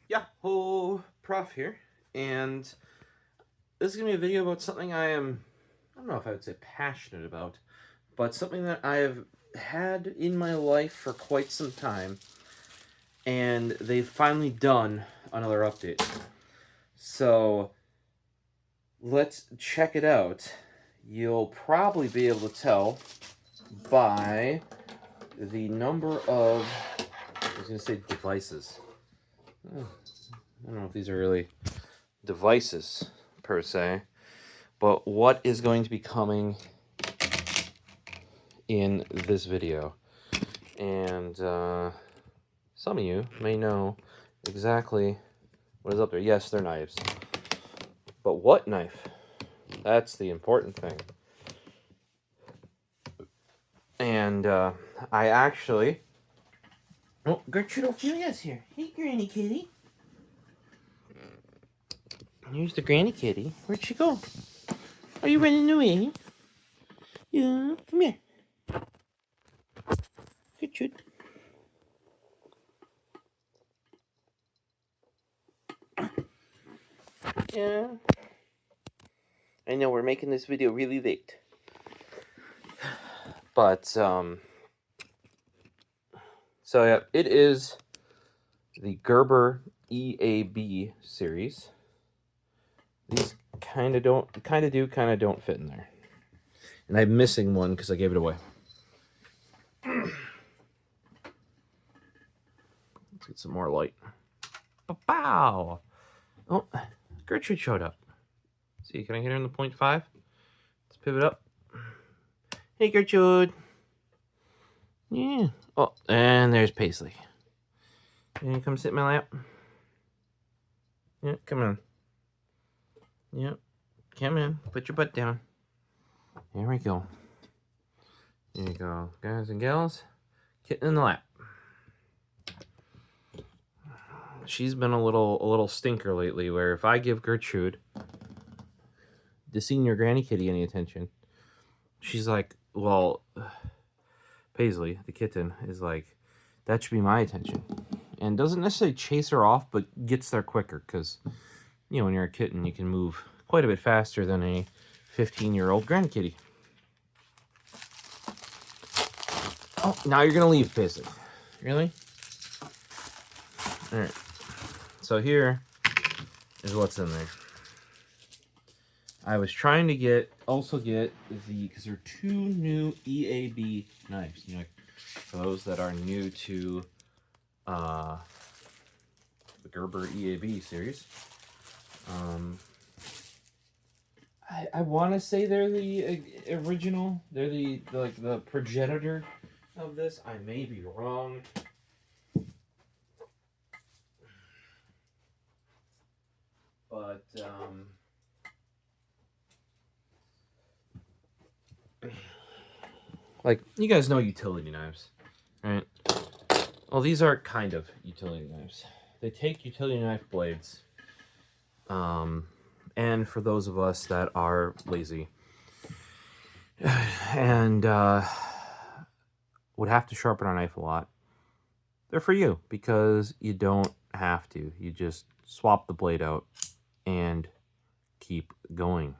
Yahoo! Prof here, and this is going to be a video about something I don't know if I would say passionate about, but something that I have had in my life for quite some time, and they've finally done another update. So, let's check it out. You'll probably be able to tell by the number of, I was going to say devices. I don't know if these are really devices per se, but what is going to be coming in this video. And some of you may know exactly what is up there. Yes, they're knives. But what knife? That's the important thing. And I actually... Oh, Gertrude Ophelia's here. Hey, Granny Kitty. Here's the Granny Kitty. Where'd she go? Are you running away? Yeah, come here. Gertrude. Yeah. I know we're making this video really late. But, so yeah, it is the Gerber EAB series. These kind of don't fit in there. And I'm missing one because I gave it away. Let's get some more light. Pow! Oh, Gertrude showed up. See, can I hit her in the 0.5? Let's pivot up. Hey, Gertrude. Yeah. Oh, and there's Paisley. And come sit in my lap. Yeah, come on. Yeah, come in. Put your butt down. Here we go. There you go, guys and gals. Kitten in the lap. She's been a little stinker lately, where if I give Gertrude, the senior granny kitty, any attention, she's like, well, Paisley, the kitten, is like, that should be my attention. And doesn't necessarily chase her off, but gets there quicker, because, you know, when you're a kitten, you can move quite a bit faster than a 15-year-old granny kitty. Oh, now you're gonna leave, Paisley. Really? Alright. So here is what's in there. I was trying to also get because there are two new EAB knives. You know, for those that are new to the Gerber EAB series. I want to say they're the original. They're the progenitor of this. I may be wrong. But like, you guys know utility knives, right? Well, these are kind of utility knives. They take utility knife blades, and for those of us that are lazy and would have to sharpen our knife a lot, they're for you, because you don't have to. You just swap the blade out and keep going.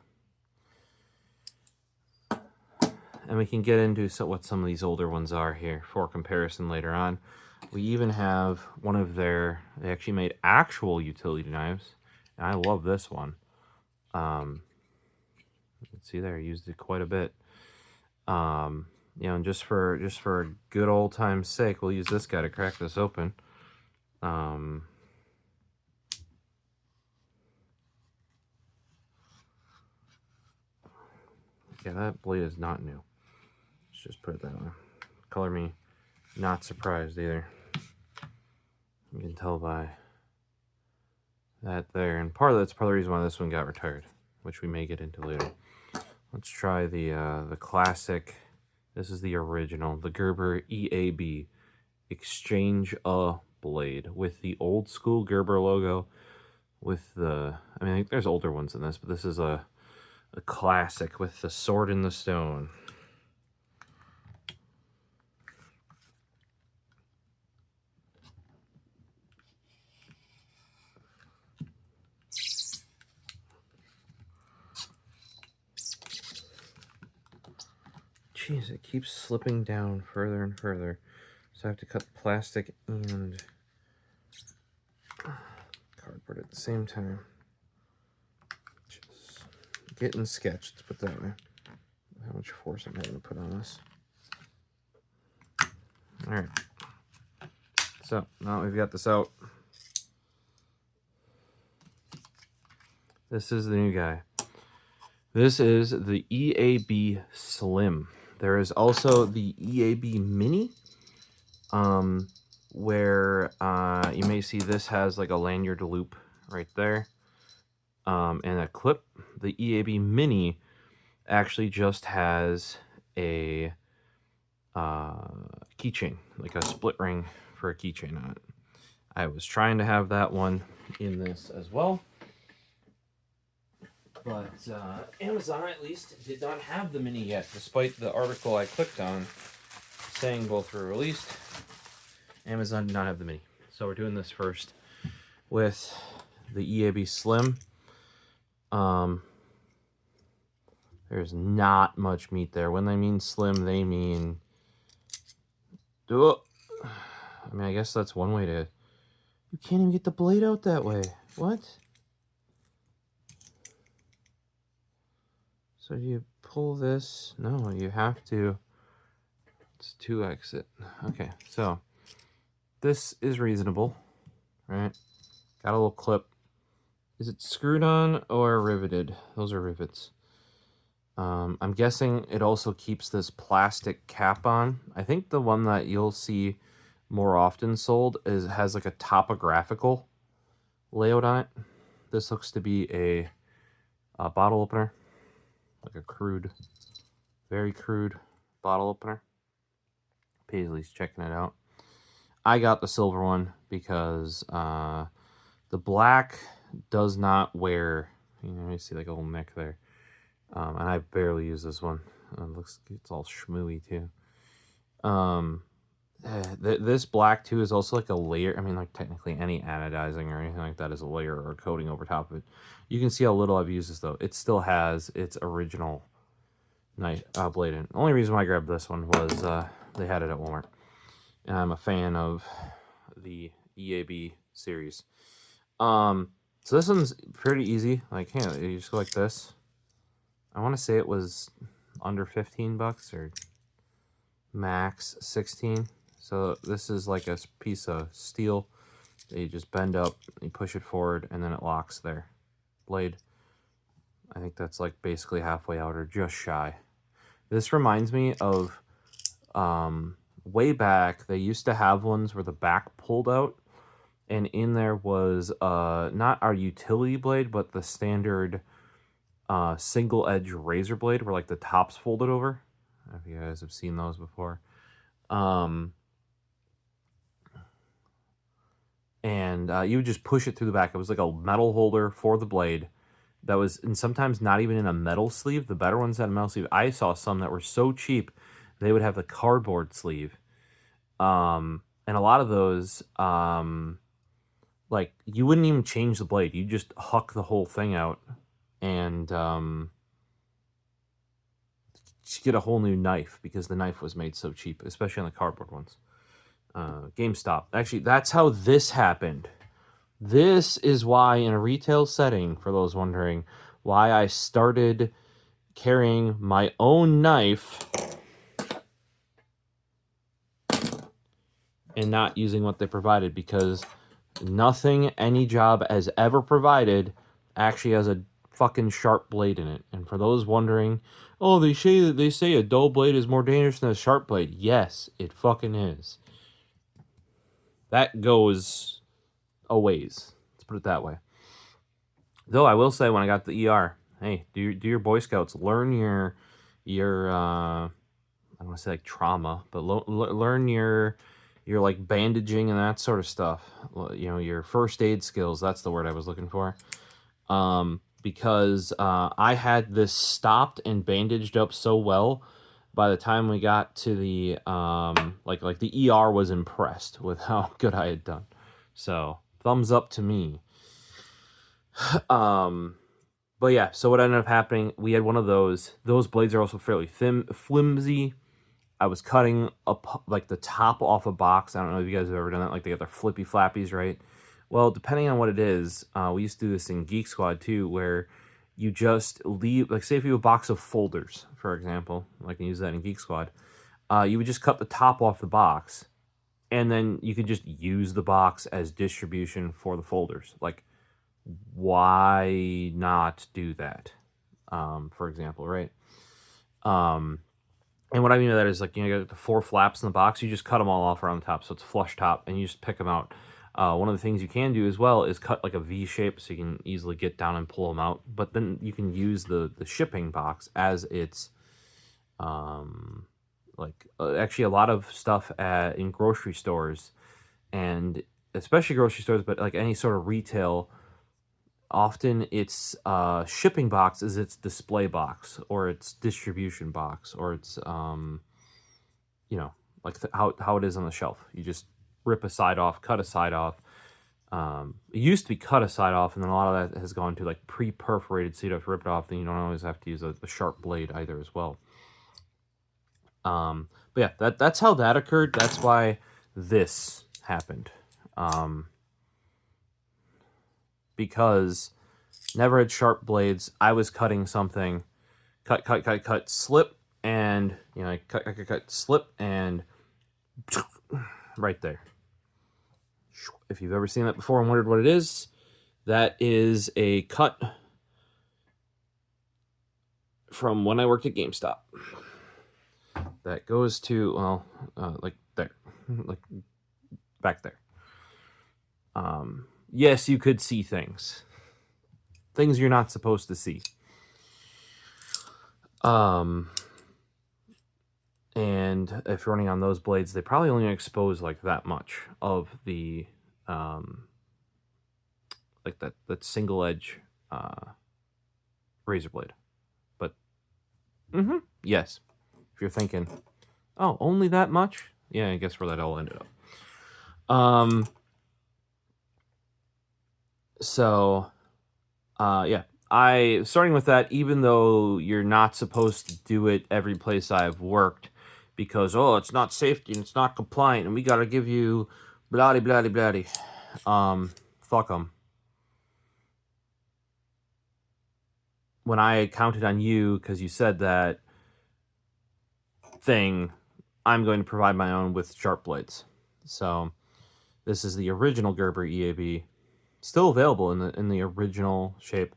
And we can get into what some of these older ones are here for comparison later on. We even have one of they actually made actual utility knives, and I love this one. You can see there, I used it quite a bit. You know, and just for good old time's sake, we'll use this guy to crack this open. Yeah, that blade is not new. Let's just put it that way. Color me not surprised either. You can tell by that there. And that's part of the reason why this one got retired, which we may get into later. Let's try the classic. This is the original, the Gerber EAB Exchange a blade with the old school Gerber logo. With I mean, there's older ones than this, but this is a classic with the sword in the stone. Jeez, it keeps slipping down further and further. So I have to cut plastic and cardboard at the same time. Just getting sketched, let's put it that way. How much force am I going to put on this? Alright. So, now we've got this out. This is the new guy. This is the EAB Slim. There is also the EAB Mini, where you may see this has like a lanyard loop right there, and a clip. The EAB Mini actually just has a keychain, like a split ring for a keychain on it. I was trying to have that one in this as well, but Amazon at least did not have the Mini yet, despite the article I clicked on saying both were released. Amazon did not have the Mini. So we're doing this first with the EAB Slim. There's not much meat there. When they mean slim, they mean... I mean, I guess that's one way to... You can't even get the blade out that way. What? So do you pull this? No, you have to... It's 2x it. Okay, so... This is reasonable, right? Got a little clip. Is it screwed on or riveted? Those are rivets. I'm guessing it also keeps this plastic cap on. I think the one that you'll see more often sold has like a topographical layout on it. This looks to be a bottle opener, like a crude, very crude bottle opener. Paisley's checking it out. I got the silver one because the black does not wear. You know, you see like a little neck there. And I barely use this one. Looks it's all schmooey too. This black too is also like a layer. I mean, like technically any anodizing or anything like that is a layer or a coating over top of it. You can see how little I've used this though. It still has its original knife blade in it. The only reason why I grabbed this one was they had it at Walmart, and I'm a fan of the EAB series. So this one's pretty easy. Like, you just go like this. I want to say it was under 15 bucks or max 16. So this is like a piece of steel that you just bend up, you push it forward, and then it locks there. Blade. I think that's like basically halfway out or just shy. This reminds me of way back, they used to have ones where the back pulled out, and in there was not our utility blade, but the standard single edge razor blade where like the top's folded over. I don't know if you guys have seen those before. And you would just push it through the back. It was like a metal holder for the blade that was, and sometimes not even in a metal sleeve. The better ones had a metal sleeve. I saw some that were so cheap they would have the cardboard sleeve. And a lot of those, like, you wouldn't even change the blade. You just huck the whole thing out and just get a whole new knife because the knife was made so cheap, especially on the cardboard ones. GameStop. Actually, that's how this happened. This is why, in a retail setting, for those wondering, why I started carrying my own knife and not using what they provided, because nothing any job has ever provided actually has a fucking sharp blade in it. And for those wondering, oh, they say a dull blade is more dangerous than a sharp blade. Yes, it fucking is. That goes a ways. Let's put it that way. Though I will say, when I got the ER, hey, do your Boy Scouts, learn your I don't want to say like trauma, but learn your like bandaging and that sort of stuff. You know, your first aid skills. That's the word I was looking for. Because I had this stopped and bandaged up so well, by the time we got to the like the ER was impressed with how good I had done. So thumbs up to me. But yeah, so what ended up happening, we had one of those. Those blades are also fairly flimsy. I was cutting up like the top off a box. I don't know if you guys have ever done that. Like they got their flippy flappies, right? Well, depending on what it is, we used to do this in Geek Squad too, where you just leave, like say if you have a box of folders, for example, I can use that in Geek Squad, you would just cut the top off the box, and then you could just use the box as distribution for the folders. Like, why not do that? For example, right? And what I mean by that is, like, you got the 4 flaps in the box, you just cut them all off around the top, so it's flush top, and you just pick them out. One of the things you can do as well is cut like a V shape so you can easily get down and pull them out. But then you can use the shipping box as its, actually a lot of stuff in grocery stores, and especially grocery stores, but like any sort of retail, often its shipping box is its display box or its distribution box or its like how it is on the shelf. You just rip a side off, cut a side off. It used to be cut a side off, and then a lot of that has gone to like pre-perforated, so you don't have to rip it off. Then you don't always have to use a sharp blade either as well. But yeah, that's how that occurred. That's why this happened. Because never had sharp blades. I was cutting something, cut, slip, and cut, slip, and right there. If you've ever seen that before and wondered what it is, that is a cut from when I worked at GameStop. That goes to, like there, like back there. Yes, you could see things you're not supposed to see. And if you're running on those blades, they probably only expose like that much of the, like that single edge, razor blade. But, yes, if you're thinking, oh, only that much? Yeah, I guess where that all ended up. So, yeah, starting with that, even though you're not supposed to do it every place I've worked, because, it's not safety and it's not compliant and we got to give you bloody. Fuck them. When I counted on you, because you said that thing, I'm going to provide my own with sharp blades. So this is the original Gerber EAB, still available in the original shape.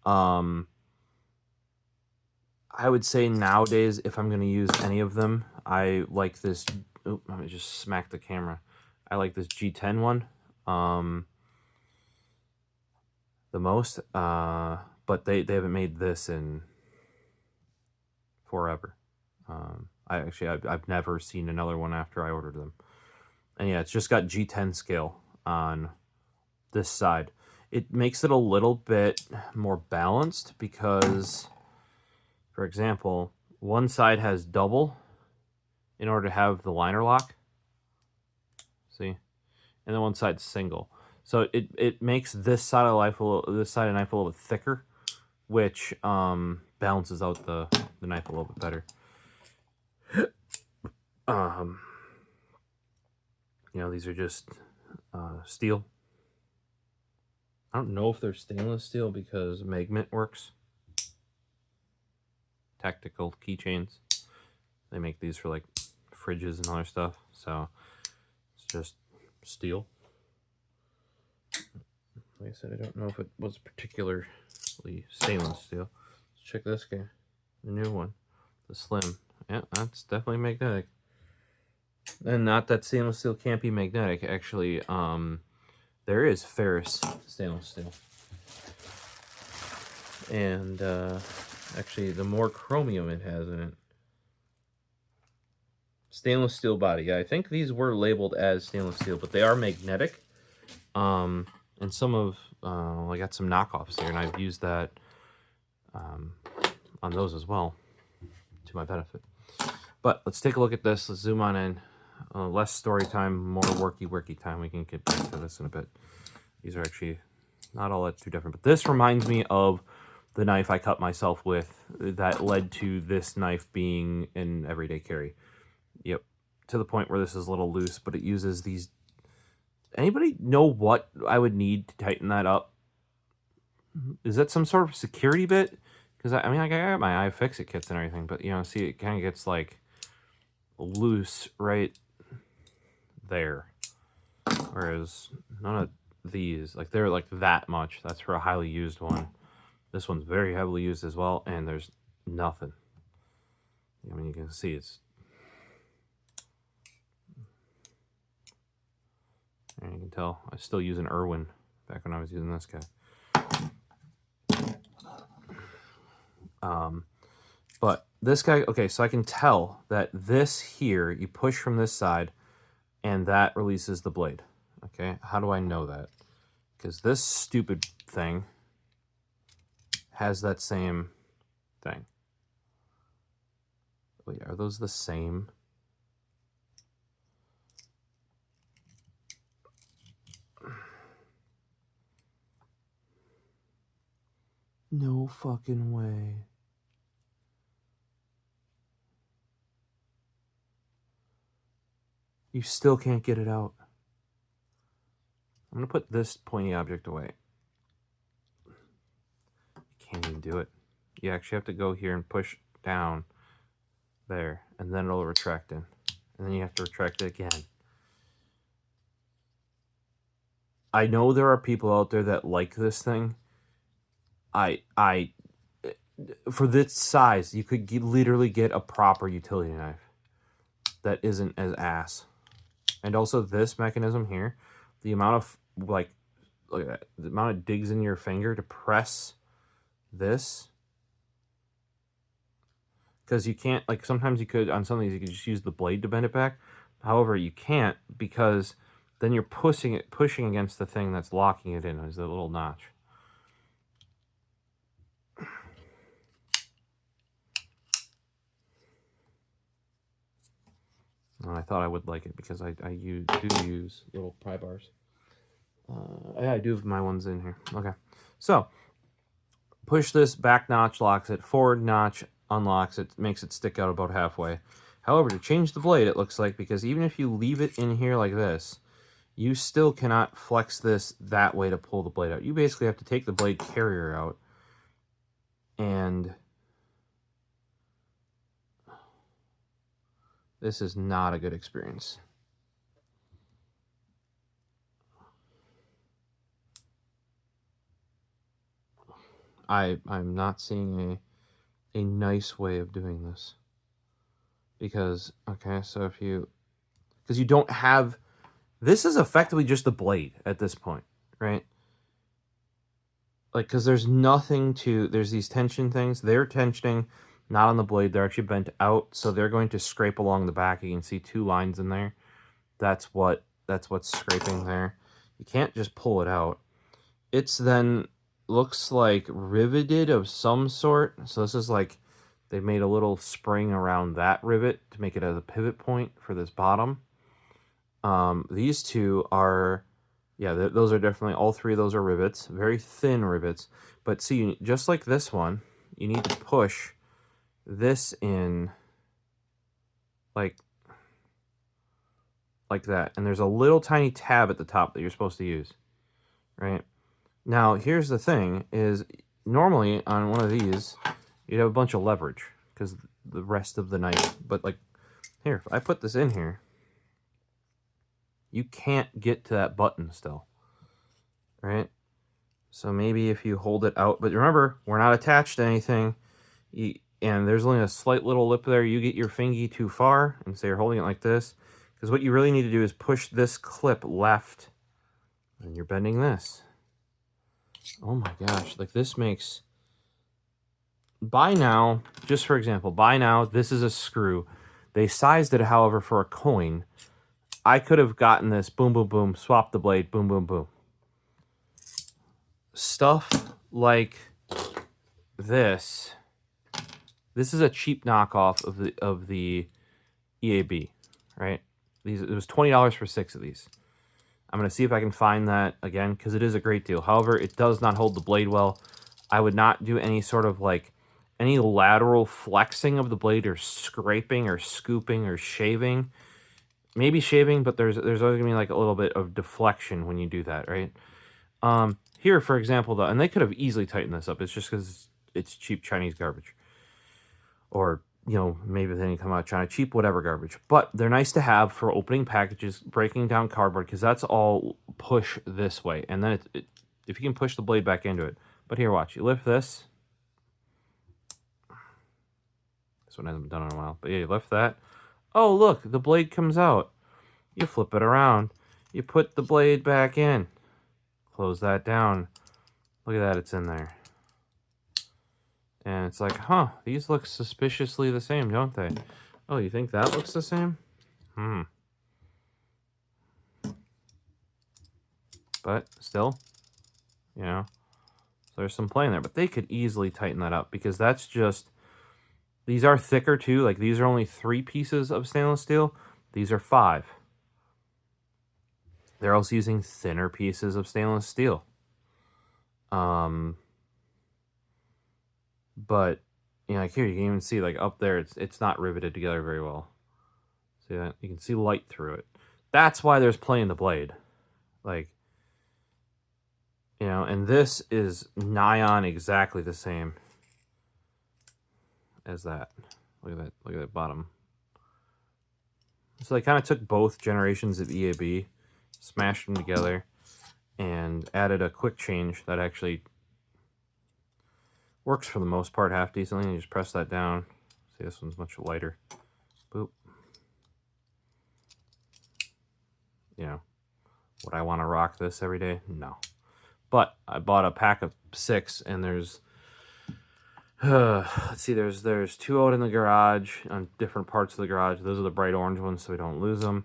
I would say nowadays, if I'm going to use any of them, I like this. Oh, let me just smack the camera. I like this G10 one the most, but they haven't made this in forever. I've never seen another one after I ordered them. And yeah, it's just got G10 scale on this side. It makes it a little bit more balanced because, for example, one side has double in order to have the liner lock. See? And then one side's single. So it makes this side of knife a little bit thicker, which balances out the knife a little bit better. These are just steel. I don't know if they're stainless steel because magnet works. Tactical keychains. They make these for like fridges and other stuff. So it's just steel. Like I said, I don't know if it was particularly stainless steel. Let's check this guy. The new one. The Slim. Yeah, that's definitely magnetic. And not that stainless steel can't be magnetic. Actually, there is ferrous stainless steel. And actually, the more chromium it has in it. Stainless steel body. Yeah, I think these were labeled as stainless steel, but they are magnetic. And some of, I got some knockoffs here, and I've used that on those as well, to my benefit. But let's take a look at this. Let's zoom on in. Less story time, more worky time. We can get back to this in a bit. These are actually not all that too different. But this reminds me of the knife I cut myself with that led to this knife being an everyday carry. Yep, to the point where this is a little loose, but it uses these... Anybody know what I would need to tighten that up? Is that some sort of security bit? Because I mean, I got my iFixit kits and everything, but you know, see, it kind of gets like loose right there. Whereas none of these, like, they're like that much. That's for a highly used one. This one's very heavily used as well, and there's nothing. I mean, you can see it's... And you can tell I was still using Irwin back when I was using this guy. But this guy, okay, so I can tell that this here, you push from this side, and that releases the blade. Okay, how do I know that? Because this stupid thing has that same thing. Wait, are those the same? No fucking way. You still can't get it out. I'm going to put this pointy object away. You can't even do it. You actually have to go here and push down there, and then it'll retract in. And then you have to retract it again. I know there are people out there that like this thing. For this size, you could literally get a proper utility knife that isn't as ass. And also this mechanism here, the amount of, like, look at that, the amount of digs in your finger to press this. Because you can't, like, sometimes you could, on some of these, you could just use the blade to bend it back. However, you can't, because then you're pushing against the thing that's locking it in, is the little notch. I thought I would like it because I do use little pry bars. Yeah, I do have my ones in here. Okay, so push this, back notch locks it, forward notch unlocks it, makes it stick out about halfway. However, to change the blade, it looks like, because even if you leave it in here like this, you still cannot flex this that way to pull the blade out. You basically have to take the blade carrier out and... This is not a good experience. I'm not seeing a nice way of doing this. Because, okay, so if you... Because you don't have... This is effectively just the blade at this point, right? Like, because there's nothing to... There's these tension things. They're tensioning... Not on the blade, they're actually bent out, so they're going to scrape along the back. You can see 2 lines in there. That's what's scraping there. You can't just pull it out. It's then looks like riveted of some sort. So this is like they made a little spring around that rivet to make it as a pivot point for this bottom. These two are, yeah, those are definitely, all 3 of those are rivets, very thin rivets. But see, just like this one, you need to push this in like that, and there's a little tiny tab at the top that you're supposed to use, right? Now here's the thing, is normally on one of these you'd have a bunch of leverage because the rest of the knife, but like here, if I put this in here, you can't get to that button still, right? So maybe if you hold it out, but remember, we're not attached to anything, and there's only a slight little lip there. You get your fingy too far, and say you're holding it like this, because what you really need to do is push this clip left, and you're bending this. Oh my gosh, like this makes... By now, just for example, by now, this is a screw. They sized it, however, for a coin. I could have gotten this, boom, boom, boom, swap the blade, boom, boom, boom. Stuff like this... This is a cheap knockoff of the EAB, right? It was $20 for 6 of these. I'm going to see if I can find that again, because it is a great deal. However, it does not hold the blade well. I would not do any sort of like any lateral flexing of the blade or scraping or scooping or shaving. Maybe shaving, but there's always gonna be like a little bit of deflection when you do that, right? Here, for example, though, and they could have easily tightened this up. It's just because it's cheap Chinese garbage. Or, you know, maybe they didn't come out of China. Cheap, whatever garbage. But they're nice to have for opening packages, breaking down cardboard, because that's all push this way. And then if you can push the blade back into it. But here, watch. You lift this. This one hasn't been done in a while. But yeah, you lift that. Oh, look, the blade comes out. You flip it around. You put the blade back in. Close that down. Look at that, it's in there. And it's like, huh, these look suspiciously the same, don't they? Oh, you think that looks the same? But still, you know, there's some play in there. But they could easily tighten that up because that's just, these are thicker too. Like these are only 3 pieces of stainless steel. These are 5. They're also using thinner pieces of stainless steel. But, you know, like here, you can even see, like, up there, it's not riveted together very well. See that? You can see light through it. That's why there's play in the blade. Like, you know, and this is nigh on exactly the same as that. Look at that. Look at that bottom. So they kind of took both generations of EAB, smashed them together, and added a quick change that actually works for the most part half decently. You just press that down. See, this one's much lighter. Boop. You know, would I want to rock this every day? No. But I bought a pack of 6, and there's let's see, there's 2 out in the garage on different parts of the garage. Those are the bright orange ones, so we don't lose them.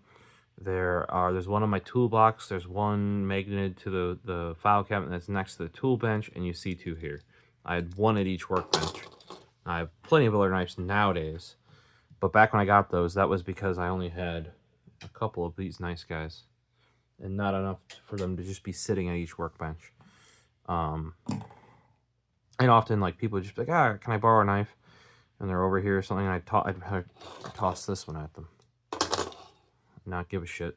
There's one on my toolbox. There's one magneted to the file cabinet that's next to the tool bench, and you see 2 here. I had 1 at each workbench. I have plenty of other knives nowadays, but back when I got those, that was because I only had a couple of these nice guys, and not enough for them to just be sitting at each workbench. And often, like, people would just be like, can I borrow a knife? And they're over here or something, and I'd toss this one at them. Not give a shit.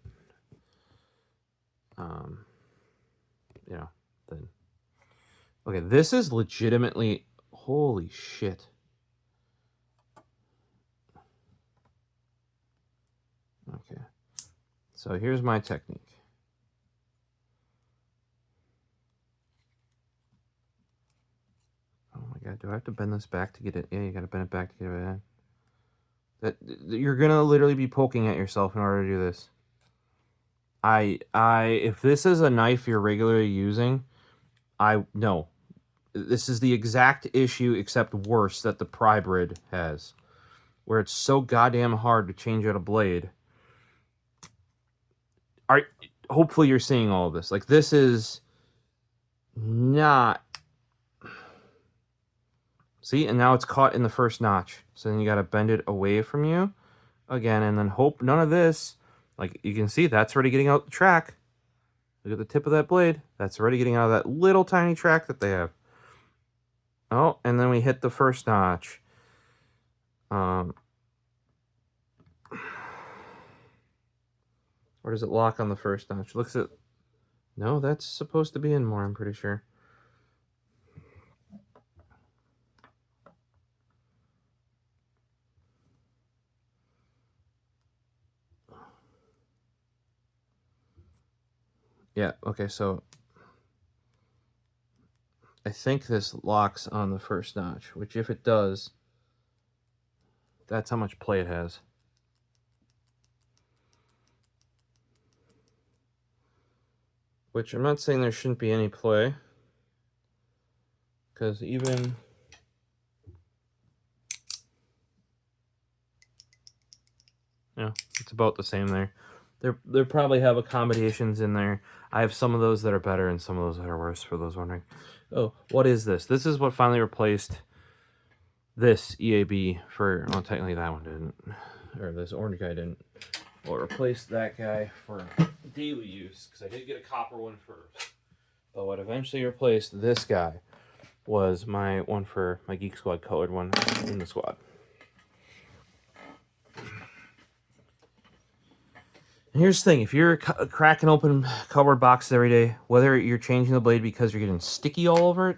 You know, then. Okay, this is legitimately, holy shit. Okay, so here's my technique. Oh my god, do I have to bend this back to get it? Yeah, you gotta bend it back to get it in. You're gonna literally be poking at yourself in order to do this. If this is a knife you're regularly using, no. This is the exact issue, except worse, that the Prybrid has. Where it's so goddamn hard to change out a blade. Hopefully you're seeing all of this. Like, this is not... See? And now it's caught in the first notch. So then you gotta bend it away from you again, and then hope none of this... Like, you can see, that's already getting out the track. Look at the tip of that blade. That's already getting out of that little tiny track that they have. Oh, and then we hit the first notch. Or does it lock on the first notch? Looks at... No, that's supposed to be in more, I'm pretty sure. Yeah, okay, so I think this locks on the first notch, which if it does, that's how much play it has. Which I'm not saying there shouldn't be any play, because even... Yeah, it's about the same there. There probably have accommodations in there. I have some of those that are better and some of those that are worse, for those wondering. Oh, what is this? This is what finally replaced this EAB for... Well, technically that one didn't. Or this orange guy didn't. Well, replaced that guy for daily use, because I did get a copper one first. But what eventually replaced this guy was my one for my Geek Squad colored one in the squad. And here's the thing, if you're cracking open cardboard boxes every day, whether you're changing the blade because you're getting sticky all over it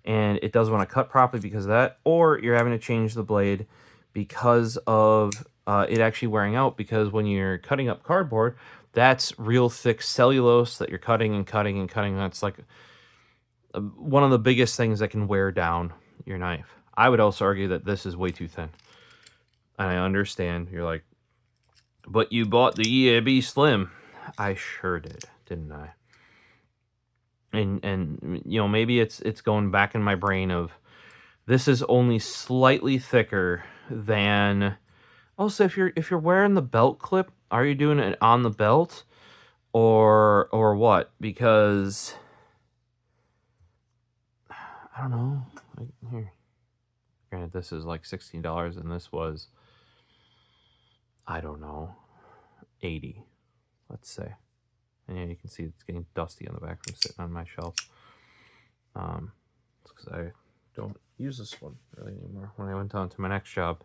and it doesn't want to cut properly because of that, or you're having to change the blade because of it actually wearing out, because when you're cutting up cardboard, that's real thick cellulose that you're cutting and cutting and cutting. That's like one of the biggest things that can wear down your knife. I would also argue that this is way too thin. And I understand, you're like, but you bought the EAB Slim. I sure did, didn't I? And you know, maybe it's going back in my brain of this is only slightly thicker than. Also, if you're wearing the belt clip, are you doing it on the belt or what? Because I don't know. Like, here, granted, this is like $16, and this was, I don't know, $80, let's say. And yeah, you can see it's getting dusty on the back from sitting on my shelf. It's because I don't use this one really anymore. When I went on to my next job,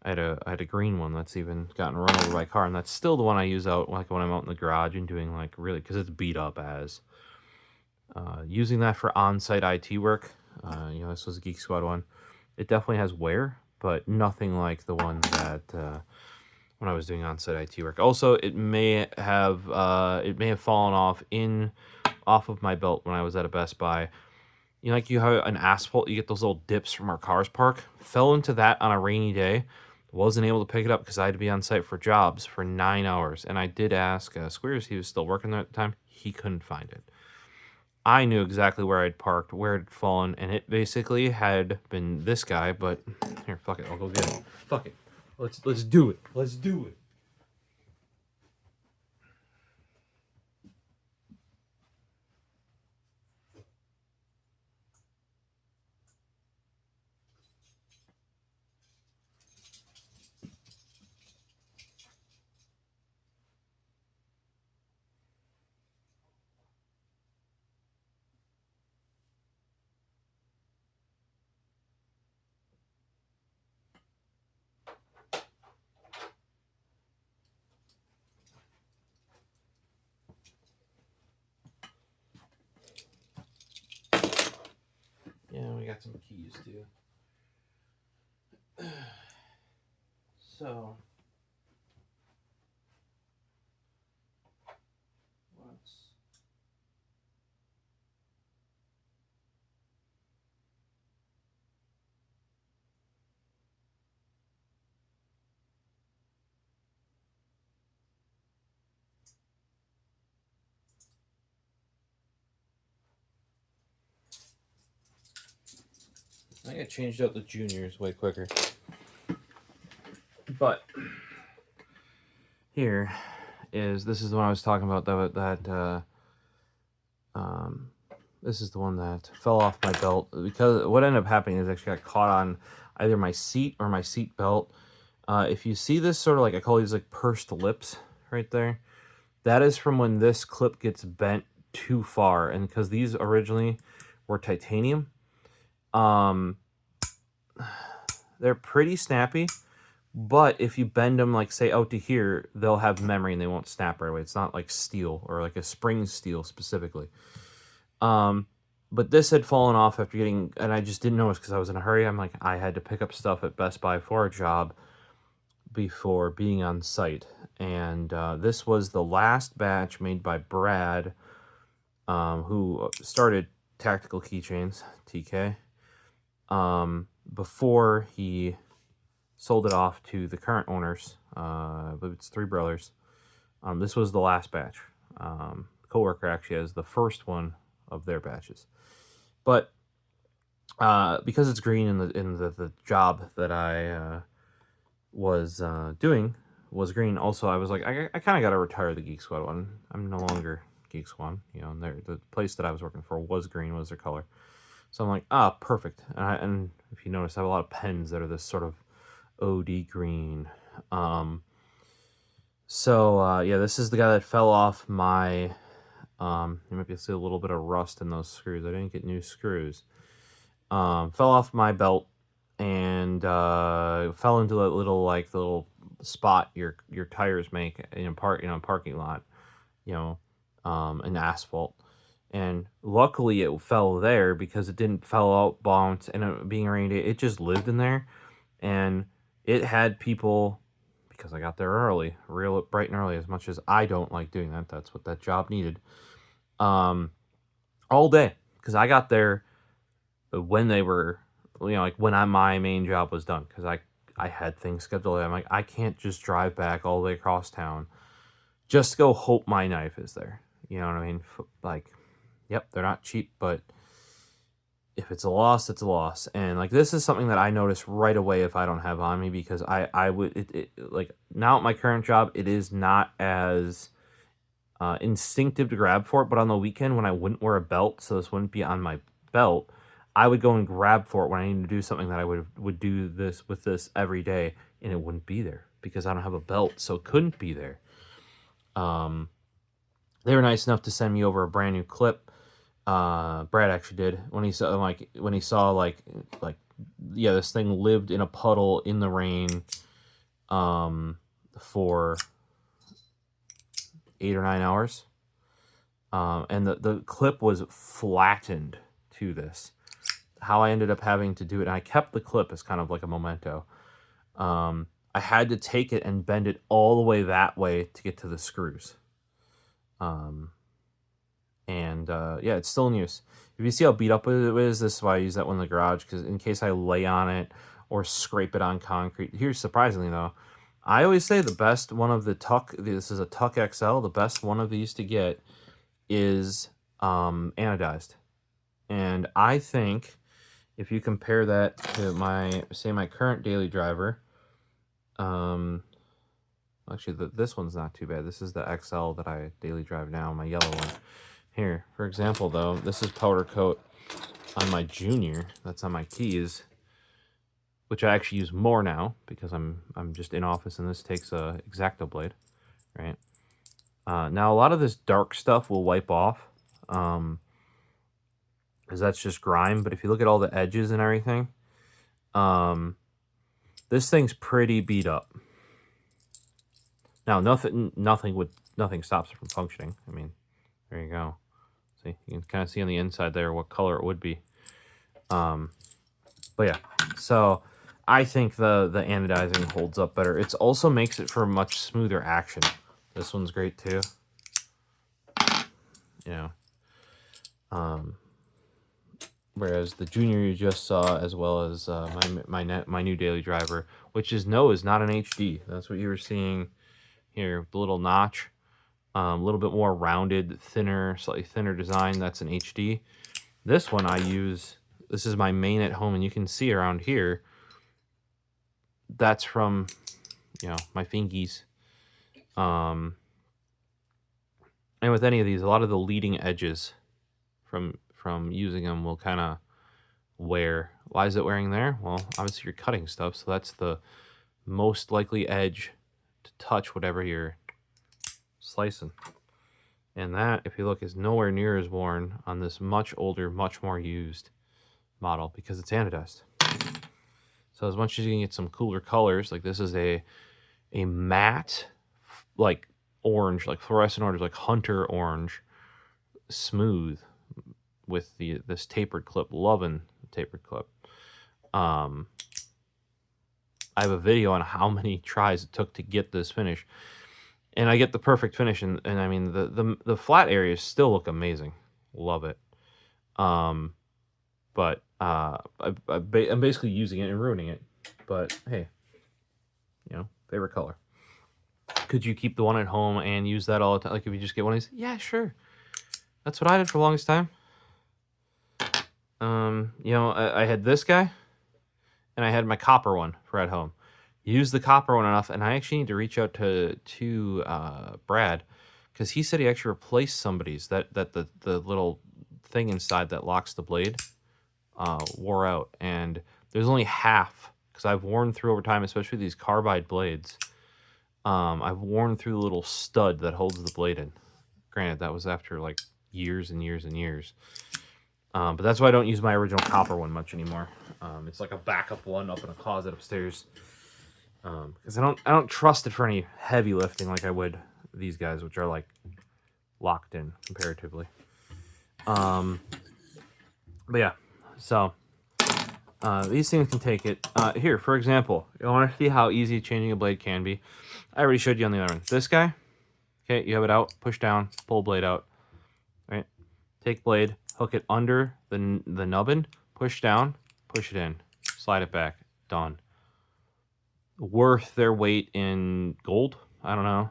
I had a green one that's even gotten run over by a car, and that's still the one I use out like when I'm out in the garage and doing like really, because it's beat up as. Using that for on-site IT work, you know, this was a Geek Squad one. It definitely has wear, but nothing like the one that when I was doing on-site IT work. Also, it may have fallen off of my belt when I was at a Best Buy. You know, like you have an asphalt, you get those little dips from our cars park. Fell into that on a rainy day. Wasn't able to pick it up because I had to be on site for jobs for 9 hours. And I did ask Squares, he was still working there at the time. He couldn't find it. I knew exactly where I'd parked, where it had fallen, and it basically had been this guy, but here, fuck it, I'll go get it. Fuck it. Let's do it. Let's do it. Yeah, we got some keys too. So, let's. I think I changed out the juniors way quicker. But here is, this is the one I was talking about, this is the one that fell off my belt, because what ended up happening is I actually got caught on either my seat or my seat belt. If you see this sort of like, I call these like pursed lips right there, that is from when this clip gets bent too far. And because these originally were titanium, they're pretty snappy, but if you bend them, like say out to here, they'll have memory and they won't snap right away. It's not like steel or like a spring steel specifically. But this had fallen off after getting, and I just didn't notice because I was in a hurry. I'm like, I had to pick up stuff at Best Buy for a job before being on site. And this was the last batch made by Brad, who started Tactical Keychains, TUKK, before he sold it off to the current owners. I believe it's 3 brothers. This was the last batch. Coworker actually has the first one of their batches. But because it's green in the job that I was doing was green, also I was like, I kind of got to retire the Geek Squad one. I'm no longer Geek Squad. You know, and the place that I was working for was green, was their color. So I'm like, perfect. And if you notice, I have a lot of pens that are this sort of OD green. So yeah, this is the guy that fell off my. You might be able to see a little bit of rust in those screws. I didn't get new screws. fell off my belt and fell into the little spot your tires make in a parking lot, in asphalt. And luckily it fell there because it didn't fell out, bounce, and it being a rainy day, it just lived in there. And it had people, because I got there early, real bright and early, as much as I don't like doing that. That's what that job needed. All day, because I got there when they were, when my main job was done, because I had things scheduled. I'm like, I can't just drive back all the way across town just to go hope my knife is there. You know what I mean? Like, yep, they're not cheap, but if it's a loss, it's a loss. And like, this is something that I notice right away if I don't have on me, because I would, like, now at my current job, it is not as instinctive to grab for it, but on the weekend when I wouldn't wear a belt, so this wouldn't be on my belt, I would go and grab for it when I needed to do something that I would do this with this every day, and it wouldn't be there because I don't have a belt, so it couldn't be there. They were nice enough to send me over a brand new clip. Brad actually did, when he saw this thing lived in a puddle in the rain for 8 or 9 hours. And the clip was flattened to this. How I ended up having to do it, and I kept the clip as kind of like a memento. I had to take it and bend it all the way that way to get to the screws. Yeah, it's still in use. If you see how beat up it is, this is why I use that one in the garage, because in case I lay on it or scrape it on concrete. Here's surprisingly though, I always say the best one of the TUKK, this is a TUKK XL, the best one of these to get is anodized. And I think if you compare that to my current daily driver, actually this one's not too bad. This is the XL that I daily drive now, my yellow one. Here, for example, though, this is powder coat on my Junior. That's on my keys, which I actually use more now because I'm just in office, and this takes a Exacto blade, right? Now a lot of this dark stuff will wipe off, because that's just grime. But if you look at all the edges and everything, this thing's pretty beat up. Now nothing stops it from functioning. I mean, there you go. See, you can kind of see on the inside there what color it would be. But yeah, so I think the anodizing holds up better. It also makes it for much smoother action. This one's great too. Whereas the Junior you just saw, as well as my new daily driver, which is not an HD. That's what you were seeing here, the little notch. A little bit more rounded, slightly thinner design. That's an HD. This one I use, this is my main at home, and you can see around here, that's from, my fingies. And with any of these, a lot of the leading edges from using them will kind of wear. Why is it wearing there? Well, obviously you're cutting stuff, so that's the most likely edge to touch whatever you're slicing. And that, if you look, is nowhere near as worn on this much older, much more used model, because it's anodized. So as much as you can get some cooler colors, like this is a matte, like orange, like fluorescent orange, like hunter orange, smooth, with this tapered clip. Loving the tapered clip. I have a video on how many tries it took to get this finish. And I get the perfect finish, and I mean, the flat areas still look amazing. Love it. But I'm basically using it and ruining it. But hey, favorite color. Could you keep the one at home and use that all the time? Like if you just get one of these? Yeah, sure. That's what I did for the longest time. I had this guy, and I had my copper one for at home. Use the copper one enough, and I actually need to reach out to Brad, because he said he actually replaced somebody's that the little thing inside that locks the blade wore out, and there's only half, because I've worn through over time, especially these carbide blades. I've worn through the little stud that holds the blade in. Granted, that was after like years and years and years. But that's why I don't use my original copper one much anymore. It's like a backup one up in a closet upstairs. Because I don't trust it for any heavy lifting like I would these guys, which are like locked in comparatively. But yeah, so these things can take it. Here, for example, you want to see how easy changing a blade can be. I already showed you on the other one. This guy, okay, you have it out, push down, pull blade out, right? Take blade, hook it under the nubbin, push down, push it in, slide it back, done. Worth their weight in gold. I don't know.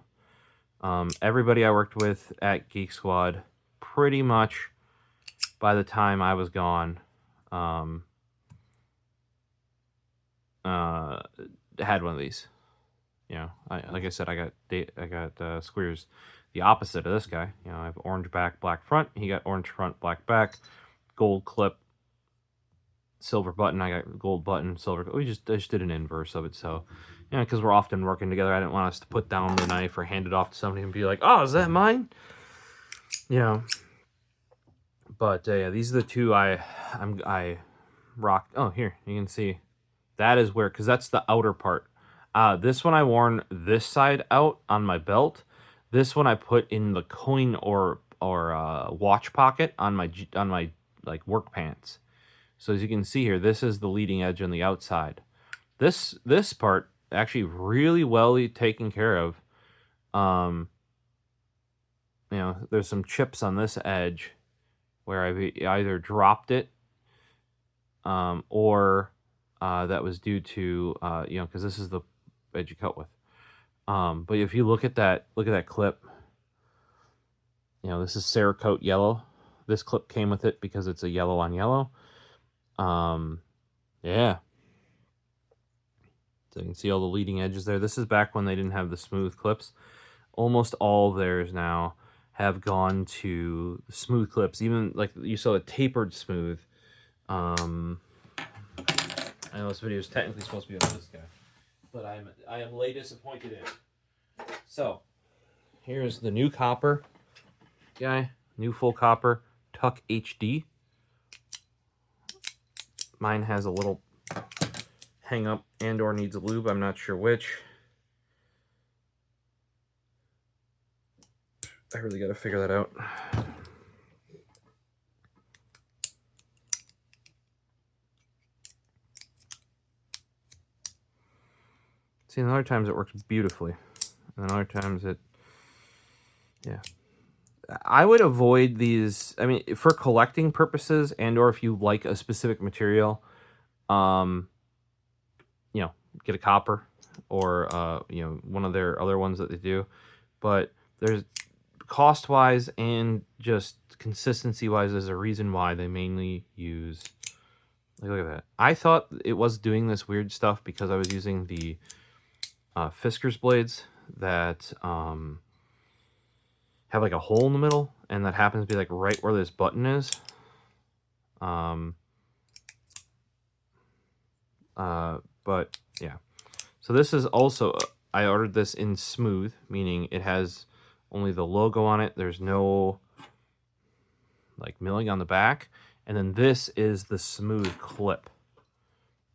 Everybody I worked with at Geek Squad, pretty much by the time I was gone, had one of these. You know, like I said, I got squares the opposite of this guy. You know, I have orange back, black front. He got orange front, black back, gold clip, silver button. I got gold button, silver. I just did an inverse of it. So, you know, because we're often working together, I didn't want us to put down the knife or hand it off to somebody and be like, "Oh, is that mine?" You know. But yeah, these are the two I rocked. Oh, here you can see that is where, because that's the outer part. This one I worn this side out on my belt. This one I put in the coin or watch pocket on my like work pants. So as you can see here, this is the leading edge on the outside. This part actually really well taken care of. You know, there's some chips on this edge where I've either dropped it, or that was due to you know, because this is the edge you cut with. But if you look at that clip, you know, this is Cerakote yellow. This clip came with it because it's a yellow on yellow. Yeah. So you can see all the leading edges there. This is back when they didn't have the smooth clips. Almost all of theirs now have gone to smooth clips. Even like you saw a tapered smooth. I know this video is technically supposed to be on this guy, but I am late disappointed in it. So here's the new copper guy, new full copper TUKK HD. Mine has a little hang up and or needs a lube. I'm not sure which. I really got to figure that out. See, and other times it works beautifully, and other times it, yeah. I would avoid these. I mean, for collecting purposes, and or if you like a specific material, you know, get a copper or you know, one of their other ones that they do. But there's cost wise and just consistency wise, there's a reason why they mainly use. Look at that. I thought it was doing this weird stuff because I was using the Fiskers blades that have like a hole in the middle, and that happens to be like right where this button is. But yeah, so this is also, I ordered this in smooth, meaning it has only the logo on it. There's no like milling on the back. And then this is the smooth clip.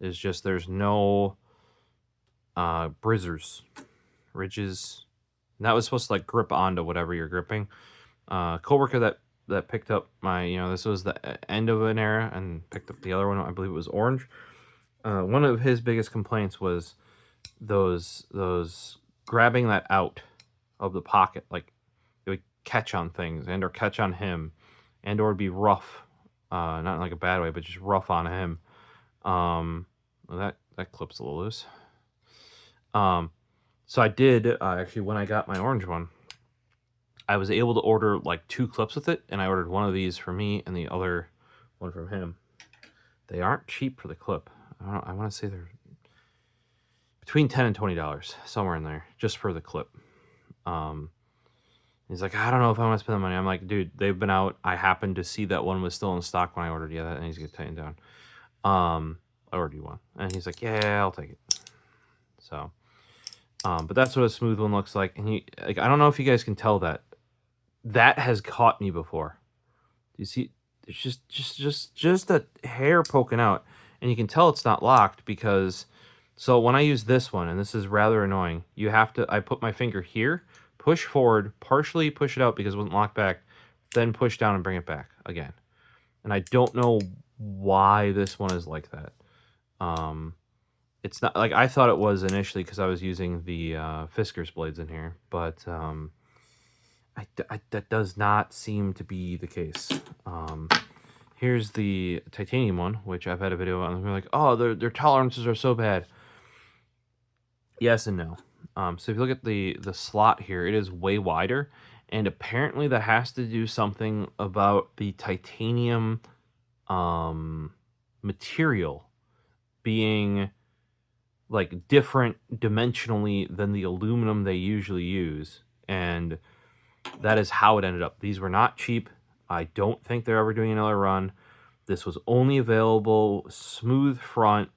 It's just, there's no ridges. And that was supposed to like grip onto whatever you're gripping. Coworker that picked up my, you know, this was the end of an era and picked up the other one. I believe it was orange. One of his biggest complaints was those grabbing that out of the pocket, like it would catch on things and or catch on him, and or be rough, not in like a bad way, but just rough on him. That clip's a little loose. So I did actually, when I got my orange one, I was able to order like 2 clips with it, and I ordered one of these for me and the other one from him. They aren't cheap for the clip. I want to say they're between $10 and $20, somewhere in there, just for the clip. He's like, I don't know if I want to spend the money. I'm like, dude, they've been out. I happened to see that one was still in stock when I ordered. Yeah, that needs to get tightened down. I ordered you one. And he's like, yeah, I'll take it. So, but that's what a smooth one looks like. And he, like, I don't know if you guys can tell that has caught me before. Do you see? there's just a hair poking out, and you can tell it's not locked because. So when I use this one, and this is rather annoying, you have to. I put my finger here, push forward, partially push it out because it wouldn't lock back, then push down and bring it back again. And I don't know why this one is like that. It's not like I thought it was initially because I was using the Fiskers blades in here, but that does not seem to be the case. Here's the titanium one, which I've had a video on. We're like, oh, their tolerances are so bad. Yes and no. So if you look at the slot here, it is way wider, and apparently that has to do something about the titanium material being like different dimensionally than the aluminum they usually use, and that is how it ended up. These were not cheap. I don't think they're ever doing another run. This was only available smooth front.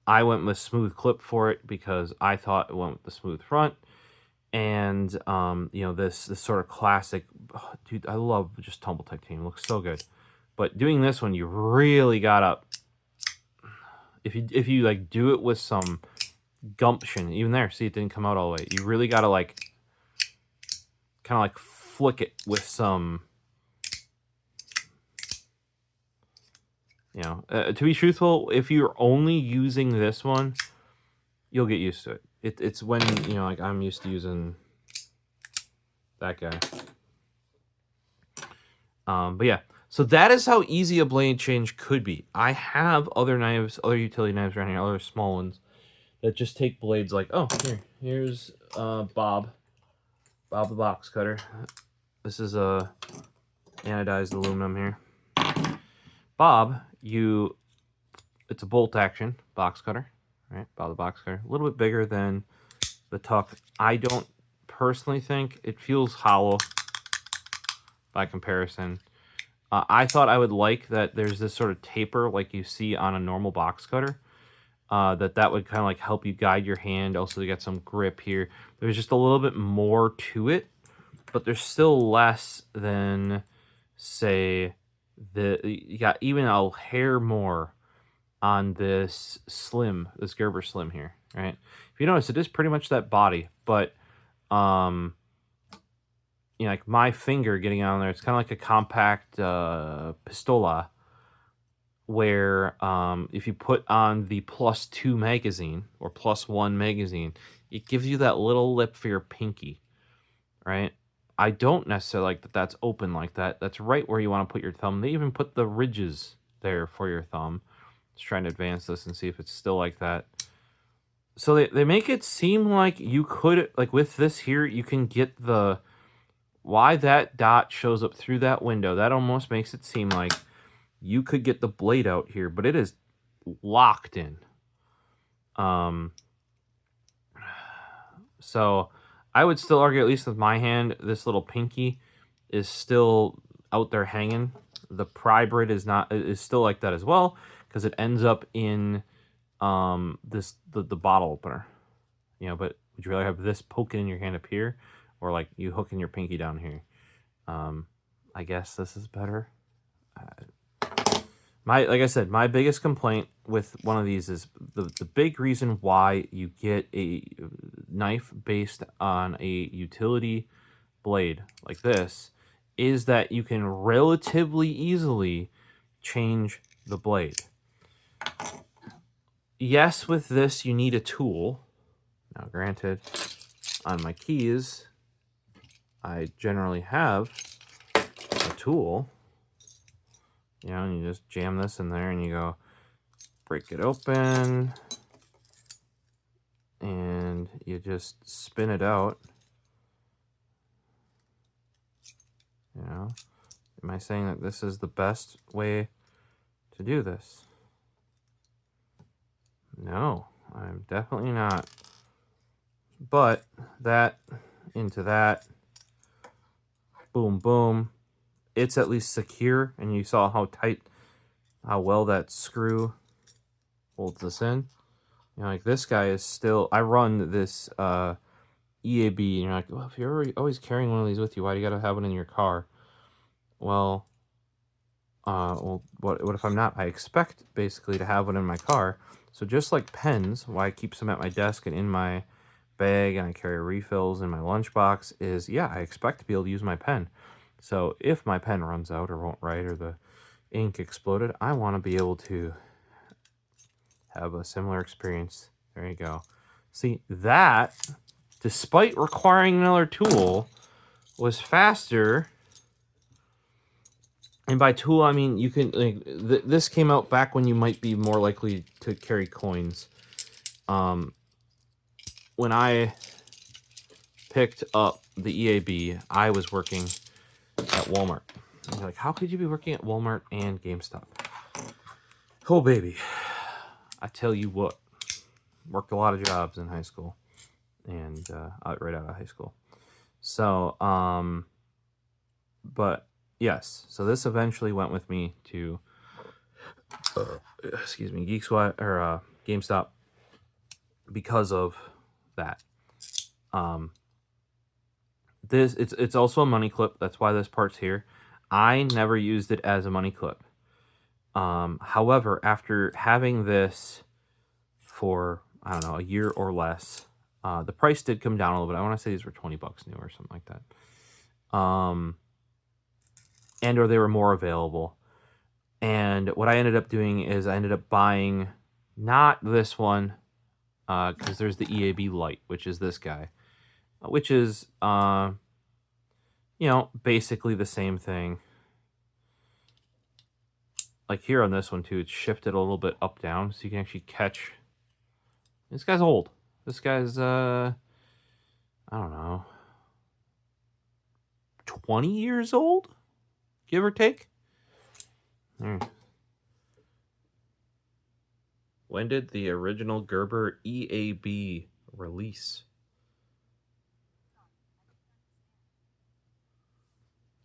I went with smooth clip for it because I thought it went with the smooth front. And you know, this sort of classic, oh, dude, I love just tumble titanium. It looks so good. But doing this one, you really gotta, if you like do it with some gumption, even there, see, it didn't come out all the way. You really gotta like kind of like flick it with some, you know, to be truthful, if you're only using this one, you'll get used to it. It's when, you know, like I'm used to using that guy. But yeah, so that is how easy a blade change could be. I have other knives, other utility knives around here, other small ones that just take blades like, oh, here's Bob the box cutter. This is a anodized aluminum here. Bob, it's a bolt action box cutter, right? Bob the box cutter, a little bit bigger than the TUKK. I don't personally think it feels hollow by comparison. I thought I would like that there's this sort of taper like you see on a normal box cutter. That would kind of like help you guide your hand. Also, you get some grip here. There's just a little bit more to it, but there's still less than, say, you got even a hair more on this Gerber Slim here, right? If you notice, it is pretty much that body, but you know, like my finger getting on there, it's kind of like a compact pistola, where if you put on the +2 magazine or +1 magazine, it gives you that little lip for your pinky, right? I don't necessarily like that that's open like that. That's right where you want to put your thumb. They even put the ridges there for your thumb. Let's try and advance this and see if it's still like that. So they make it seem like you could, like with this here, you can get the, why that dot shows up through that window. That almost makes it seem like you could get the blade out here, but it is locked in. So I would still argue, at least with my hand, this little pinky is still out there hanging. The pry brit is still like that as well, because it ends up in the bottle opener. You know, but would you rather have this poking in your hand up here, or like you hooking your pinky down here? I guess this is better. Like I said, my biggest complaint with one of these is the big reason why you get a knife based on a utility blade like this is that you can relatively easily change the blade. Yes, with this you need a tool. Now granted, on my keys, I generally have a tool. You know, and you just jam this in there and you go break it open and you just spin it out. You know, am I saying that this is the best way to do this? No, I'm definitely not. But that into that, boom, boom. It's at least secure, and you saw how tight, how well that screw holds this in. You know, like this guy is still, I run this EAB, and you're like, well, if you're always carrying one of these with you, why do you gotta have one in your car? well, what if I'm not? I expect basically to have one in my car. So just like pens, why I keep some at my desk and in my bag, and I carry refills in my lunchbox, is yeah, I expect to be able to use my pen. So if my pen runs out or won't write or the ink exploded, I want to be able to have a similar experience. There you go. See, that, despite requiring another tool, was faster. And by tool, I mean you can, like, this came out back when you might be more likely to carry coins. When I picked up the EAB, I was working at Walmart. And you're like, how could you be working at Walmart and GameStop? Oh, baby. I tell you what, worked a lot of jobs in high school and right out of high school. So, but yes, so this eventually went with me to, excuse me, Geek Squad or GameStop because of that. It's also a money clip. That's why this part's here. I never used it as a money clip. However, after having this for, I don't know, a year or less, the price did come down a little bit. I want to say these were $20 new or something like that. And or they were more available. And what I ended up doing is I ended up buying not this one, because there's the EAB Lite, which is this guy, which is, basically the same thing. Like here on this one too, it's shifted a little bit up down, so you can actually catch. This guy's old. This guy's I don't know, 20 years old, give or take. When did the original Gerber EAB release?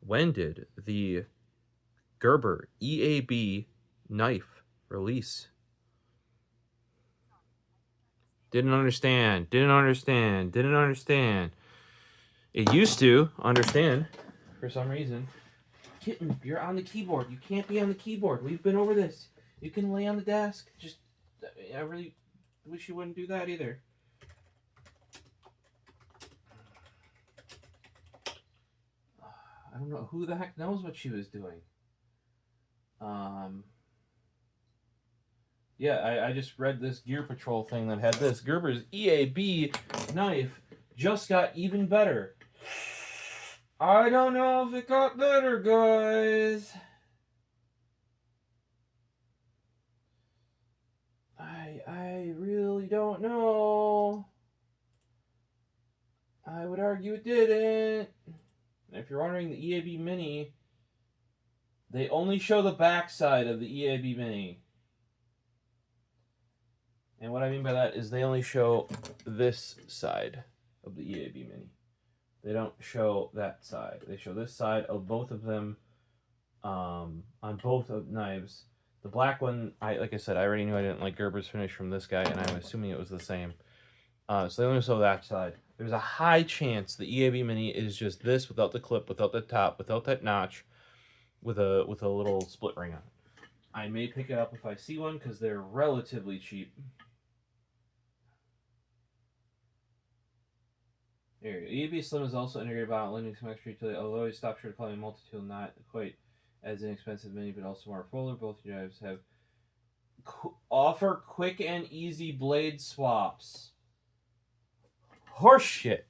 When did the Gerber EAB knife release? Didn't understand. It used to understand for some reason. Kitten, you're on the keyboard. You can't be on the keyboard. We've been over this. You can lay on the desk. Just, I really wish you wouldn't do that either. I don't know who the heck knows what she was doing. Yeah, I just read this Gear Patrol thing that had this. Gerber's EAB knife just got even better. I don't know if it got better, guys. I really don't know. I would argue it didn't. If you're wondering, the EAB Mini, they only show the back side of the EAB Mini. And what I mean by that is they only show this side of the EAB Mini. They don't show that side. They show this side of both of them on both of knives. The black one, like I said, I already knew I didn't like Gerber's finish from this guy, and I'm assuming it was the same. So they only show that side. There's a high chance the EAB Mini is just this without the clip, without the top, without that notch, with a little split ring on it. I may pick it up if I see one because they're relatively cheap. There you go. EAB Slim is also integrated by lending some extra utility, although he stopped short of calling multi-tool, not quite as inexpensive mini, but also more affordable. Both knives have offer quick and easy blade swaps. Horseshit.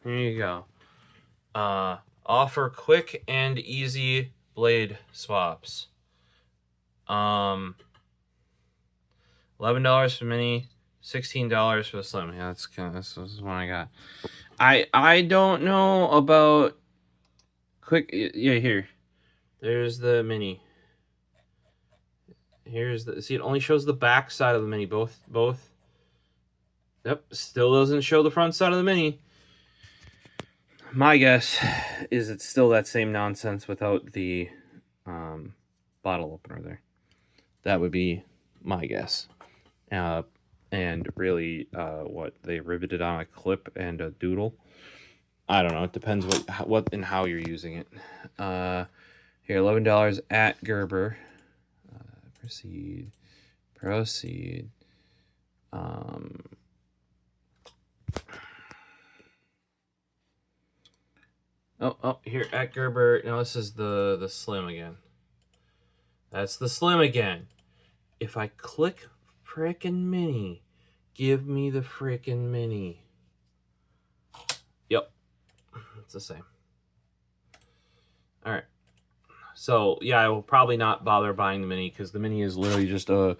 There you go. Offer quick and easy blade swaps. $11 for mini, $16 for the Slim. Yeah, this is one I got. I don't know about quick. Yeah, here. There's the mini. Here's the. See, it only shows the back side of the mini. Both. Yep. Still doesn't show the front side of the mini. My guess is it's still that same nonsense without the bottle opener there. That would be my guess. And really, what they riveted on a clip and a doodle. I don't know. It depends what and how you're using it. Here, $11 at Gerber. Proceed. Oh, here at Gerber. Now this is the Slim again. That's the Slim again. If I click frickin' mini, give me the frickin' mini. Yep, it's the same. All right. So yeah, I will probably not bother buying the mini because the mini is literally just a.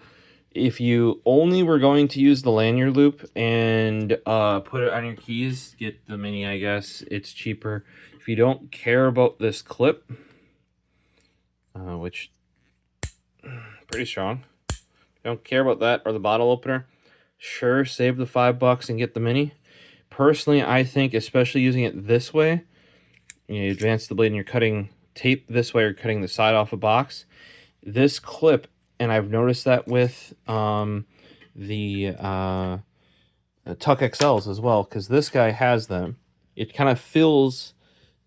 If you only were going to use the lanyard loop and put it on your keys, get the mini. I guess it's cheaper. If you don't care about this clip, which pretty strong. If you don't care about that or the bottle opener, sure, save the $5 and get the mini. Personally, I think, especially using it this way, you advance the blade and you're cutting tape this way or cutting the side off a box. This clip, and I've noticed that with the TUKK XLs as well, because this guy has them. It kind of fills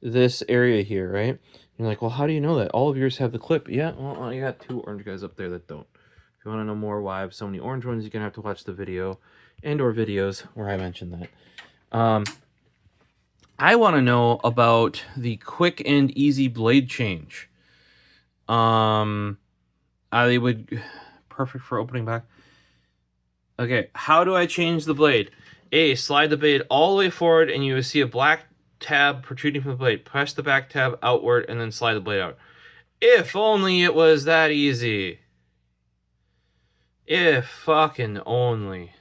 this area here, right? You're like, well, how do you know that? All of yours have the clip. Yeah, well, I got 2 orange guys up there that don't. If you want to know more why I have so many orange ones, you're going to have to watch the video and or videos where I mentioned that. I want to know about the quick and easy blade change. I would perfect for opening back. Okay, how do I change the blade? A, slide the blade all the way forward and you will see a black tab protruding from the blade. Press the back tab outward and then slide the blade out. If only it was that easy. If fucking only.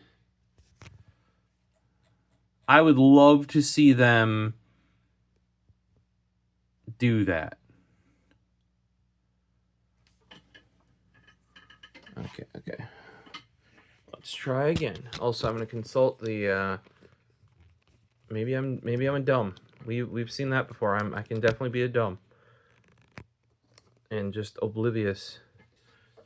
I would love to see them do that. Okay. Let's try again. Also, I'm going to consult the maybe I'm a dumb. We've seen that before. I can definitely be a dumb. And just oblivious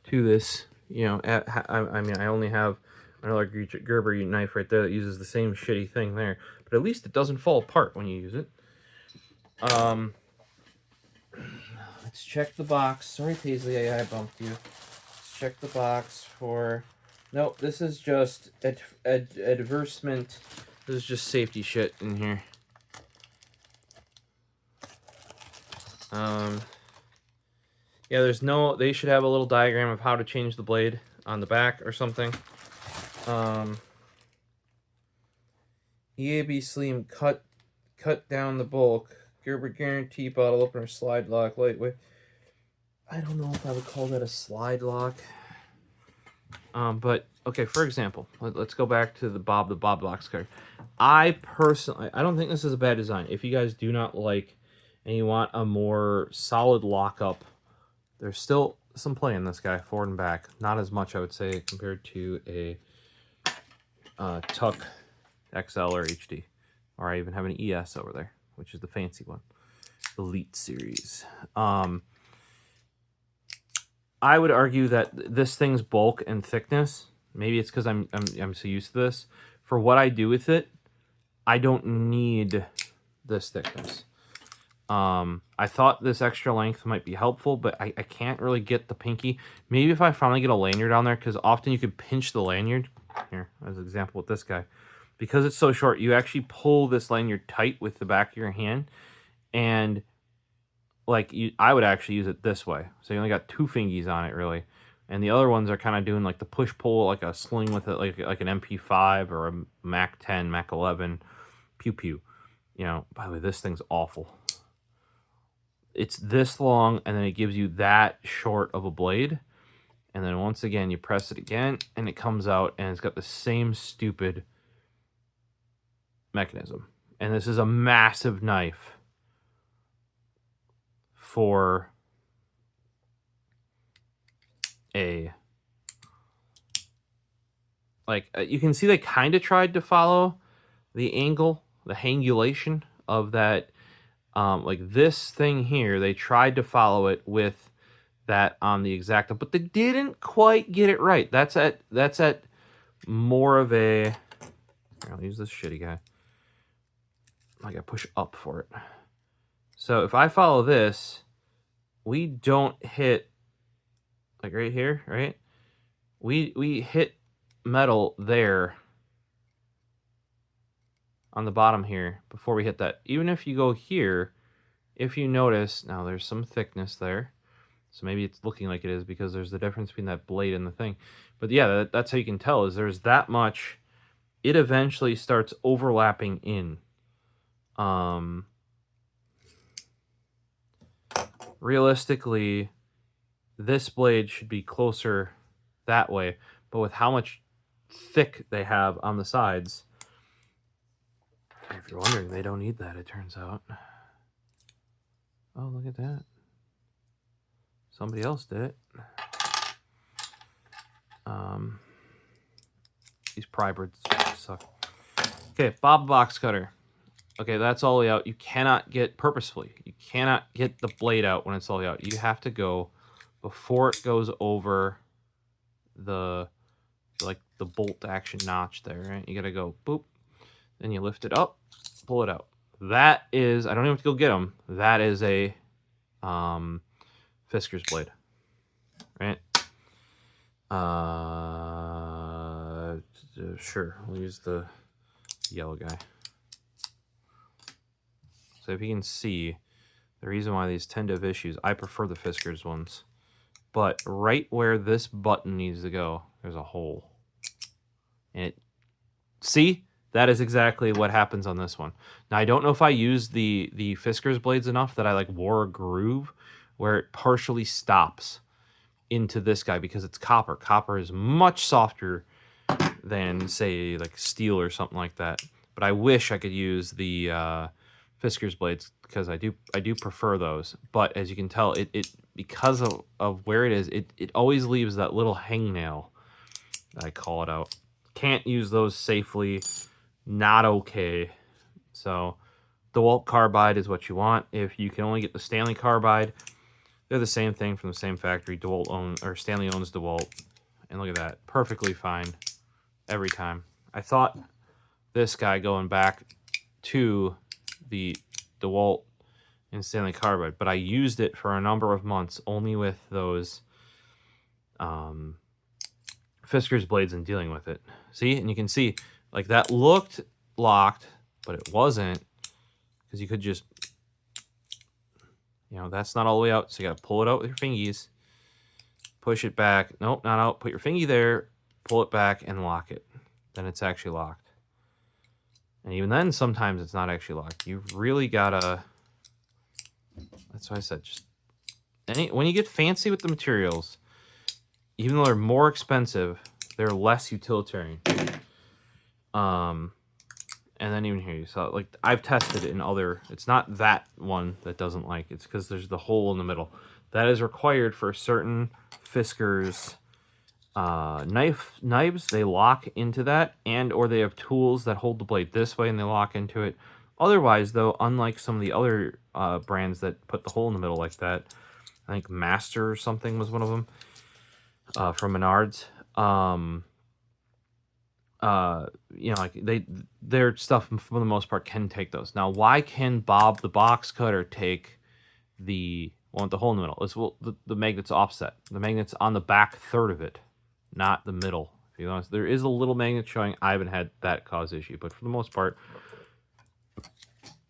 to this, you know, I mean, I only have another Gerber knife right there that uses the same shitty thing there, but at least it doesn't fall apart when you use it. Let's check the box. Sorry, Paisley, I bumped you. Let's check the box for. Nope, this is just advertisement. This is just safety shit in here. Yeah, there's no. They should have a little diagram of how to change the blade on the back or something. EAB Slim cut down the bulk. Gerber guarantee bottle opener slide lock lightweight. I don't know if I would call that a slide lock. But okay, for example, let's go back to the Bob Box card. I personally, I don't think this is a bad design. If you guys do not like and you want a more solid lockup, there's still some play in this guy, forward and back. Not as much, I would say, compared to a TUKK XL or HD. Or I even have an ES over there, which is the fancy one. The Elite series. I would argue that this thing's bulk and thickness, maybe it's because I'm so used to this. For what I do with it, I don't need this thickness. I thought this extra length might be helpful, but I can't really get the pinky. Maybe if I finally get a lanyard on there, because often you can pinch the lanyard. Here, as an example with this guy. Because it's so short, you actually pull this lanyard tight with the back of your hand. And like I would actually use it this way. So you only got 2 fingies on it, really. And the other ones are kind of doing like the push-pull, like a sling with it, like an MP5 or a Mac 10, Mac 11, pew-pew. You know, by the way, this thing's awful. It's this long, and then it gives you that short of a blade. And then once again, you press it again, and it comes out, and it's got the same stupid mechanism. And this is a massive knife for a... Like, you can see they kind of tried to follow the angle, the hangulation of that. Like this thing here, they tried to follow it with that on the Exacto, but they didn't quite get it right. That's at more of a... Here, I'll use this shitty guy. I gotta push up for it. So if I follow this, we don't hit, like right here, right? We hit metal there on the bottom here before we hit that. Even if you go here, if you notice, now there's some thickness there. So maybe it's looking like it is because there's the difference between that blade and the thing. But yeah, that's how you can tell, is there's that much. It eventually starts overlapping in. Realistically, this blade should be closer that way, but with how much thick they have on the sides, if you're wondering, they don't need that, it turns out. Oh, look at that. Somebody else did it. These pry birds suck. Okay, Bob box cutter. Okay, that's all the way out. You cannot get purposefully. You cannot get the blade out when it's all the way out. You have to go before it goes over the, like, the bolt action notch there, right? You gotta go boop, then you lift it up, pull it out. That is, I don't even have to go get them. That is a Fiskers blade, right? Sure, we'll use the yellow guy. So if you can see, the reason why these tend to have issues, I prefer the Fiskers ones. But right where this button needs to go, there's a hole. And see? That is exactly what happens on this one. Now, I don't know if I used the Fiskers blades enough that I like wore a groove where it partially stops into this guy because it's copper. Copper is much softer than, say, like steel or something like that. But I wish I could use the Fiskers blades because I do prefer those. But as you can tell, it because of where it is, it always leaves that little hangnail. I call it out. Can't use those safely. Not okay. So DeWalt carbide is what you want. If you can only get the Stanley carbide, they're the same thing from the same factory. Stanley owns DeWalt. And look at that. Perfectly fine every time. I thought this guy going back to the DeWalt and Stanley carbide, but I used it for a number of months only with those Fiskers blades and dealing with it. See? And you can see, like, that looked locked, but it wasn't, because you could just, you know, that's not all the way out, so you got to pull it out with your fingies, push it back. Nope, not out. Put your fingy there, pull it back, and lock it. Then it's actually locked. And even then, sometimes it's not actually locked. You really gotta, that's why I said, just when you get fancy with the materials, even though they're more expensive, they're less utilitarian. And then even here, you saw, like, I've tested it in other, it's not that one that doesn't like, it's because there's the hole in the middle. That is required for certain Fiskers knives. They lock into that, and or they have tools that hold the blade this way and they lock into it. Otherwise, though, unlike some of the other brands that put the hole in the middle like that, I think Master or something was one of them, from Menards. You know, like their stuff for the most part can take those. Now, why can Bob the box cutter take the one with the hole in the middle? It's, well, the magnet's offset. The magnet's on the back third of it, not the middle. If you notice, there is a little magnet showing. I haven't had that cause issue, but for the most part.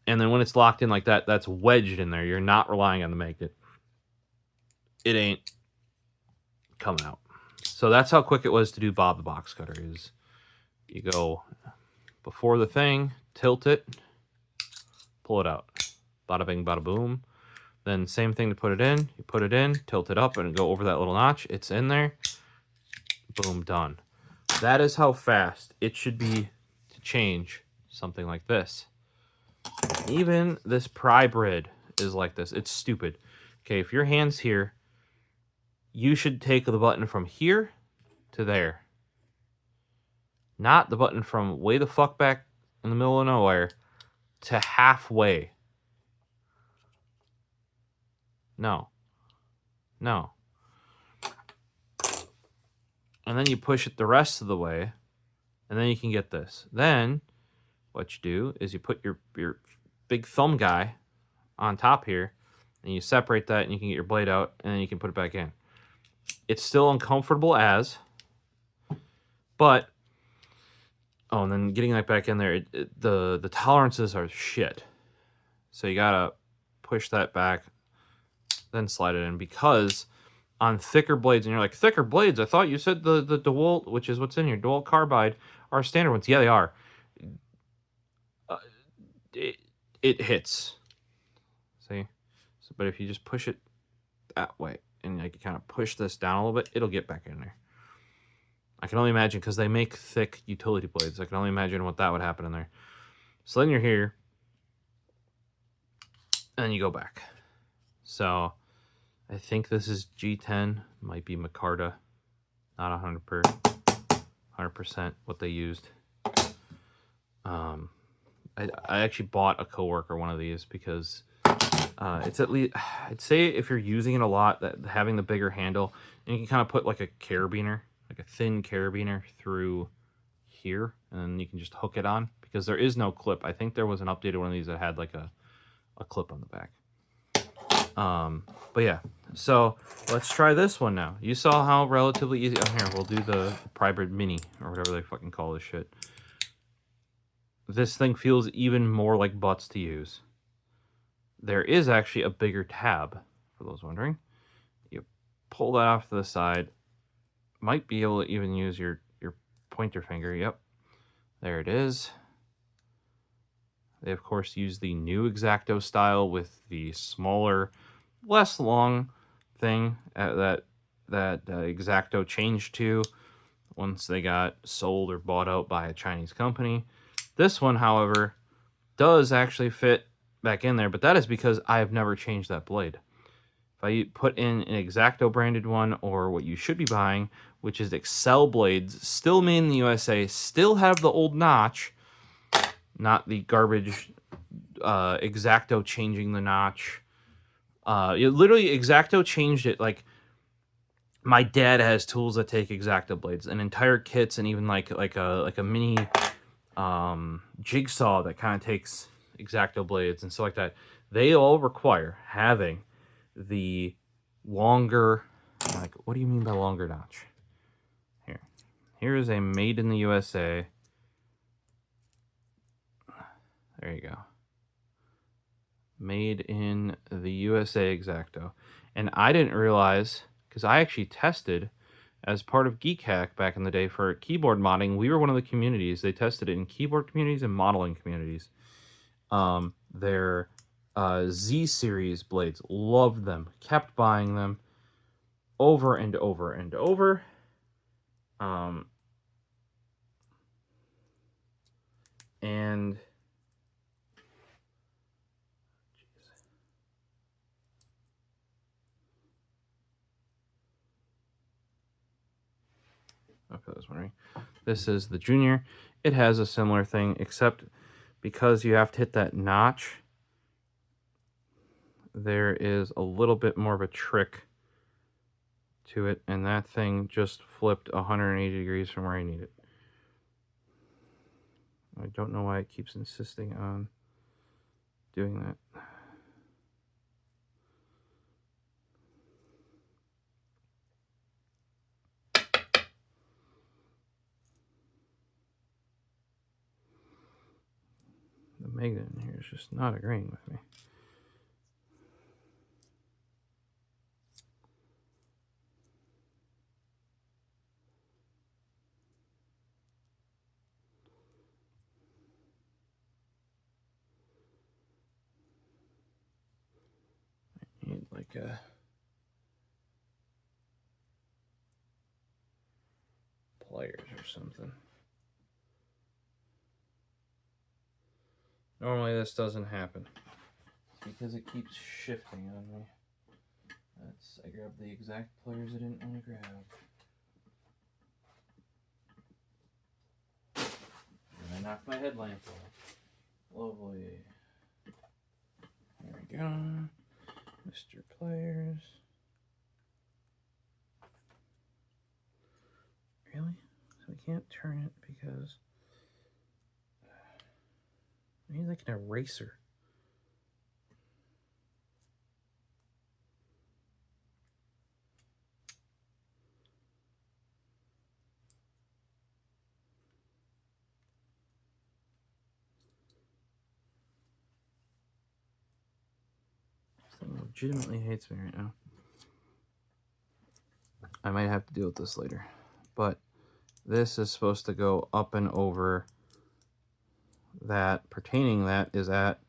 And then when it's locked in like that, that's wedged in there. You're not relying on the magnet. It ain't coming out. So that's how quick it was to do Bob the box cutter. Is you go before the thing, tilt it, pull it out. Bada bing, bada boom. Then same thing to put it in. You put it in, tilt it up, and go over that little notch. It's in there. Boom, done. That is how fast it should be to change something like this. Even this pry brid is like this. It's stupid. Okay, if your hand's here, you should take the button from here to there. Not the button from way the fuck back in the middle of nowhere to halfway. No. No. And then you push it the rest of the way, and then you can get this. Then what you do is you put your big thumb guy on top here, and you separate that and you can get your blade out and then you can put it back in. It's still uncomfortable but and then getting that back in there, the tolerances are shit. So you gotta push that back, then slide it in, because on thicker blades, and you're like, thicker blades? I thought you said the DeWalt, which is what's in here, DeWalt carbide, are standard ones. Yeah, they are. It hits. See? So, but if you just push it that way, and like you kind of push this down a little bit, it'll get back in there. I can only imagine, because they make thick utility blades. I can only imagine what that would happen in there. So then you're here, and you go back. So I think this is G10, might be Micarta, not 100% what they used. I actually bought a coworker one of these because it's at least, I'd say if you're using it a lot, that having the bigger handle, and you can kind of put like a carabiner, like a thin carabiner through here, and then you can just hook it on, because there is no clip. I think there was an updated one of these that had like a clip on the back. But yeah, so let's try this one now. You saw how relatively easy. Oh, here, we'll do the Prybrid Mini, or whatever they fucking call this shit. This thing feels even more like butts to use. There is actually a bigger tab, for those wondering. You pull that off to the side. Might be able to even use your pointer finger. Yep, there it is. They, of course, use the new Exacto style with the smaller, less long thing that Exacto changed to once they got sold or bought out by a Chinese company. This one, however, does actually fit back in there, but that is because I have never changed that blade. If I put in an Exacto branded one, or what you should be buying, which is Excel blades, still made in the USA, still have the old notch, not the garbage Exacto changing the notch. Literally, Exacto changed it. Like, my dad has tools that take Exacto blades, and entire kits, and even like a mini jigsaw that kind of takes Exacto blades and stuff like that. They all require having the longer, like, what do you mean by longer notch? Here is a made in the USA. There you go. Made in the USA Exacto. And I didn't realize, because I actually tested as part of Geek Hack back in the day for keyboard modding. We were one of the communities. They tested it in keyboard communities and modeling communities. Their Z series blades, loved them, kept buying them over and over and over. And okay, I was wondering. This is the Junior. It has a similar thing, except because you have to hit that notch, there is a little bit more of a trick to it, and that thing just flipped 180 degrees from where I need it. I don't know why it keeps insisting on doing that. The magnet in here is just not agreeing with me. I need like a pliers or something. Normally this doesn't happen because it keeps shifting on me. I grabbed the exact pliers I didn't want to grab. And I knocked my headlamp off. Lovely. There we go. Mr. Pliers. Really? So we can't turn it because I need like an eraser. legitimately hates me right now. I might have to deal with this later. But this is supposed to go up and over that. Pertaining that is at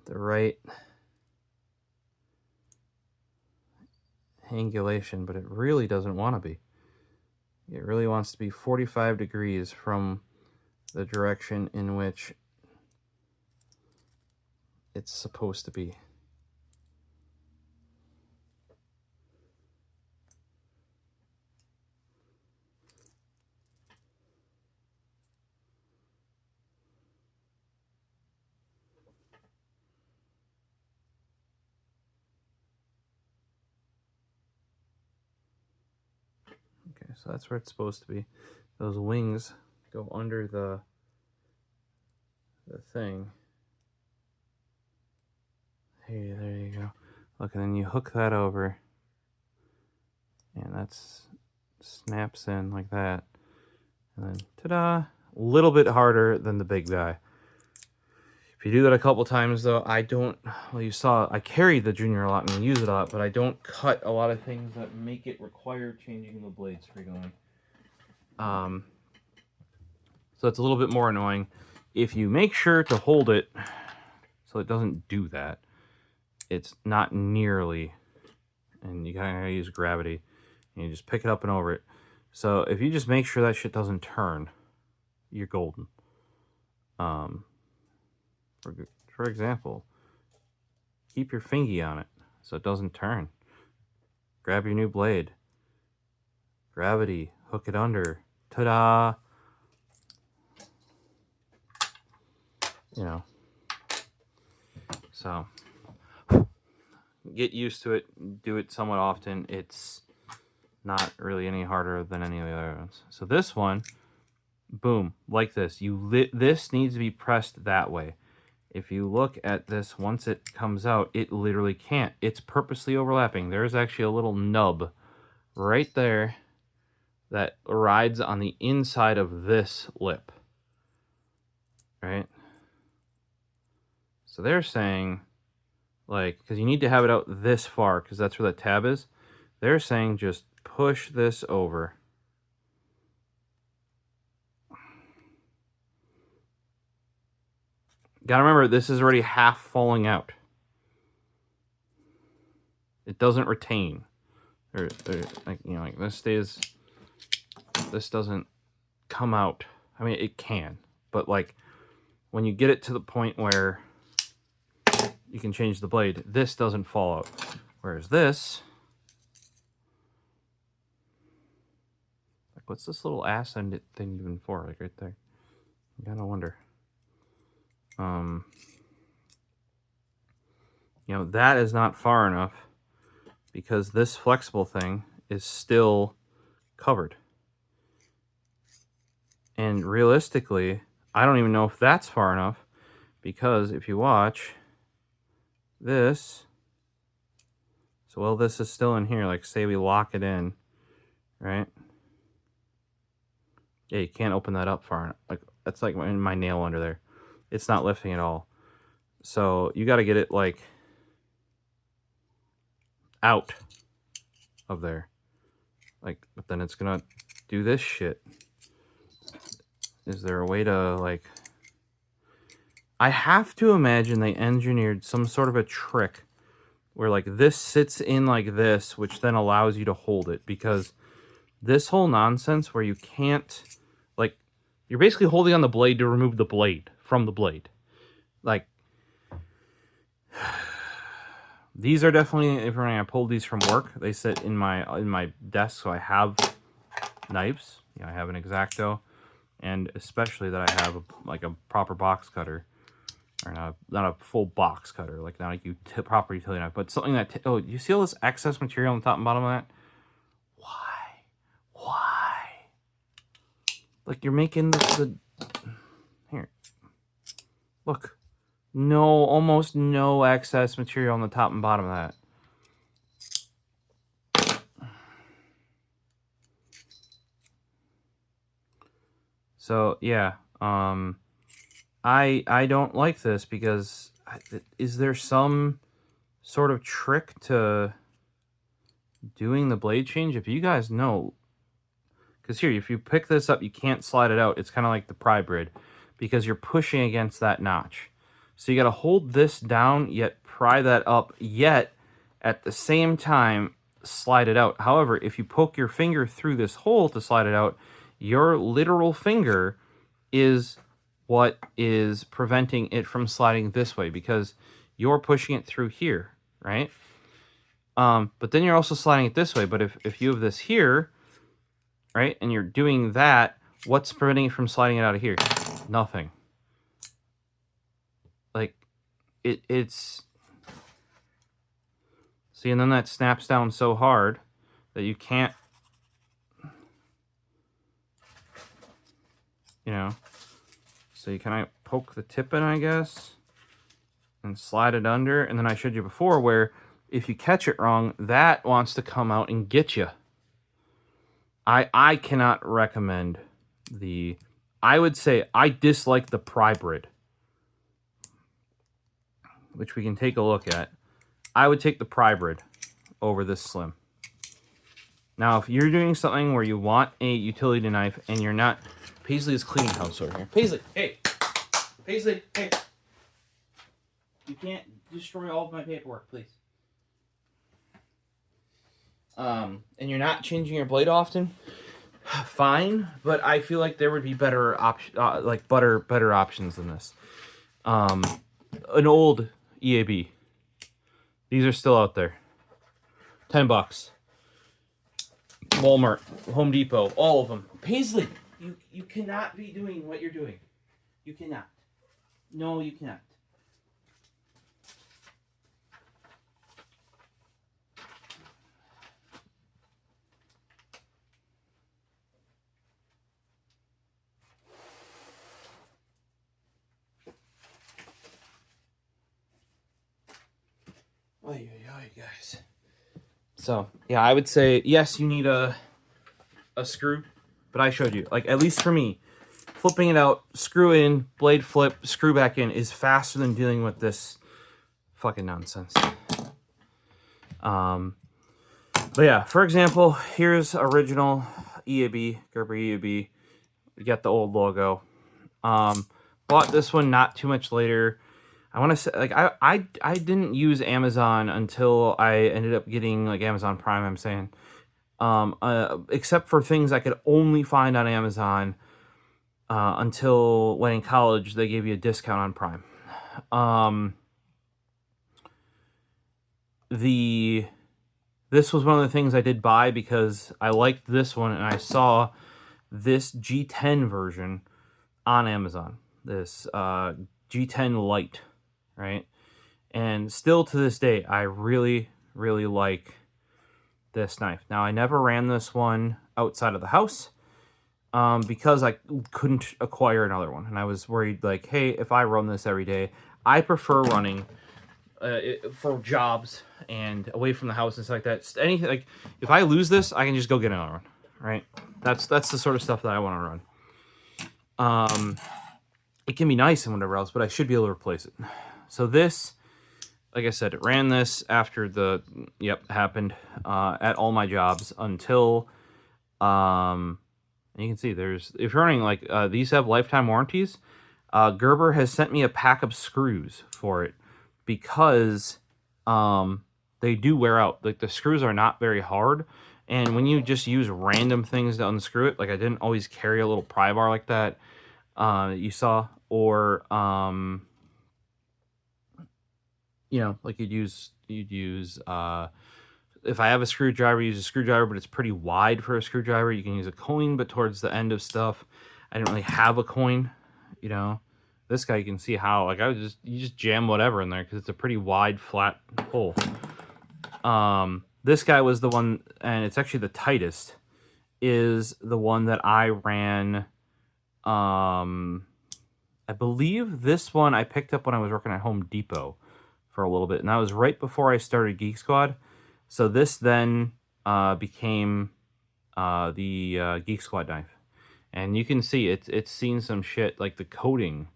the right angulation, but it really doesn't want to be. It really wants to be 45 degrees from the direction in which it's supposed to be. Okay, so that's where it's supposed to be. Those wings go under the thing. Hey, there you go. Look, and then you hook that over, and that's snaps in like that. And then, ta-da! A little bit harder than the big guy. If you do that a couple times, though, I don't... Well, you saw I carry the Junior a lot and use it a lot, but I don't cut a lot of things that make it require changing the blades frequently. So it's a little bit more annoying. If you make sure to hold it so it doesn't do that, it's not nearly... And you kind of use gravity. And you just pick it up and over it. So if you just make sure that shit doesn't turn, you're golden. For example, keep your fingy on it so it doesn't turn. Grab your new blade. Gravity, hook it under. Ta-da! You know. So, get used to it. Do it somewhat often. It's not really any harder than any of the other ones. So this one, boom, like this. This needs to be pressed that way. If you look at this, once it comes out, it literally can't. It's purposely overlapping. There's actually a little nub right there that rides on the inside of this lip. Right? So they're saying, like, because you need to have it out this far, because that's where that tab is. They're saying just push this over. Gotta remember, this is already half falling out. It doesn't retain. Or like, you know, like this stays... This doesn't come out. I mean, it can. But, like, when you get it to the point where you can change the blade, this doesn't fall out. Whereas this... Like, what's this little ass end thing even for? Like, right there. I gotta wonder. You know, that is not far enough because this flexible thing is still covered. And realistically, I don't even know if that's far enough because if you watch this, so while this is still in here, like say we lock it in, right? Yeah, you can't open that up far enough. Like that's like my nail under there. It's not lifting at all. So you got to get it like out of there. Like, but then it's gonna do this shit. Is there a way to like... I have to imagine they engineered some sort of a trick where like this sits in like this, which then allows you to hold it, because this whole nonsense where you can't, like, you're basically holding on the blade to remove the blade from the blade. Like, these are definitely, if I pulled these from work, they sit in my desk, so I have knives. You know, I have an Exacto, and especially that I have like a proper box cutter, or not a full box cutter, like not a proper utility knife, but something that... oh, you see all this excess material on the top and bottom of that? Why? Like, you're making the... Here. Look. No, almost no excess material on the top and bottom of that. So, yeah. I don't like this because... Is there some sort of trick to doing the blade change. If you guys know, because here, if you pick this up, you can't slide it out. It's kind of like the pry grid because you're pushing against that notch. So you got to hold this down, yet pry that up, yet at the same time slide it out. However, if you poke your finger through this hole to slide it out, your literal finger is what is preventing it from sliding this way because you're pushing it through here, right? But then you're also sliding it this way. But if you have this here, right, and you're doing that, what's preventing it from sliding it out of here? Nothing. Like, it's... See, and then that snaps down so hard that you can't, you know. So you kind of poke the tip in, I guess, and slide it under. And then I showed you before where if you catch it wrong, that wants to come out and get you. I cannot recommend the... I would say I dislike the pry grid, which we can take a look at. I would take the pry grid over this Slim. Now, if you're doing something where you want a utility knife and you're not... Paisley is cleaning house over here. Paisley, hey! Paisley, hey! You can't destroy all of my paperwork, please. And you're not changing your blade often, fine, but I feel like there would be better better options than this. An old EAB. These are still out there. $10. Walmart, Home Depot, all of them. Paisley, you cannot be doing what you're doing. You cannot. No, you cannot. Oy, guys. So, yeah, I would say, yes, you need a screw, but I showed you. Like, at least for me, flipping it out, screw in, blade flip, screw back in is faster than dealing with this fucking nonsense. But yeah, for example, here's original EAB, Gerber EAB. You got the old logo. Bought this one not too much later. I want to say, like, I didn't use Amazon until I ended up getting, like, Amazon Prime, I'm saying. Except for things I could only find on Amazon until when in college they gave you a discount on Prime. This was one of the things I did buy because I liked this one and I saw this G10 version on Amazon. This G10 Lite, right? And still to this day, I really, really like this knife. Now, I never ran this one outside of the house because I couldn't acquire another one. And I was worried, like, hey, if I run this every day, I prefer running for jobs and away from the house and stuff like that. Anything, like, if I lose this, I can just go get another one, right? That's the sort of stuff that I want to run. It can be nice and whatever else, but I should be able to replace it. So this, like I said, it ran this after the, happened at all my jobs until, you can see there's, if you're running, like, these have lifetime warranties. Gerber has sent me a pack of screws for it because they do wear out. Like, the screws are not very hard. And when you just use random things to unscrew it, like I didn't always carry a little pry bar like that you saw, or like you'd use if I have a screwdriver, use a screwdriver, but it's pretty wide for a screwdriver. You can use a coin, but towards the end of stuff, I didn't really have a coin. This guy, you can see how, like, you just jam whatever in there because it's a pretty wide, flat hole. This guy was the one, and it's actually the tightest, is the one that I ran. I believe this one I picked up when I was working at Home Depot for a little bit, and that was right before I started Geek Squad. So this then became the Geek Squad knife. And you can see it's seen some shit, like the coating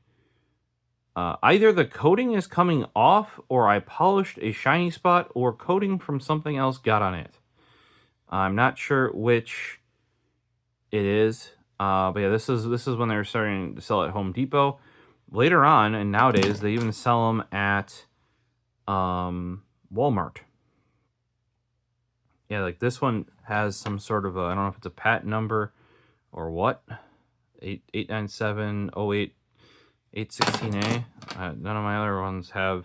Either the coating is coming off, or I polished a shiny spot, or coating from something else got on it. I'm not sure which it is. But yeah, this is when they were starting to sell at Home Depot. Later on, and nowadays they even sell them at Walmart. Yeah, like this one has some sort of a, I don't know if it's a patent number or what. 8970816A. None of my other ones have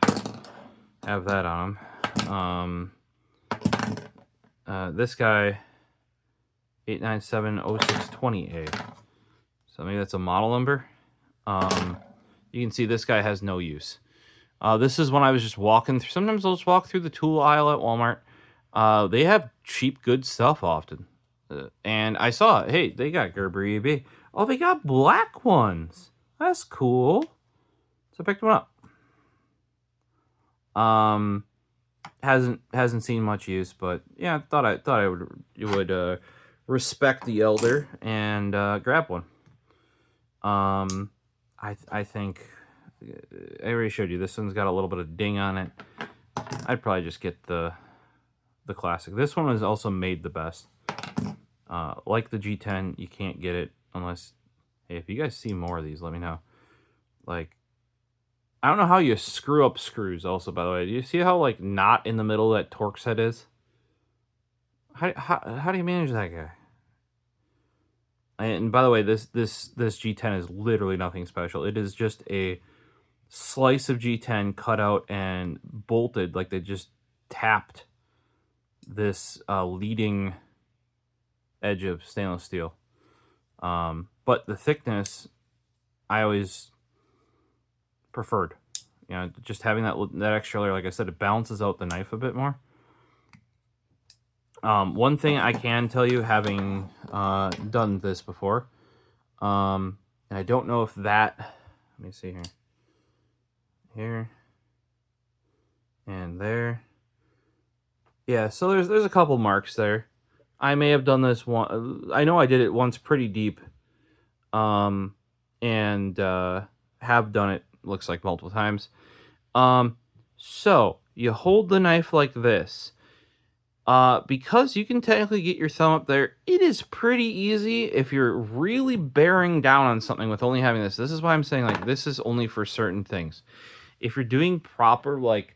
that on them. This guy 8970620A. So maybe that's a model number. You can see this guy has no use. This is when I was just walking through. Sometimes I'll just walk through the tool aisle at Walmart. They have cheap, good stuff often. And I saw, hey, they got Gerber EAB. Oh, they got black ones. That's cool. So I picked one up. Hasn't seen much use, but yeah, I thought I would respect the elder and grab one. I think I already showed you this one's got a little bit of ding on it. I'd probably just get the classic. This one was also made the best. Like the G10, you can't get it unless, hey, if you guys see more of these, let me know. Like, I don't know how you screw up screws also, by the way. Do you see how, like, not in the middle that torque set is? How do you manage that guy? And by the way, this G10 is literally nothing special. It is just a slice of G10 cut out and bolted, like they just tapped this leading edge of stainless steel. But the thickness, I always preferred. You know, just having that extra layer, like I said, it balances out the knife a bit more. One thing I can tell you, having done this before, and I don't know if that, let me see here, and there. Yeah, so there's a couple marks there. I may have done this one. I know I did it once pretty deep, and have done it, looks like, multiple times. So you hold the knife like this. Because you can technically get your thumb up there, it is pretty easy if you're really bearing down on something with only having this. This is why I'm saying, like, this is only for certain things. If you're doing proper, like,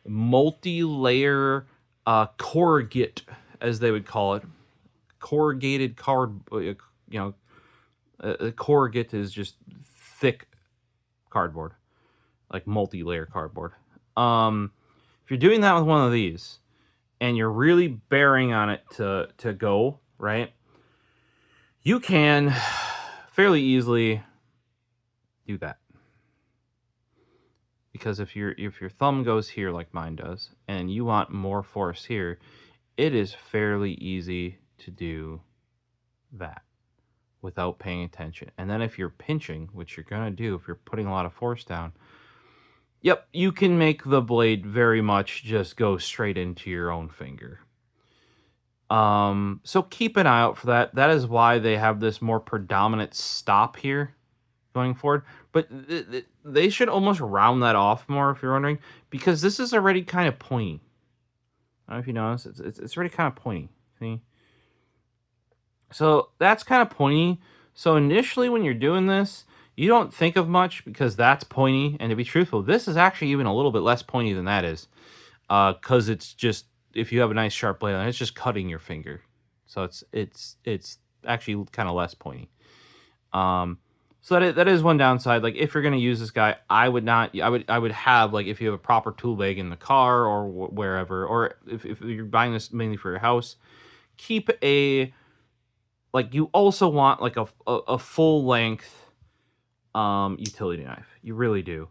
multi-layer corrugate, as they would call it, corrugated card, corrugate is just thick cardboard, like multi-layer cardboard. If you're doing that with one of these, and you're really bearing on it to go, right? You can fairly easily do that. Because if your thumb goes here like mine does, and you want more force here, it is fairly easy to do that without paying attention. And then if you're pinching, which you're going to do if you're putting a lot of force down, yep, you can make the blade very much just go straight into your own finger. So keep an eye out for that. That is why they have this more predominant stop here going forward. But they should almost round that off more, if you're wondering, because this is already kind of pointy. I don't know if you notice, it's already kind of pointy. See? So that's kind of pointy. So initially when you're doing this, you don't think of much because that's pointy. And to be truthful, this is actually even a little bit less pointy than that is. Because it's just, if you have a nice sharp blade on it, it's just cutting your finger. So it's actually kind of less pointy. So that is one downside. Like, if you're going to use this guy, I would have, like, if you have a proper tool bag in the car or wherever, or if you're buying this mainly for your house, keep a, like, you also want, like, a full length utility knife. You really do.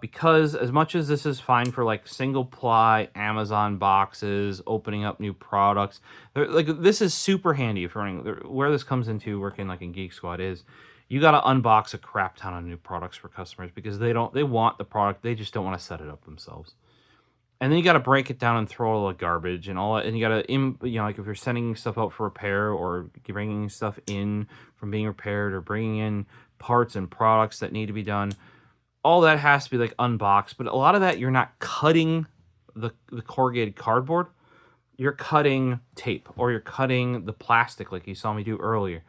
Because as much as this is fine for, like, single ply Amazon boxes, opening up new products, like, this is super handy if you're running. Where this comes into working, like, in Geek Squad is, you got to unbox a crap ton of new products for customers because they want the product, they just don't want to set it up themselves. And then you got to break it down and throw all the garbage and all that. And you got to, like, if you're sending stuff out for repair or bringing stuff in from being repaired or bringing in parts and products that need to be done, all that has to be like unboxed, but a lot of that you're not cutting the corrugated cardboard. You're cutting tape, or you're cutting the plastic like you saw me do earlier.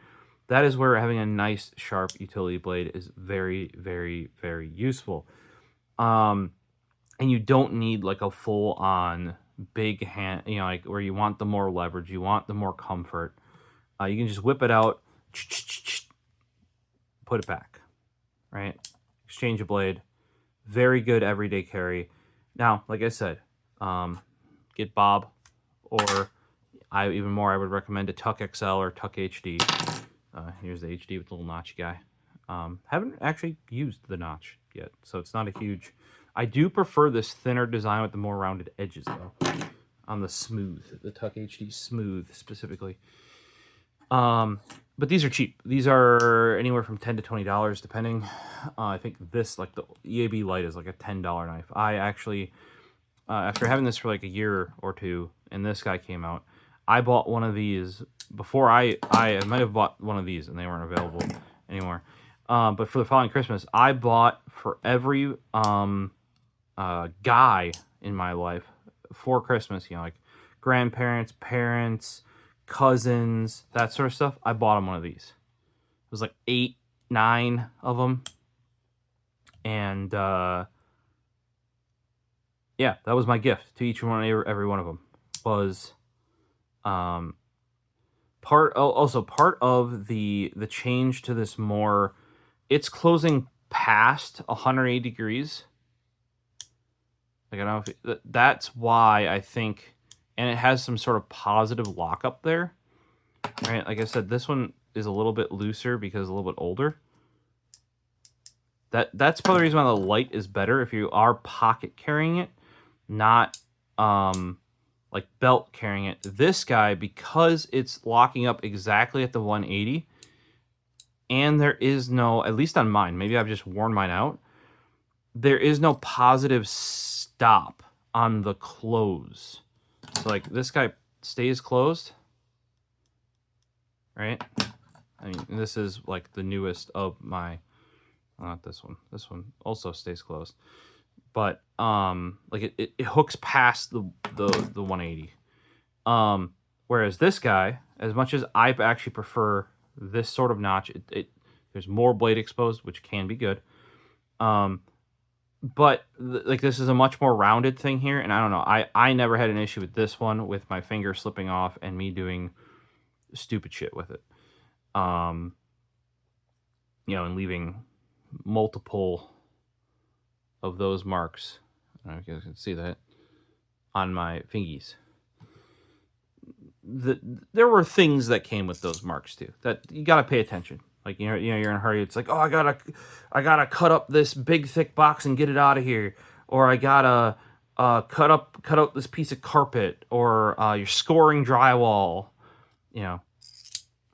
That is where having a nice sharp utility blade is very, very, very useful. And you don't need like a full on big hand, you know, like where you want the more leverage, you want the more comfort. You can just whip it out, put it back, right? Exchange a blade. Very good everyday carry. Now, like I said, get Bob, or I would recommend a TUKK XL or TUKK HD. Here's the HD with the little notch guy. Haven't actually used the notch yet, so it's not a huge... I do prefer this thinner design with the more rounded edges, though, on the smooth, the TUKK HD Smooth specifically. But these are cheap. These are anywhere from $10 to $20, depending. I think this, like the EAB Lite, is like a $10 knife. I actually, after having this for like a year or two, and this guy came out, I bought one of these before. I might have bought one of these, and they weren't available anymore. But for the following Christmas, I bought for every guy in my life for Christmas, you know, like grandparents, parents, cousins, that sort of stuff. I bought them one of these. It was like 8, 9 of them. And yeah, that was my gift to each one, every one of them. Was part of the change to this more... It's closing past 180 degrees. Like, I don't know if that's why I think, and it has some sort of positive lockup there, right? Like I said, this one is a little bit looser because it's a little bit older. That's probably the reason why the Lite is better if you are pocket carrying it, not like belt carrying it. This guy, because it's locking up exactly at the 180, and there is no, at least on mine, maybe I've just worn mine out, there is no positive stop on the close. So like this guy stays closed, right? I mean, this is like the newest of my, not this one. This one also stays closed, but like it hooks past the 180. Whereas this guy, as much as I actually prefer this sort of notch, there's more blade exposed, which can be good. But like this is a much more rounded thing here, and I don't know. I never had an issue with this one with my finger slipping off and me doing stupid shit with it. You know, and leaving multiple of those marks. I don't know if you guys can see that on my fingies. There were things that came with those marks too that you got to pay attention. Like, you're in a hurry. It's like, oh, I gotta cut up this big thick box and get it out of here, or I gotta cut out this piece of carpet, or you're scoring drywall. You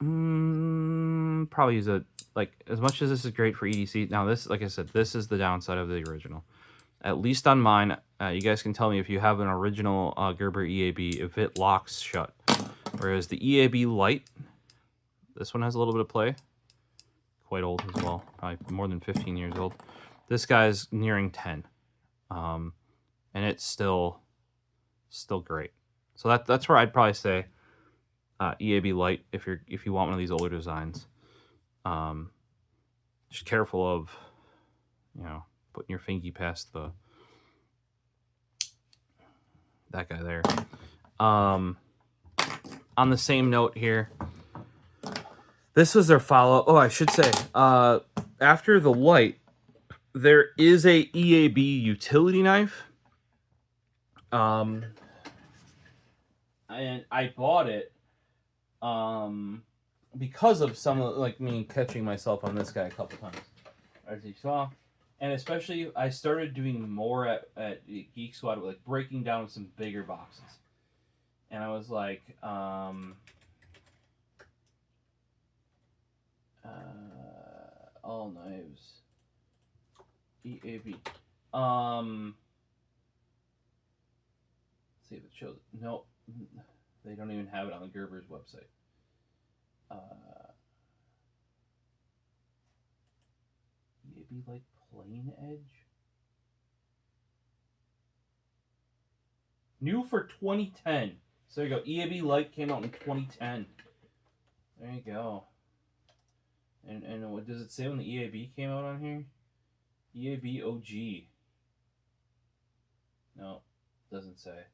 know, probably use a, like, as much as this is great for EDC. Now this, like I said, this is the downside of the original. At least on mine, you guys can tell me if you have an original Gerber EAB if it locks shut. Whereas the EAB Lite, this one has a little bit of play. Quite old as well, probably more than 15 years old. This guy's nearing 10, and it's still great. So that's where I'd probably say EAB Lite if you want one of these older designs. Just careful of, you know, putting your fingy past that guy there. On the same note here, this was their follow-up. Oh, I should say, after the Lite, there is a EAB Utility Knife. And I bought it because of some, like, me catching myself on this guy a couple times, as you saw. And especially, I started doing more at Geek Squad, like breaking down some bigger boxes. And I was like, all knives, EAB. See if it shows. No, they don't even have it on the Gerber's website. EAB Lite Plain edge. New for 2010. So there you go. EAB Lite came out in 2010. There you go. And what does it say when the EAB came out on here? EAB OG. No, doesn't say.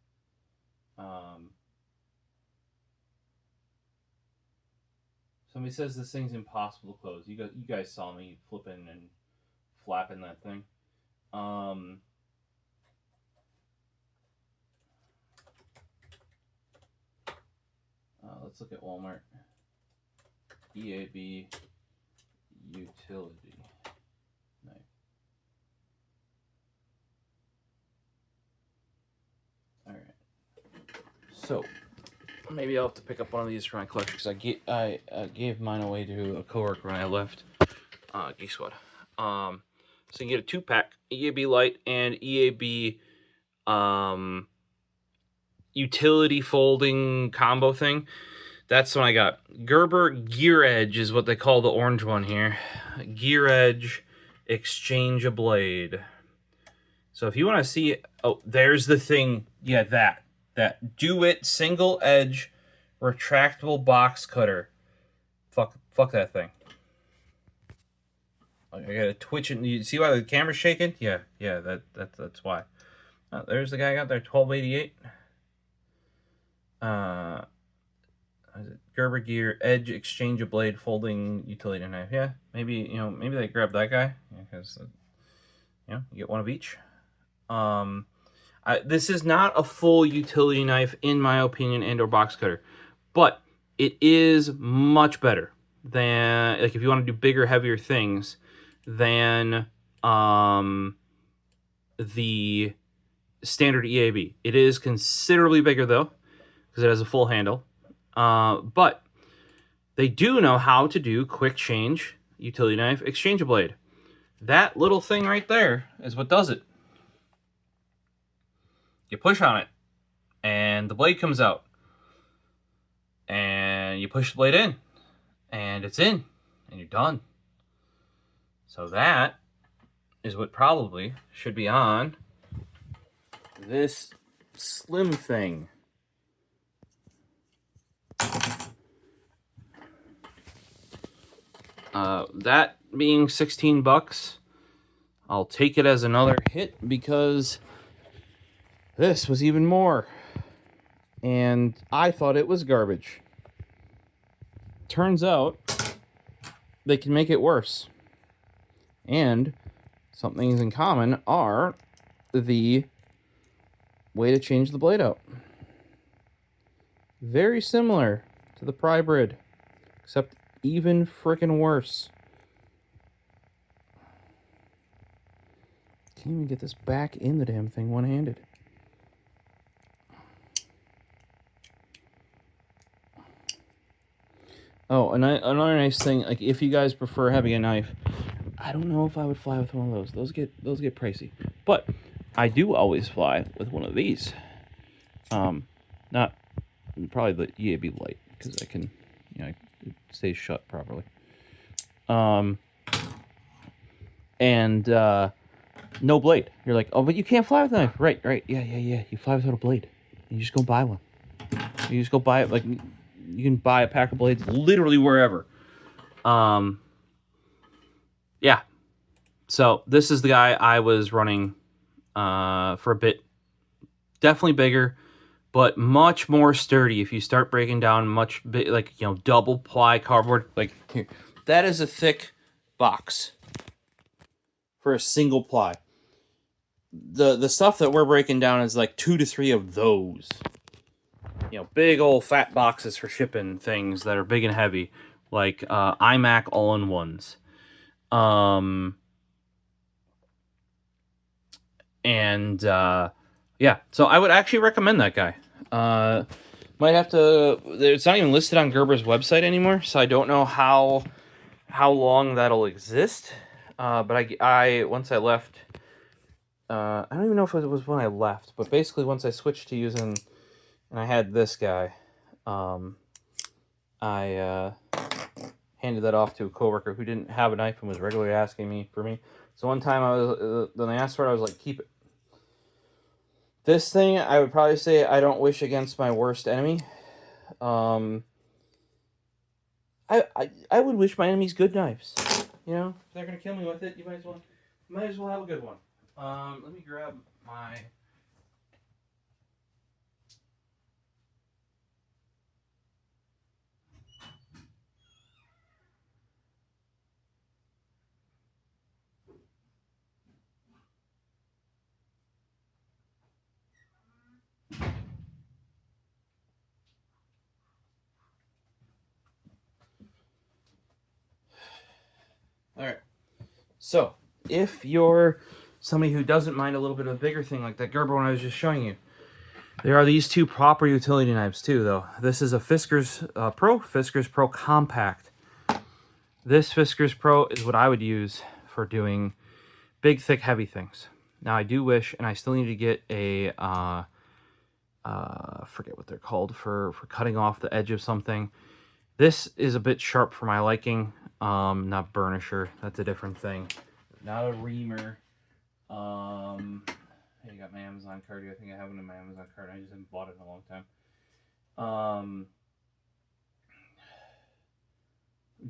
Somebody says this thing's impossible to close. You guys saw me flipping and flapping that thing. Let's look at Walmart. EAB Utility Knife. All right. So maybe I'll have to pick up one of these for my collection because I gave mine away to a coworker when I left Geesewood. So you get a 2-pack, EAB Lite and EAB utility folding combo thing. That's the one I got. Gerber Gear Edge is what they call the orange one here. Gear Edge Exchange a Blade. So if you want to see, oh, there's the thing. Yeah, that Do-It single edge retractable box cutter. Fuck that thing. I gotta twitch it. You see why the camera's shaking? Yeah, that's why. There's the guy I got there, 1288. Gerber Gear Edge Exchange a Blade folding utility knife. Yeah, maybe they grabbed that guy because you get one of each. This is not a full utility knife in my opinion, and or box cutter, but it is much better than, like, if you want to do bigger, heavier things than the standard EAB. It is considerably bigger though, because it has a full handle. But they do know how to do quick change utility knife exchange a blade. That little thing right there is what does it. You push on it, and the blade comes out. And you push the blade in, and it's in, and you're done. So that is what probably should be on this Slim thing. That being $16, I'll take it as another hit because this was even more. And I thought it was garbage. Turns out they can make it worse. And some things in common are the way to change the blade out. Very similar to the Prybrid, except even frickin' worse. Can't even get this back in the damn thing one-handed. Oh, and another nice thing, like, if you guys prefer having a knife, I don't know if I would fly with one of those. Those get pricey. But I do always fly with one of these. Not probably the EAB Lite, because I can, it stays shut properly. And no blade. You're like, oh, but you can't fly with a knife. Right. Yeah. You fly without a blade. You just go buy one. You just go buy it. Like, you can buy a pack of blades literally wherever. Yeah. So this is the guy I was running for a bit. Definitely bigger, but much more sturdy. If you start breaking down much big, like, double ply cardboard, like here, that is a thick box for a single ply. The stuff that we're breaking down is like 2 to 3 of those. Big old fat boxes for shipping things that are big and heavy, like iMac all-in-ones. Yeah, so I would actually recommend that guy. Might have to. It's not even listed on Gerber's website anymore, so I don't know how long that'll exist. But I once I left, I don't even know if it was when I left, but basically once I switched to using, and I had this guy, I handed that off to a coworker who didn't have a knife and was regularly asking me for me. So one time I was, when they asked for it, I was like, keep it. This thing, I would probably say I don't wish against my worst enemy. I would wish my enemies good knives. You know, if they're gonna kill me with it, you might as well have a good one. Let me grab my. All right. So, if you're somebody who doesn't mind a little bit of a bigger thing like that Gerber one I was just showing you, there are these two proper utility knives too, though. This is a Fiskers Pro Compact. This Fiskers Pro is what I would use for doing big, thick, heavy things. Now, I do wish, and I still need to get a, forget what they're called, for cutting off the edge of something. This is a bit sharp for my liking. Not burnisher, that's a different thing. Not a reamer. Hey, I got my Amazon card here. I think I have it in my Amazon card. I just haven't bought it in a long time.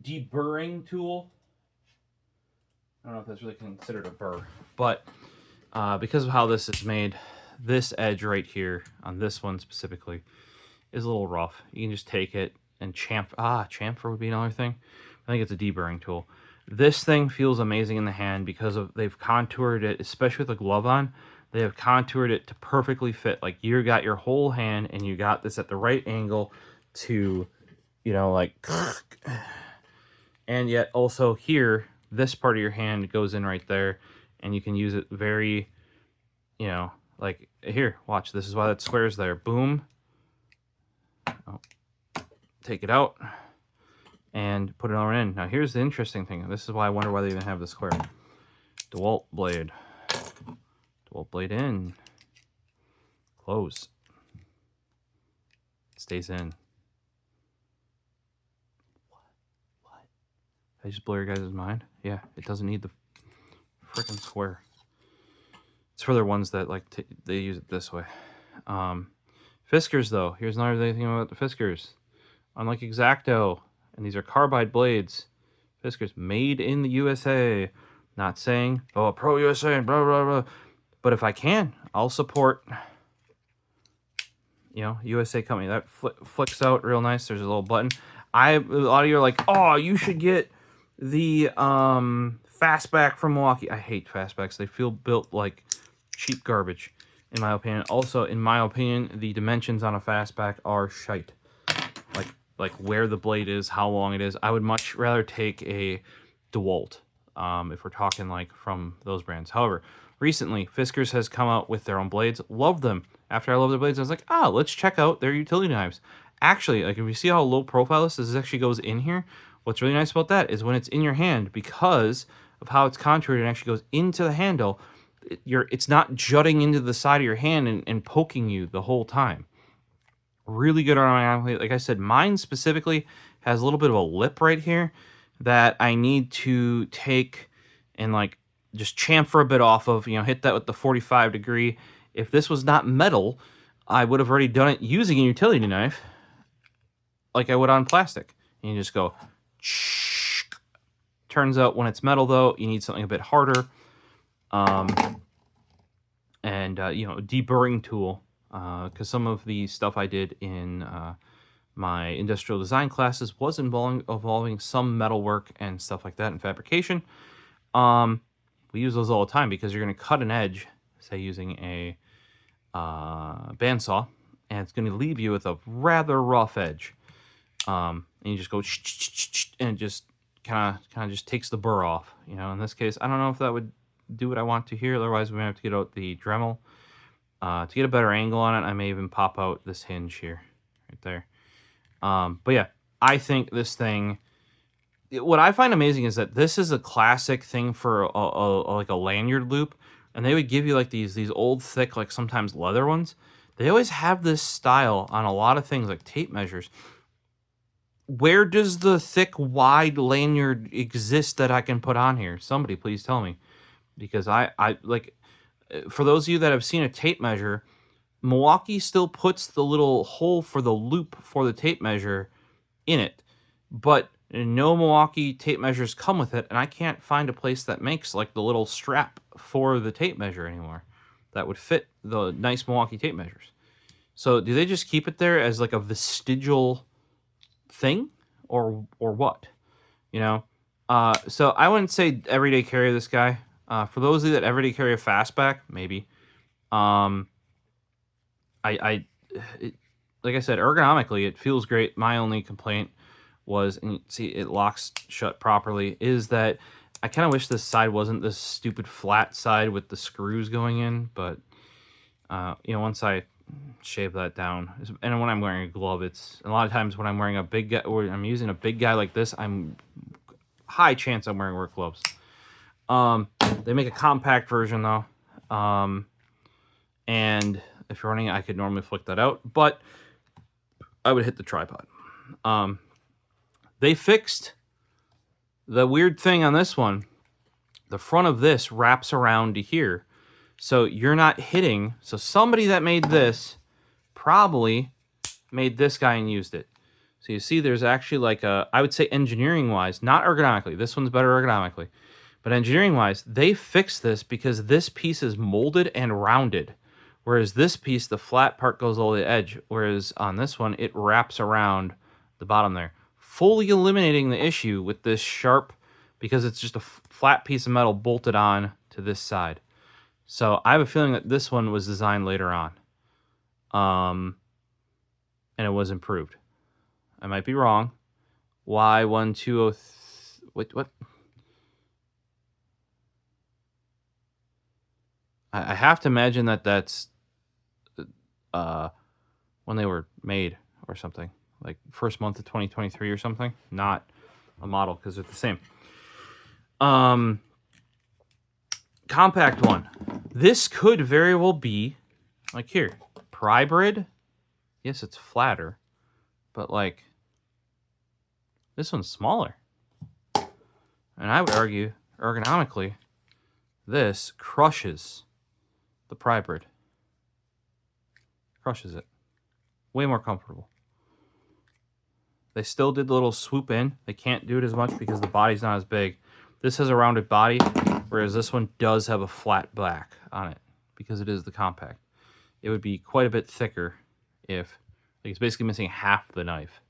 Deburring tool. I don't know if that's really considered a burr, but because of how this is made, this edge right here on this one specifically is a little rough. You can just take it and chamfer would be another thing. I think it's a deburring tool. This thing feels amazing in the hand because they've contoured it, especially with a glove on. They have contoured it to perfectly fit. Like, you got your whole hand and you got this at the right angle to, you know, like, and yet also here, this part of your hand goes in right there and you can use it very, you know, like here, watch, this is why that square's there. Boom. Oh. Take it out and put it on in. Now here's the interesting thing. This is why I wonder why they even have the square. DeWalt blade. DeWalt blade in. Close. Stays in. What? Did I just blow your guys' mind? Yeah, it doesn't need the freaking square. It's for their ones that like they use it this way. Fiskers though. Here's another thing about the Fiskers. Unlike Exacto, and these are carbide blades, Fiskers made in the USA. Not saying, oh, pro USA and blah, blah, blah. But if I can, I'll support, you know, USA company. That flicks out real nice. There's a little button. A lot of you are like, oh, you should get the fastback from Milwaukee. I hate fastbacks. They feel built like cheap garbage, in my opinion. Also, in my opinion, the dimensions on a fastback are shite. Like where the blade is, how long it is. I would much rather take a DeWalt, if we're talking like from those brands. However, recently, Fiskers has come out with their own blades. Love them. After I love their blades, I was like, let's check out their utility knives. Actually, like if you see how low profile this actually goes in here, what's really nice about that is when it's in your hand, because of how it's contoured and actually goes into the handle, it's not jutting into the side of your hand and poking you the whole time. Really good ergonomics. Like I said, mine specifically has a little bit of a lip right here that I need to take and like just chamfer a bit off of, you know, hit that with the 45 degree. If this was not metal, I would have already done it using a utility knife like I would on plastic. And you just go, turns out when it's metal though, you need something a bit harder. You know, a deburring tool. Because some of the stuff I did in my industrial design classes was involving some metal work and stuff like that in fabrication. We use those all the time because you're going to cut an edge, say using a bandsaw, and it's going to leave you with a rather rough edge. And you just go, and it just kind of just takes the burr off. You know, in this case, I don't know if that would do what I want to here. Otherwise, we may have to get out the Dremel. To get a better angle on it, I may even pop out this hinge here, right there. But yeah, I think this thing, what I find amazing is that this is a classic thing for like a lanyard loop, and they would give you like these old thick, like sometimes leather ones. They always have this style on a lot of things like tape measures. Where does the thick, wide lanyard exist that I can put on here? Somebody please tell me. because I like, for those of you that have seen a tape measure, Milwaukee still puts the little hole for the loop for the tape measure in it, but no Milwaukee tape measures come with it, and I can't find a place that makes like the little strap for the tape measure anymore that would fit the nice Milwaukee tape measures. So do they just keep it there as like a vestigial thing, or what? You know? So I wouldn't say everyday carry this guy. For those of you that everyday carry a fastback, maybe. Like I said, ergonomically, it feels great. My only complaint was, and you see it locks shut properly, is that I kind of wish this side wasn't this stupid flat side with the screws going in. But, you know, once I shave that down, and when I'm wearing a glove, it's a lot of times when I'm wearing a big guy, or I'm using a big guy like this, I'm high chance I'm wearing work gloves. They make a compact version though. And if you're running it, I could normally flick that out, but I would hit the tripod. They fixed the weird thing on this one. The front of this wraps around to here. So you're not hitting. So somebody that made this probably made this guy and used it. So you see there's actually like a, I would say engineering wise, not ergonomically. This one's better ergonomically. But engineering wise, they fixed this because this piece is molded and rounded. Whereas this piece, the flat part goes all the edge. Whereas on this one, it wraps around the bottom there. Fully eliminating the issue with this sharp, because it's just a flat piece of metal bolted on to this side. So I have a feeling that this one was designed later on. And it was improved. I might be wrong. Y1203, wait, what? I have to imagine that that's when they were made or something, like first month of 2023 or something, not a model because they're the same. Compact one. This could very well be like here, Prybrid. Yes, it's flatter, but like this one's smaller. And I would argue ergonomically, this crushes the Prybrid. Crushes it. Way more comfortable. They still did the little swoop in. They can't do it as much because the body's not as big. This has a rounded body, whereas this one does have a flat back on it because it is the compact. It would be quite a bit thicker if, like, it's basically missing half the knife.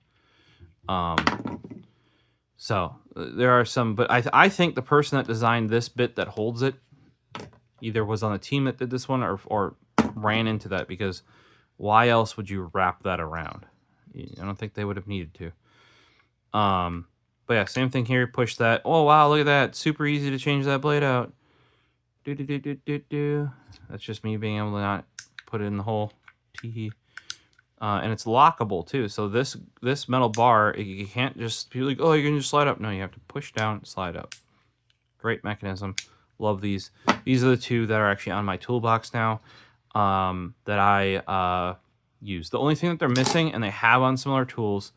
So there are some, but I think the person that designed this bit that holds it either was on the team that did this one or ran into that, because why else would you wrap that around? I don't think they would have needed to. But yeah, same thing here. Push that. Oh, wow, look at that. Super easy to change that blade out. That's just me being able to not put it in the hole. And it's lockable too. So this metal bar, you can't just be like, oh, you can just slide up. No, you have to push down, slide up. Great mechanism. Love these. These are the two that are actually on my toolbox now that I use. The only thing that they're missing, and they have on similar tools,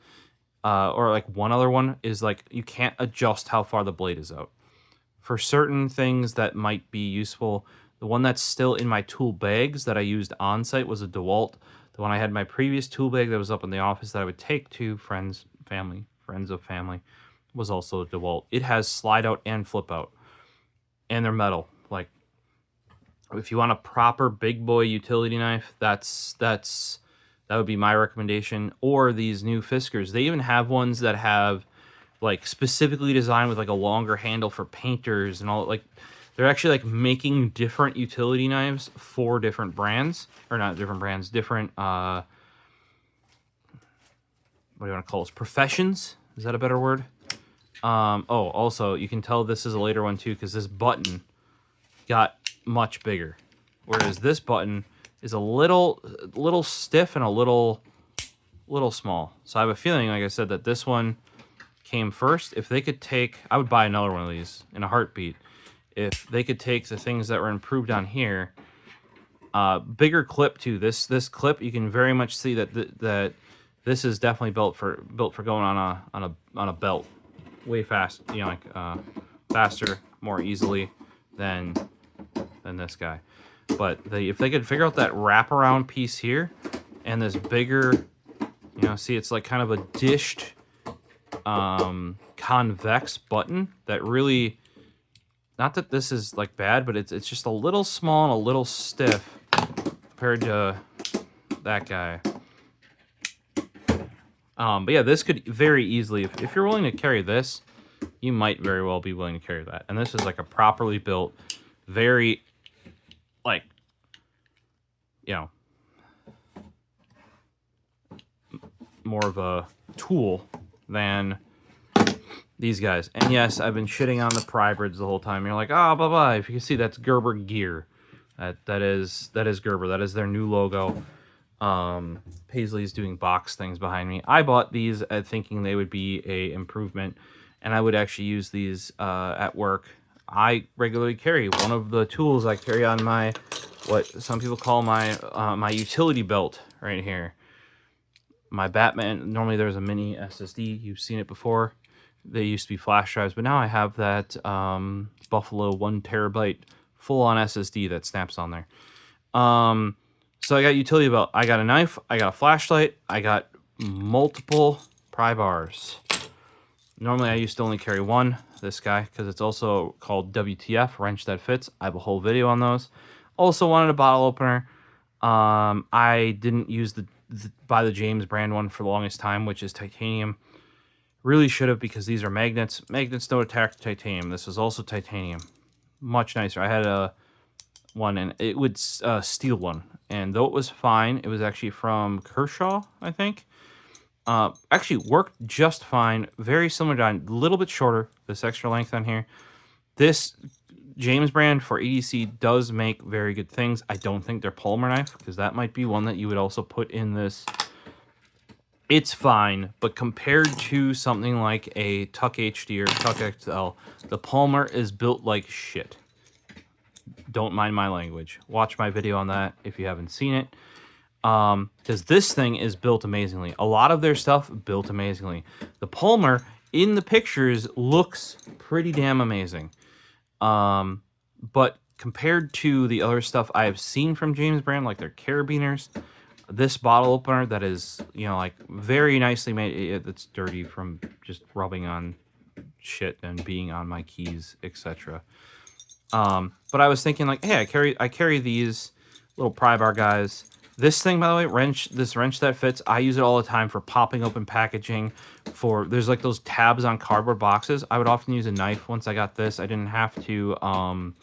or like one other one, is like you can't adjust how far the blade is out. For certain things that might be useful, the one that's still in my tool bags that I used on site was a DeWalt. The one I had in my previous tool bag that was up in the office that I would take to friends of family, was also a DeWalt. It has slide out and flip out, and they're metal. Like, if you want a proper big boy utility knife, that would be my recommendation. Or these new Fiskers. They even have ones that have like specifically designed with like a longer handle for painters and all. Like, they're actually like making different utility knives for different brands, or not different brands, different what do you want to call those? Professions? Is that a better word? Oh, also you can tell this is a later one too, because this button got much bigger, whereas this button is a little stiff and a little small. So I have a feeling, like I said, that this one came first. If they could take, I would buy another one of these in a heartbeat. If they could take the things that were improved on here, bigger clip too. This clip, you can very much see that that this is definitely built for going on a belt way fast. You know, like faster, more easily than than this guy. But if they could figure out that wraparound piece here and this bigger, you know, see, it's like kind of a dished convex button that really, not that this is like bad, but it's just a little small and a little stiff compared to that guy. But yeah, this could very easily, if you're willing to carry this, you might very well be willing to carry that. And this is like a properly built, very, like, you know, more of a tool than these guys. And yes, I've been shitting on the prybrids the whole time. You're like, oh, blah, blah. If you can see, that's Gerber gear. That is Gerber. That is their new logo. Paisley's doing box things behind me. I bought these thinking they would be a improvement, and I would actually use these at work. I regularly carry one of the tools I carry on my, what some people call my my utility belt right here. My Batman, normally there's a mini SSD. You've seen it before. They used to be flash drives, but now I have that Buffalo 1 terabyte full-on SSD that snaps on there. So I got utility belt. I got a knife. I got a flashlight. I got multiple pry bars. Normally I used to only carry one, this guy, because it's also called WTF, wrench that fits. I have a whole video on those. Also wanted a bottle opener. I didn't use buy the James brand one for the longest time, which is titanium. Really should have, because these are magnets. Magnets don't attack titanium. This is also titanium. Much nicer. I had a one, and it would steel one. And though it was fine, it was actually from Kershaw, I think. Actually worked just fine. Very similar design, a little bit shorter. This extra length on here. This James brand for EDC does make very good things. I don't think they're polymer knife, because that might be one that you would also put in this. It's fine, but compared to something like a TUKK HD or TUKK XL, the polymer is built like shit. Don't mind my language. Watch my video on that if you haven't seen it. Because this thing is built amazingly. A lot of their stuff built amazingly. The polymer in the pictures looks pretty damn amazing. But compared to the other stuff I have seen from James brand, like their carabiners, this bottle opener that is, you know, like very nicely made. It's dirty from just rubbing on shit and being on my keys, etc. But I was thinking, like, hey, I carry these little pry bar guys. This thing, by the way, this wrench that fits, I use it all the time for popping open packaging. There's like those tabs on cardboard boxes. I would often use a knife. Once I got this, I didn't have to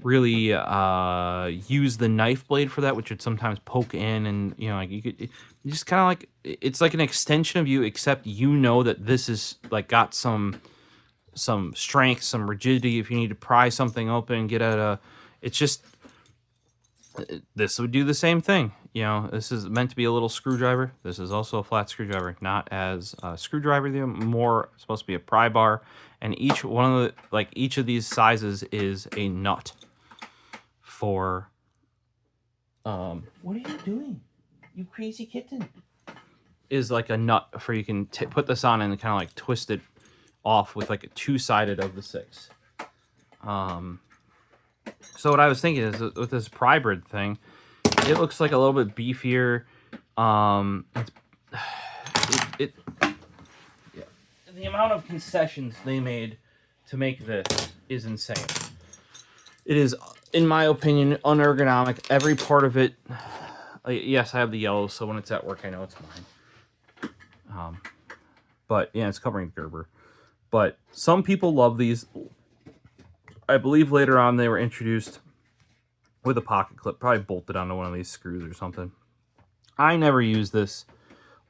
really use the knife blade for that, which would sometimes poke in, and you know, like you just kind of like, it's like an extension of you, except you know that this is like got some strength, some rigidity. If you need to pry something open, get at a, it's just, this would do the same thing. You know, this is meant to be a little screwdriver. This is also a flat screwdriver, not as a screwdriver, more supposed to be a pry bar. And each one of each of these sizes is a nut for, what are you doing? You crazy kitten. Is like a nut for, you can put this on and kind of like twist it off with like a two-sided of the 6. So what I was thinking is, with this pry-brid thing, it looks like a little bit beefier. Yeah. The amount of concessions they made to make this is insane. It is, in my opinion, unergonomic. Every part of it. Yes, I have the yellow, so when it's at work, I know it's mine. But yeah, it's covering Gerber. But some people love these. I believe later on they were introduced with a pocket clip, probably bolted onto one of these screws or something. I never use this,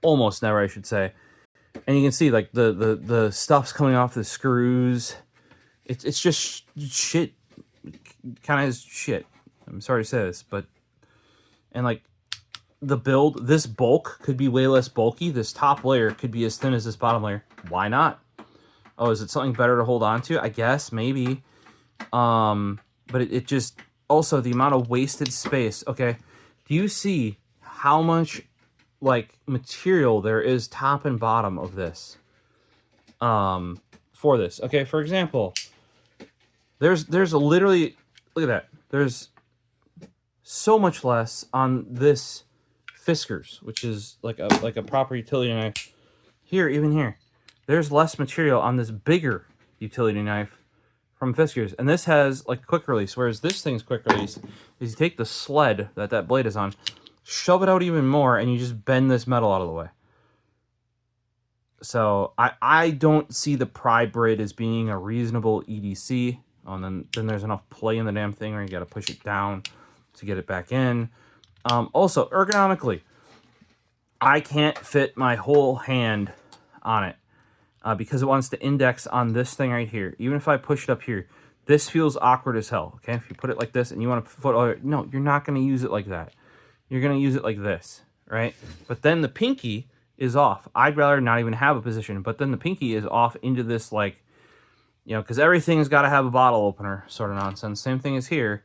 almost never, I should say. And you can see like the stuff's coming off the screws. It's just shit, kind of is shit. I'm sorry to say this, but, and like the build, this bulk could be way less bulky. This top layer could be as thin as this bottom layer. Why not? Oh, is it something better to hold on to? I guess, maybe. But it just, also the amount of wasted space. Okay, do you see how much like material there is top and bottom of this? For this. Okay, for example, there's a literally, look at that. there's so much less on this Fiskers, which is like a proper utility knife. Here, even here, there's less material on this bigger utility knife from Fiskers, and this has like quick release, whereas this thing's quick release is you take the sled that blade is on, shove it out even more, and you just bend this metal out of the way. So I don't see the pry braid as being a reasonable EDC. And then there's enough play in the damn thing where you got to push it down to get it back in. Also, ergonomically, I can't fit my whole hand on it because it wants to index on this thing right here. Even if I push it up here, this feels awkward as hell. Okay, if you put it like this and you want to put, no, you're not going to use it like that. You're going to use it like this, right? But then the pinky is off. I'd rather not even have a position, but then the pinky is off into this, like, you know, because everything's got to have a bottle opener sort of nonsense. Same thing as here.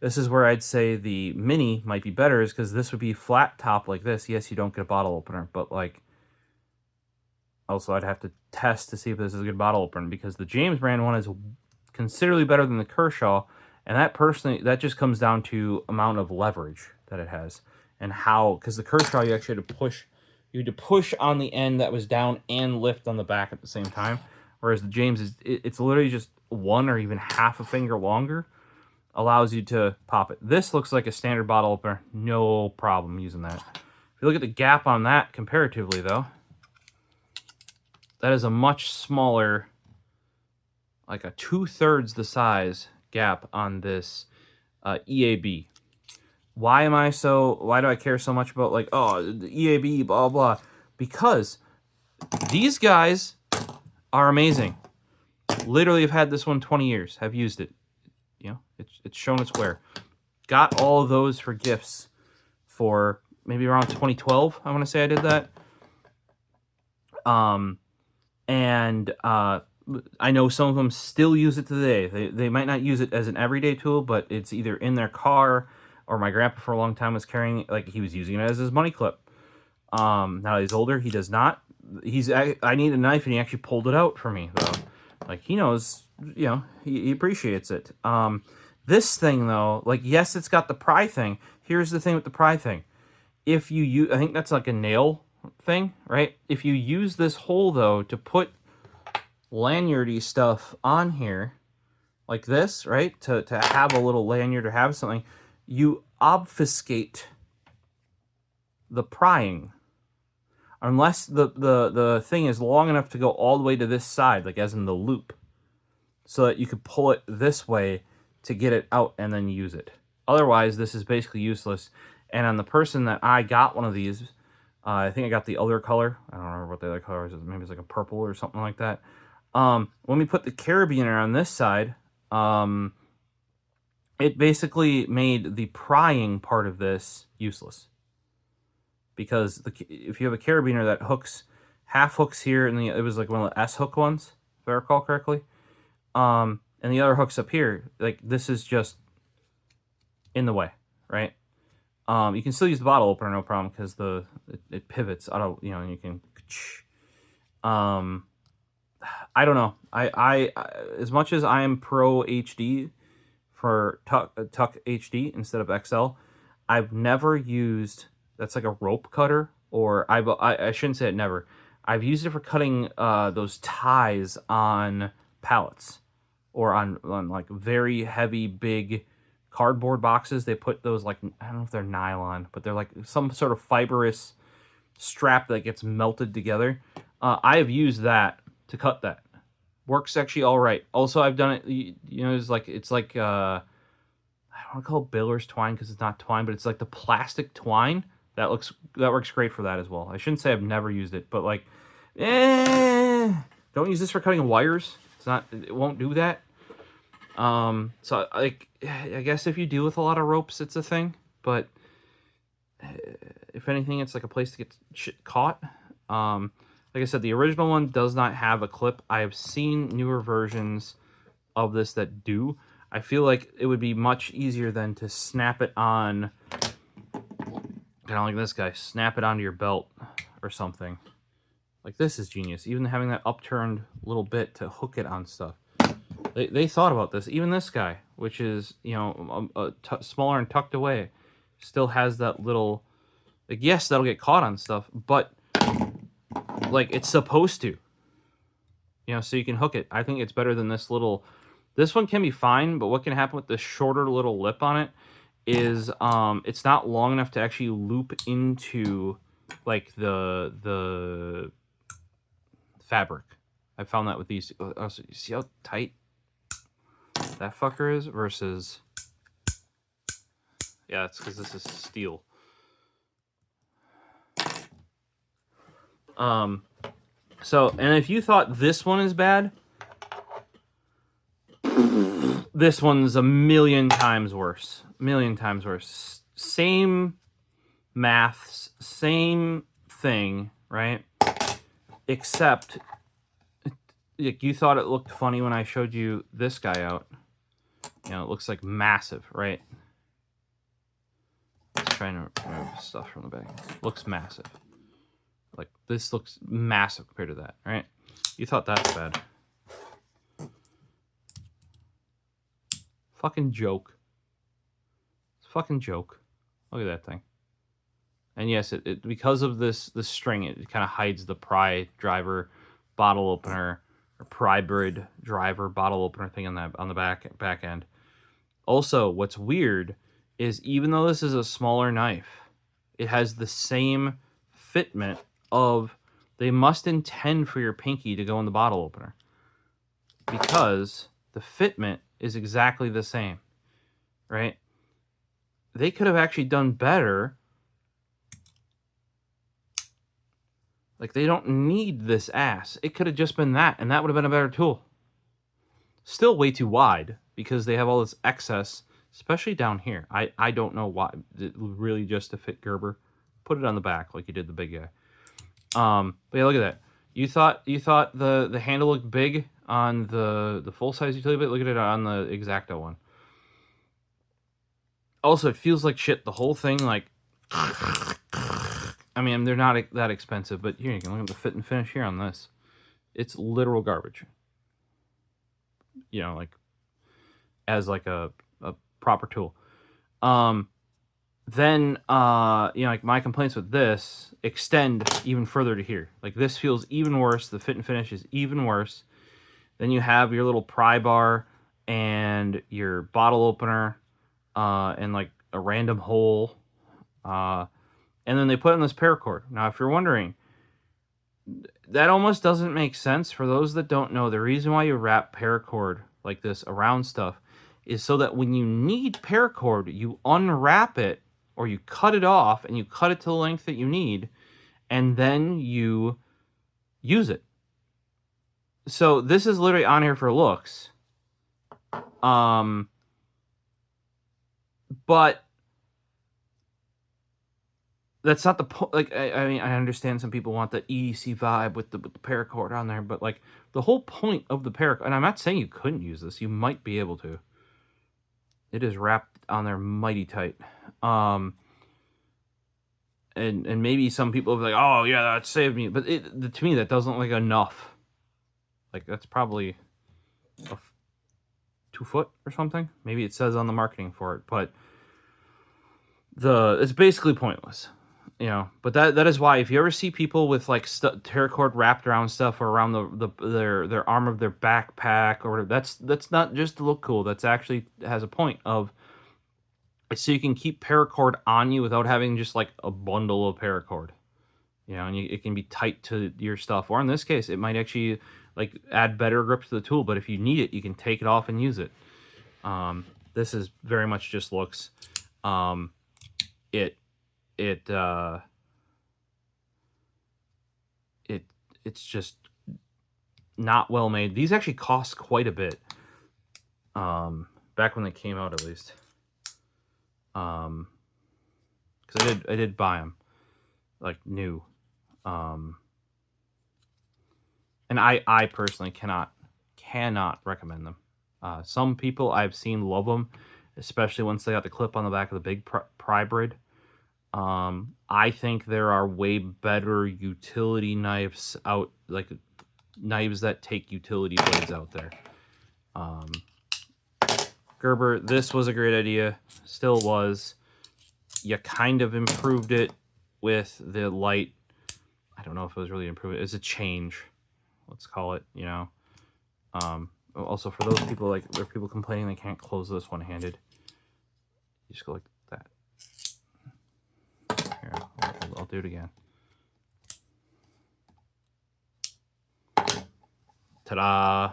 This is where I'd say the mini might be better, is because this would be flat top like this. Yes, you don't get a bottle opener, but like, also I'd have to test to see if this is a good bottle opener, because the James brand one is considerably better than the Kershaw, and that just comes down to amount of leverage that it has and how, because the Kershaw you actually had to push on the end that was down and lift on the back at the same time. Whereas the James it's literally just one or even half a finger longer, allows you to pop it. This looks like a standard bottle opener, no problem using that. If you look at the gap on that comparatively though, that is a much smaller, like a 2/3 the size gap on this EAB. Why do I care so much about, like, oh, the EAB, blah, blah? Because these guys are amazing. Literally have had this one 20 years, have used it. You know, it's shown its wear. Got all of those for gifts for maybe around 2012, I want to say I did that. I know some of them still use it today. They might not use it as an everyday tool, but it's either in their car, or my grandpa for a long time was carrying, like, he was using it as his money clip. Now he's older, he does not. I need a knife, and he actually pulled it out for me, though. Like, he knows, you know, he appreciates it. This thing, though, like, yes, it's got the pry thing. Here's the thing with the pry thing. If you use, I think that's like a nail thing, right? If you use this hole, though, to put lanyardy stuff on here, like this, right? To have a little lanyard or have something, you obfuscate the prying. Unless the thing is long enough to go all the way to this side, like as in the loop, so that you could pull it this way to get it out and then use it. Otherwise, this is basically useless. And on the person that I got one of these, I think I got the other color. I don't remember what the other color is. Maybe it's like a purple or something like that. When we put the carabiner on this side, it basically made the prying part of this useless. Because if you have a carabiner that half hooks here, and it was like one of the S hook ones, if I recall correctly, and the other hooks up here, like, this is just in the way, right? You can still use the bottle opener, no problem, because it pivots out of, you know, and you can. I don't know. I as much as I am pro HD for TUKK HD instead of XL, I've never used. That's like a rope cutter, or I shouldn't say it never. I've used it for cutting those ties on pallets, or on like very heavy, big cardboard boxes. They put those, like, I don't know if they're nylon, but they're like some sort of fibrous strap that gets melted together. I have used that to cut that. Works actually all right. Also, I've done it, you know, it's like I don't want to call it baler's twine because it's not twine, but it's like the plastic twine. That works great for that as well. I shouldn't say I've never used it, but like, don't use this for cutting wires. It won't do that. So like, I guess if you deal with a lot of ropes, it's a thing. But if anything, it's like a place to get shit caught. Like I said, the original one does not have a clip. I have seen newer versions of this that do. I feel like it would be much easier than to snap it on. Kind of like this guy, snap it onto your belt or something. Like, this is genius. Even having that upturned little bit to hook it on stuff. They thought about this. Even this guy which is, you know, smaller and tucked away, still has that little, like, yes, that'll get caught on stuff, but like it's supposed to, you know, so you can hook it. I think it's better than this little. This one can be fine, but what can happen with the shorter little lip on it is it's not long enough to actually loop into like the fabric. I found that with these. Oh, so you see how tight that fucker is versus, yeah, it's because this is steel. So, and if you thought this one is bad, this one's a million times worse. A million times worse. Same maths, same thing, right? Except, like, you thought it looked funny when I showed you this guy out. You know, it looks like massive, right? Just trying to remove stuff from the bag. Looks massive. Like, this looks massive compared to that, right? You thought that's bad. Fucking joke. It's a fucking joke. Look at that thing. And yes, it because of this string, it kind of hides the pry driver bottle opener, or pry brid driver bottle opener thing on the back end. Also, what's weird is even though this is a smaller knife, it has the same fitment of, they must intend for your pinky to go in the bottle opener, because the fitment is exactly the same, right? They could have actually done better. Like, they don't need this ass. It could have just been that, and that would have been a better tool. Still way too wide, because they have all this excess, especially down here. I don't know why. It really just to fit Gerber. Put it on the back like you did the big guy. But yeah, look at that. You thought the handle looked big on the full size utility bit. Look at it on the Exacto one. Also, it feels like shit. The whole thing, like, I mean, they're not that expensive, but here you can look at the fit and finish here on this. It's literal garbage. You know, like, as like a proper tool. Then you know, like, my complaints with this extend even further to here. Like, this feels even worse. The fit and finish is even worse. Then you have your little pry bar and your bottle opener, and like a random hole. And then they put in this paracord. Now, if you're wondering, that almost doesn't make sense. For those that don't know, the reason why you wrap paracord like this around stuff is so that when you need paracord, you unwrap it, or you cut it off and you cut it to the length that you need, and then you use it. So this is literally on here for looks. But that's not the point. Like, I mean, I understand some people want the EDC vibe with the paracord on there, but like, the whole point of the paracord, and I'm not saying you couldn't use this, you might be able to. It is wrapped on there mighty tight. And maybe some people will be like, oh yeah, that saved me, but to me that doesn't look like enough. Like, that's probably 2 foot or something. Maybe it says on the marketing for it, but it's basically pointless, you know. But that is why, if you ever see people with like paracord wrapped around stuff, or around their arm of their backpack or whatever, that's not just to look cool. That's actually has a point of, so you can keep paracord on you without having just like a bundle of paracord, you know, and it can be tight to your stuff. Or in this case, it might actually like add better grip to the tool, but if you need it, you can take it off and use it. This is very much just looks. It's just not well made. These actually cost quite a bit. Back when they came out, at least. Because I did buy them, like, new. And I personally cannot recommend them. Some people I've seen love them, especially once they got the clip on the back of the big pry brid. I think there are way better utility knives out, like knives that take utility blades out there. Gerber, this was a great idea. Still was. You kind of improved it with the Lite. I don't know if it was really improved. It's a change, let's call it, you know. Also, for those people, like, there are people complaining they can't close this one-handed. You just go like that. Here, I'll do it again. Ta-da!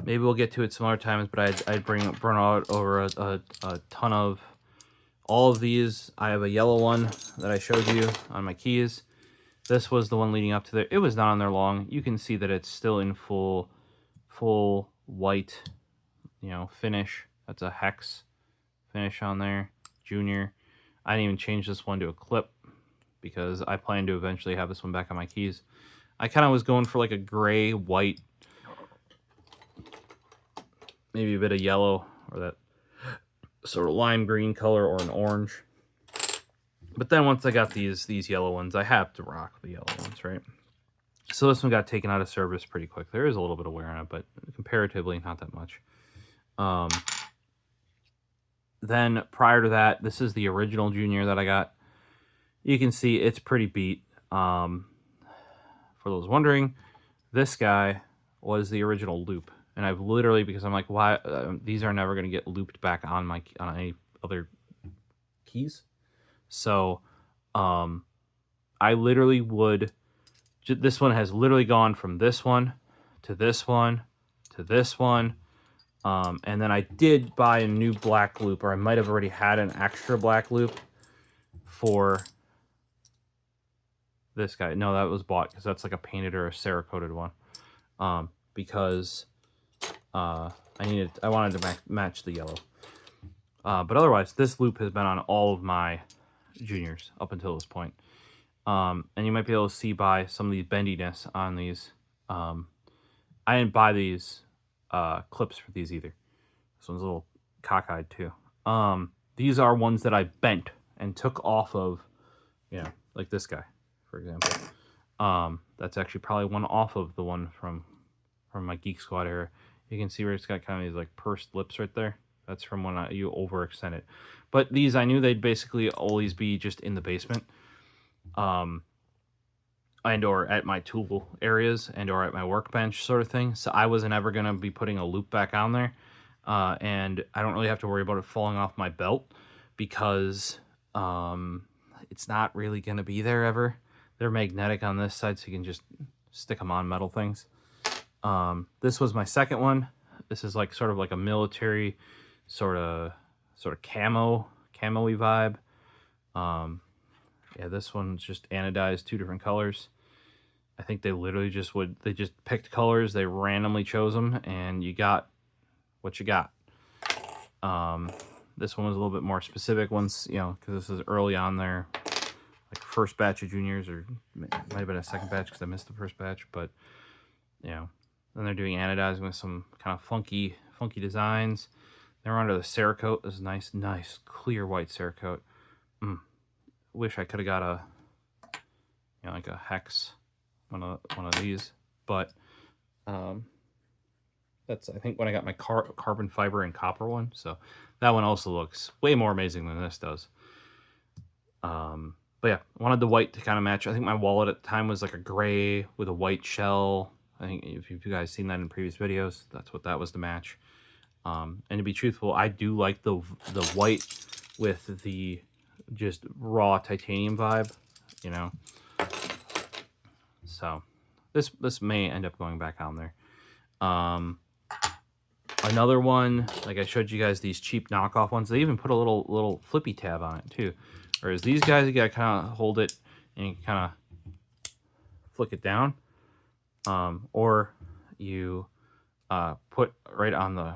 Maybe we'll get to it some other times, but I'd burn out over a ton of all of these. I have a yellow one that I showed you on my keys. This was the one leading up to there. It was not on there long. You can see that it's still in full white, you know, finish. That's a hex finish on there. Junior. I didn't even change this one to a clip because I plan to eventually have this one back on my keys. I kind of was going for like a gray, white, maybe a bit of yellow, or that sort of lime green color, or an orange. But then once I got these yellow ones, I have to rock the yellow ones, right? So this one got taken out of service pretty quick. There is a little bit of wear on it, but comparatively not that much. Then prior to that, this is the original Junior that I got. You can see it's pretty beat. For those wondering, this guy was the original loop. And I've literally, because I'm like, why? These are never going to get looped back on any other keys. So, I literally would. This one has literally gone from this one to this one to this one, and then I did buy a new black loop, or I might have already had an extra black loop for this guy. No, that was bought because that's like a painted or a Cerakoted one. Because I wanted to match the yellow. But otherwise, this loop has been on all of my Juniors up until this point. And you might be able to see by some of the bendiness on these. I didn't buy these clips for these either. This one's a little cockeyed too. These are ones that I bent and took off of, you know, like this guy, for example. That's actually probably one off of the one from my Geek Squad era. You can see where it's got kind of these like pursed lips right there. That's from when you overextend it. But these, I knew they'd basically always be just in the basement. And or at my tool areas and or at my workbench sort of thing. So I wasn't ever going to be putting a loop back on there. And I don't really have to worry about it falling off my belt because it's not really going to be there ever. They're magnetic on this side, so you can just stick them on metal things. This was my second one. This is like sort of like a military sort of camo-y vibe. Yeah, this one's just anodized, 2 different colors. I think they literally just picked colors, they randomly chose them, and you got what you got. This one was a little bit more specific once, you know, because this is early on there, like first batch of Juniors, or it might have been a second batch because I missed the first batch, but, you know, then they're doing anodizing with some kind of funky designs. They're under the Cerakote, this nice, clear white Cerakote. Wish I could have got a, you know, like a hex one of these, but that's, I think, when I got my carbon fiber and copper one. So that one also looks way more amazing than this does. But yeah, I wanted the white to kind of match. I think my wallet at the time was like a gray with a white shell. I think if you guys seen that in previous videos, that's what that was to match. And to be truthful, I do like the white with the just raw titanium vibe, you know. So this may end up going back on there. Another one, like I showed you guys, these cheap knockoff ones, they even put a little flippy tab on it too. Whereas these guys, you gotta kind of hold it and you kind of flick it down, or you put right on the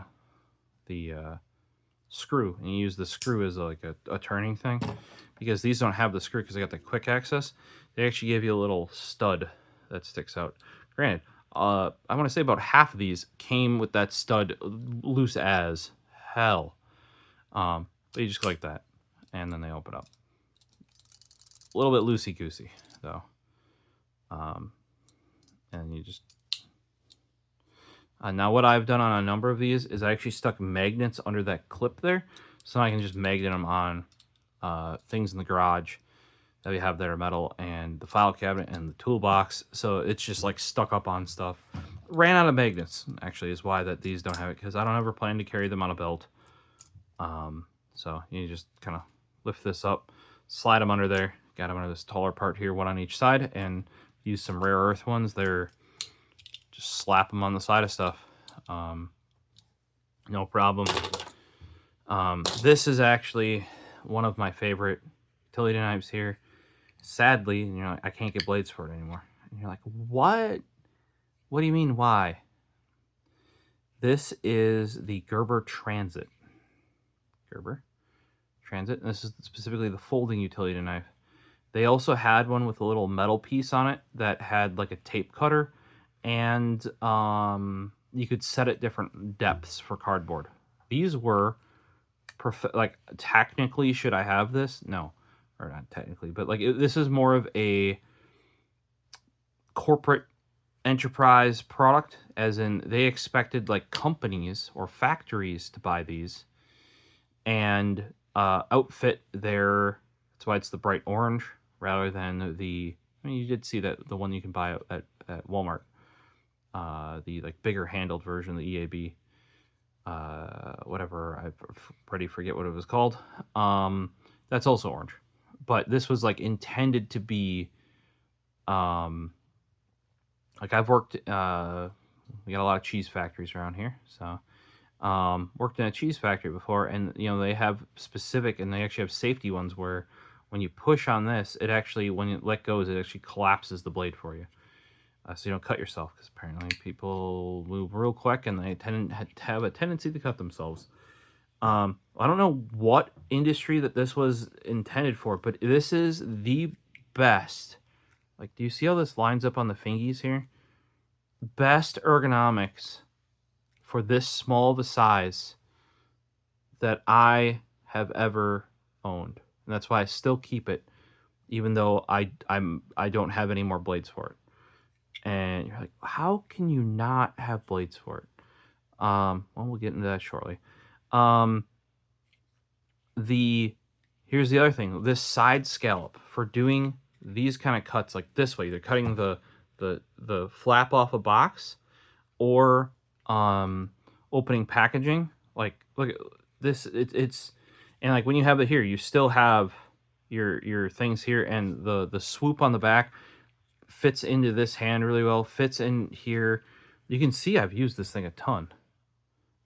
screw, and you use the screw as like a turning thing, because these don't have the screw because they got the quick access. They actually give you a little stud that sticks out. Granted, I want to say about half of these came with that stud loose as hell. But you just go like that, and then they open up. A little bit loosey-goosey, though. And you just... Now what I've done on a number of these is I actually stuck magnets under that clip there, so I can just magnet them on things in the garage that we have that are metal, and the file cabinet and the toolbox, so it's just like stuck up on stuff. Ran out of magnets, actually, is why that these don't have it, because I don't ever plan to carry them on a belt. So you just kind of lift this up, slide them under there, got them under this taller part here, one on each side, and use some rare earth ones. They're just slap them on the side of stuff. No problem. This is actually one of my favorite utility knives here. Sadly, you know, I can't get blades for it anymore. And you're like, what? What do you mean, why? This is the Gerber Transit. Gerber Transit. And this is specifically the folding utility knife. They also had one with a little metal piece on it that had like a tape cutter, and you could set it different depths for cardboard. These were like, technically, should I have this? No, or not technically, but like this is more of a corporate enterprise product, as in they expected like companies or factories to buy these and outfit their. That's why it's the bright orange rather than the. I mean, you did see that the one you can buy at Walmart, the like bigger handled version, the EAB. Whatever, I already forget what it was called. That's also orange, but this was like intended to be, like I've worked. We got a lot of cheese factories around here, so worked in a cheese factory before, and you know they have specific, and they actually have safety ones where when you push on this, it actually, when you let go, it actually collapses the blade for you. So you don't cut yourself, because apparently people move real quick and they have a tendency to cut themselves. I don't know what industry that this was intended for, but this is the best. Like, do you see how this lines up on the fingies here? Best ergonomics for this small of a size that I have ever owned. And that's why I still keep it, even though I don't have any more blades for it. And you're like, how can you not have blades for it? Well, we'll get into that shortly. Here's the other thing. This side scallop for doing these kind of cuts like this way, either cutting the flap off a box or opening packaging. Like, look at this. It's and like when you have it here, you still have your things here, and the swoop on the back fits into this hand really well, fits in here. You can see I've used this thing a ton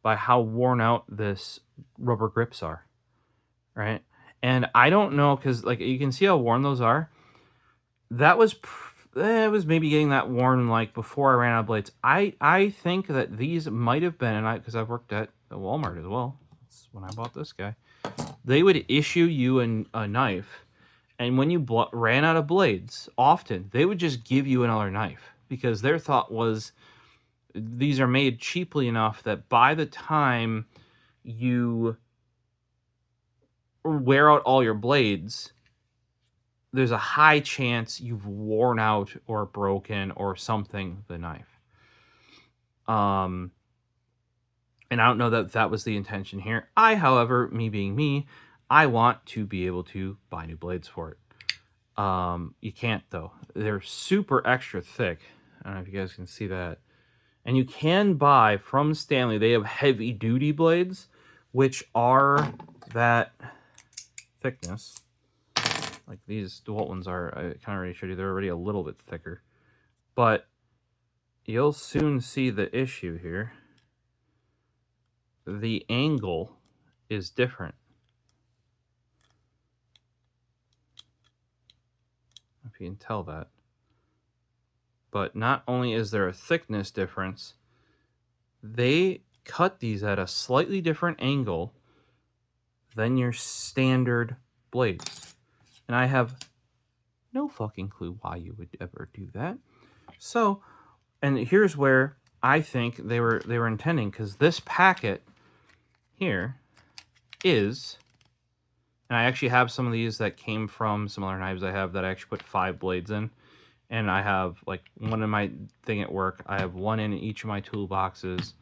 by how worn out this rubber grips are, right? And I don't know, because like you can see how worn those are. That was it was maybe getting that worn like before I ran out of blades. I think that these might have been, and because I've worked at Walmart as well. That's when I bought this guy. They would issue you a knife. And when you ran out of blades, often they would just give you another knife, because their thought was these are made cheaply enough that by the time you wear out all your blades, there's a high chance you've worn out or broken or something the knife. And I don't know that that was the intention here. However, me being me, I want to be able to buy new blades for it. You can't, though. They're super extra thick. I don't know if you guys can see that. And you can buy from Stanley. They have heavy duty blades, which are that thickness. Like these DeWalt ones are. I kind of already showed you. They're already a little bit thicker. But you'll soon see the issue here. The angle is different. If you can tell that. But not only is there a thickness difference, they cut these at a slightly different angle than your standard blades. And I have no fucking clue why you would ever do that. So, and here's where I think they were intending, because this packet here is, and I actually have some of these that came from some other knives I have that I actually put 5 blades in. And I have like one in my thing at work. I have one in each of my toolboxes.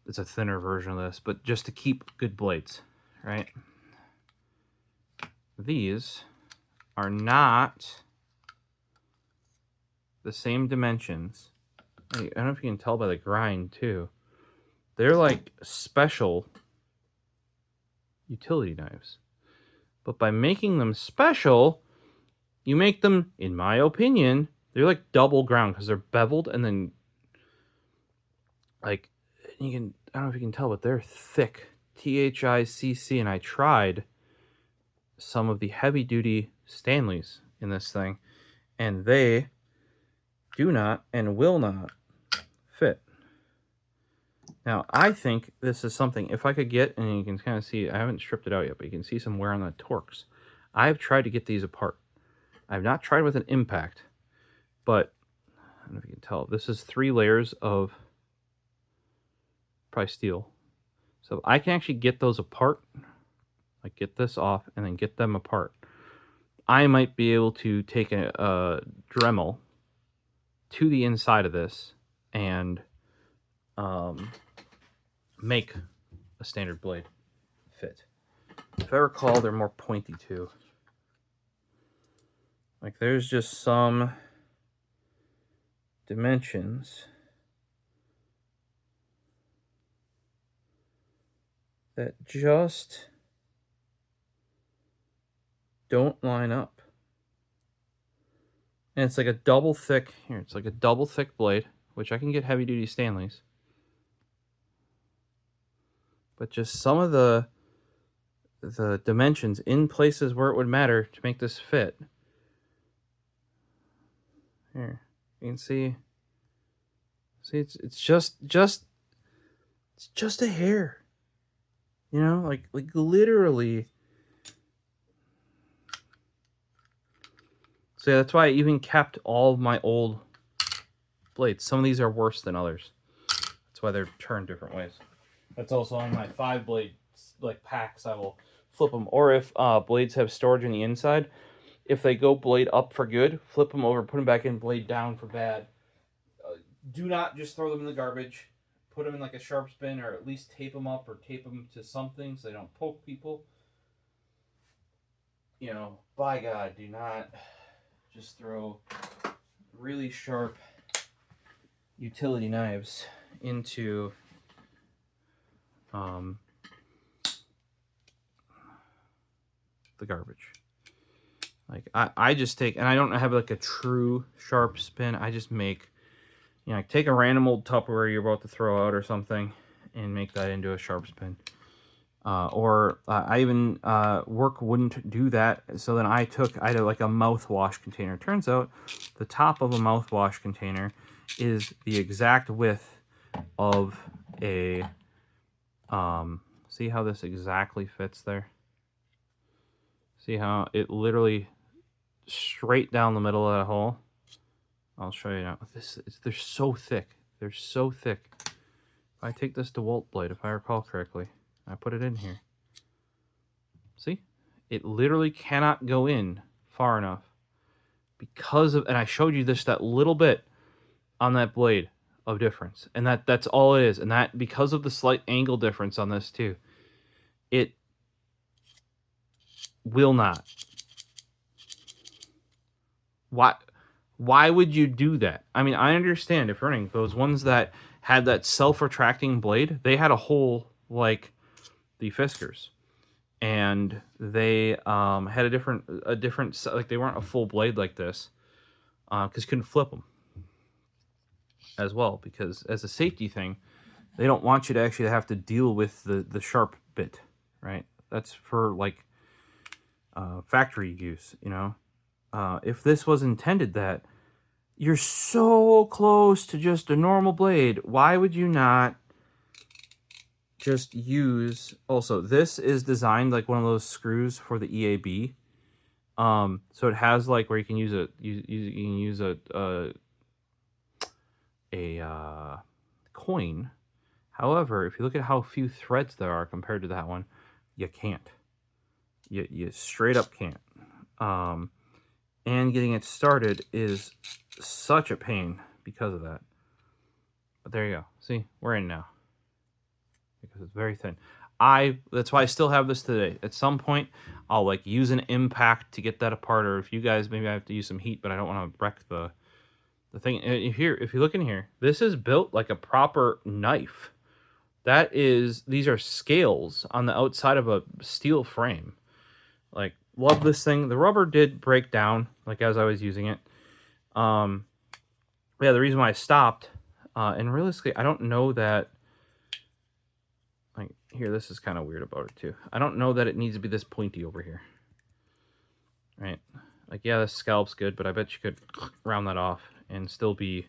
It's a thinner version of this, but just to keep good blades, right? These are not the same dimensions. I don't know if you can tell by the grind too. They're like special utility knives. But by making them special, you make them, in my opinion, they're like double ground because they're beveled and then like you can, I don't know if you can tell, but they're thick. THICC, and I tried some of the heavy duty Stanleys in this thing, and they do not and will not fit. Now, I think this is something, if I could get, and you can kind of see, I haven't stripped it out yet, but you can see some wear on the Torx. I've tried to get these apart. I've not tried with an impact, but I don't know if you can tell. This is 3 layers of probably steel. So I can actually get those apart, like get this off and then get them apart. I might be able to take a Dremel to the inside of this and make a standard blade fit. If I recall, they're more pointy too. Like there's just some dimensions that just don't line up. And it's like a double thick, here, it's like a double thick blade, which I can get heavy duty Stanleys. But just some of the dimensions in places where it would matter to make this fit. Here, you can see it's just a hair. You know, like literally. So yeah, that's why I even kept all of my old blades. Some of these are worse than others. That's why they're turned different ways. That's also on my 5-blade like packs. I will flip them. Or if blades have storage on the inside, if they go blade up for good, flip them over, put them back in, blade down for bad. Do not just throw them in the garbage. Put them in like a sharp spin, or at least tape them up or tape them to something so they don't poke people. You know, by God, do not just throw really sharp utility knives into the garbage. Like I just take, and I don't have like a true sharp spin. I just make, you know, take a random old Tupperware you're about to throw out or something and make that into a sharp spin. I even, work wouldn't do that. So then I had like a mouthwash container. Turns out the top of a mouthwash container is the exact width of a, see how this exactly fits there? See how it literally straight down the middle of that hole? I'll show you now. They're so thick. They're so thick. If I take this DeWalt blade, if I recall correctly, I put it in here. See? It literally cannot go in far enough because of, and I showed you this, that little bit on that blade of difference. And that's all it is. And that, because of the slight angle difference on this too, it will not. Why would you do that? I mean, I understand if running those ones that had that self-retracting blade, they had a hole like the Fiskers, and they had a different, like they weren't a full blade like this, because you couldn't flip them as well, because as a safety thing, they don't want you to actually have to deal with the sharp bit, right? That's for like factory use, you know. If this was intended that you're so close to just a normal blade, why would you not just use, also this is designed like one of those screws for the EAB, so it has like where you can use a coin. However, if you look at how few threads there are compared to that one, you can't. You straight up can't. and getting it started is such a pain because of that. But there you go. See, we're in now. Because it's very thin. That's why I still have this today. At some point, I'll like use an impact to get that apart, or if you guys, maybe I have to use some heat, but I don't want to wreck the thing. If you look in here, this is built like a proper knife. These are scales on the outside of a steel frame. Like, love this thing. The rubber did break down, like as I was using it. Yeah, the reason why I stopped, and realistically, I don't know that. Like here, this is kind of weird about it too. I don't know that it needs to be this pointy over here. Right? Like, yeah, the scalp's good, but I bet you could round that off and still be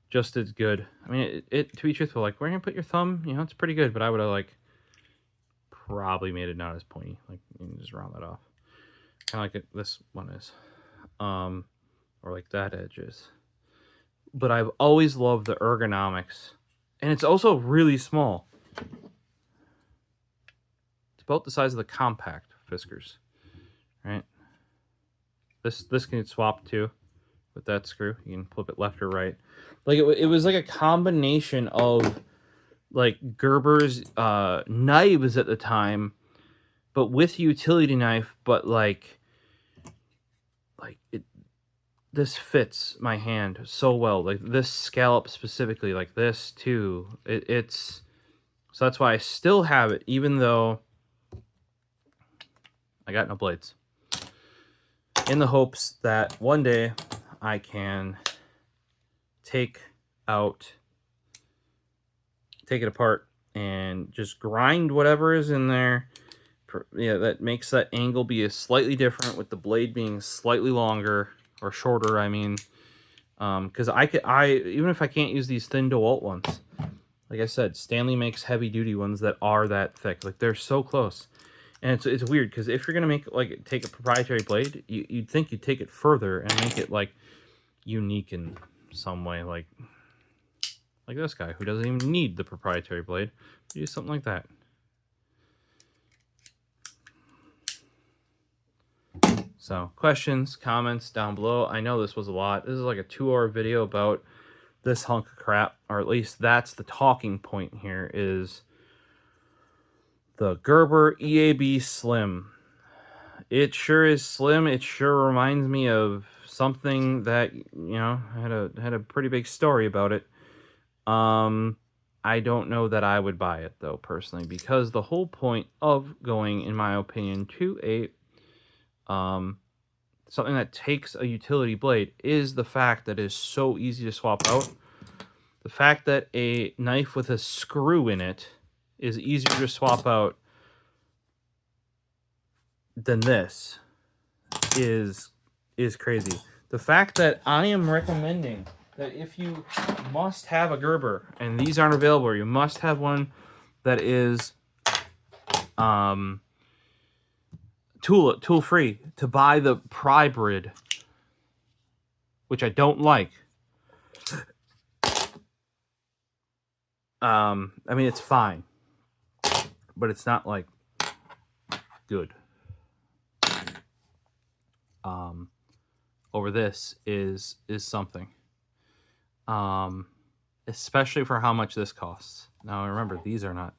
just as good. I mean, it to be truthful, like where you put your thumb, you know, it's pretty good, but I would have like probably made it not as pointy. Like, you can just round that off, kind of like this one is, or like that edge is. But I've always loved the ergonomics, and it's also really small. It's about the size of the compact Fiskers, right? This can get swapped too with that screw. You can flip it left or right. Like it was like a combination of like Gerber's knives at the time, but with utility knife. But like it, this fits my hand so well. Like this scallop specifically, like this too. It's so that's why I still have it, even though I got no blades. In the hopes that one day I can take it apart and just grind whatever is in there. Yeah, that makes that angle be slightly different, with the blade being slightly longer or shorter. I mean, because even if I can't use these thin DeWalt ones, like I said, Stanley makes heavy duty ones that are that thick. Like they're so close. And it's weird because if you're gonna take a proprietary blade, you'd think you'd take it further and make it like unique in some way, like this guy who doesn't even need the proprietary blade. Use something like that. So questions, comments down below. I know this was a lot. This is like a 2-hour video about this hunk of crap, or at least that's the talking point here, is the Gerber EAB Slim. It sure is slim. It sure reminds me of something that, you know, had a pretty big story about it. I don't know that I would buy it though, personally, because the whole point of going, in my opinion, to a something that takes a utility blade is the fact that it is so easy to swap out. The fact that a knife with a screw in it is easier to swap out than this is crazy. The fact that I am recommending that if you must have a Gerber and these aren't available, or you must have one that is tool free, to buy the Prybrid, which I don't like. I mean, it's fine, but it's not like good. Over this is something. Especially for how much this costs. Now remember, these are not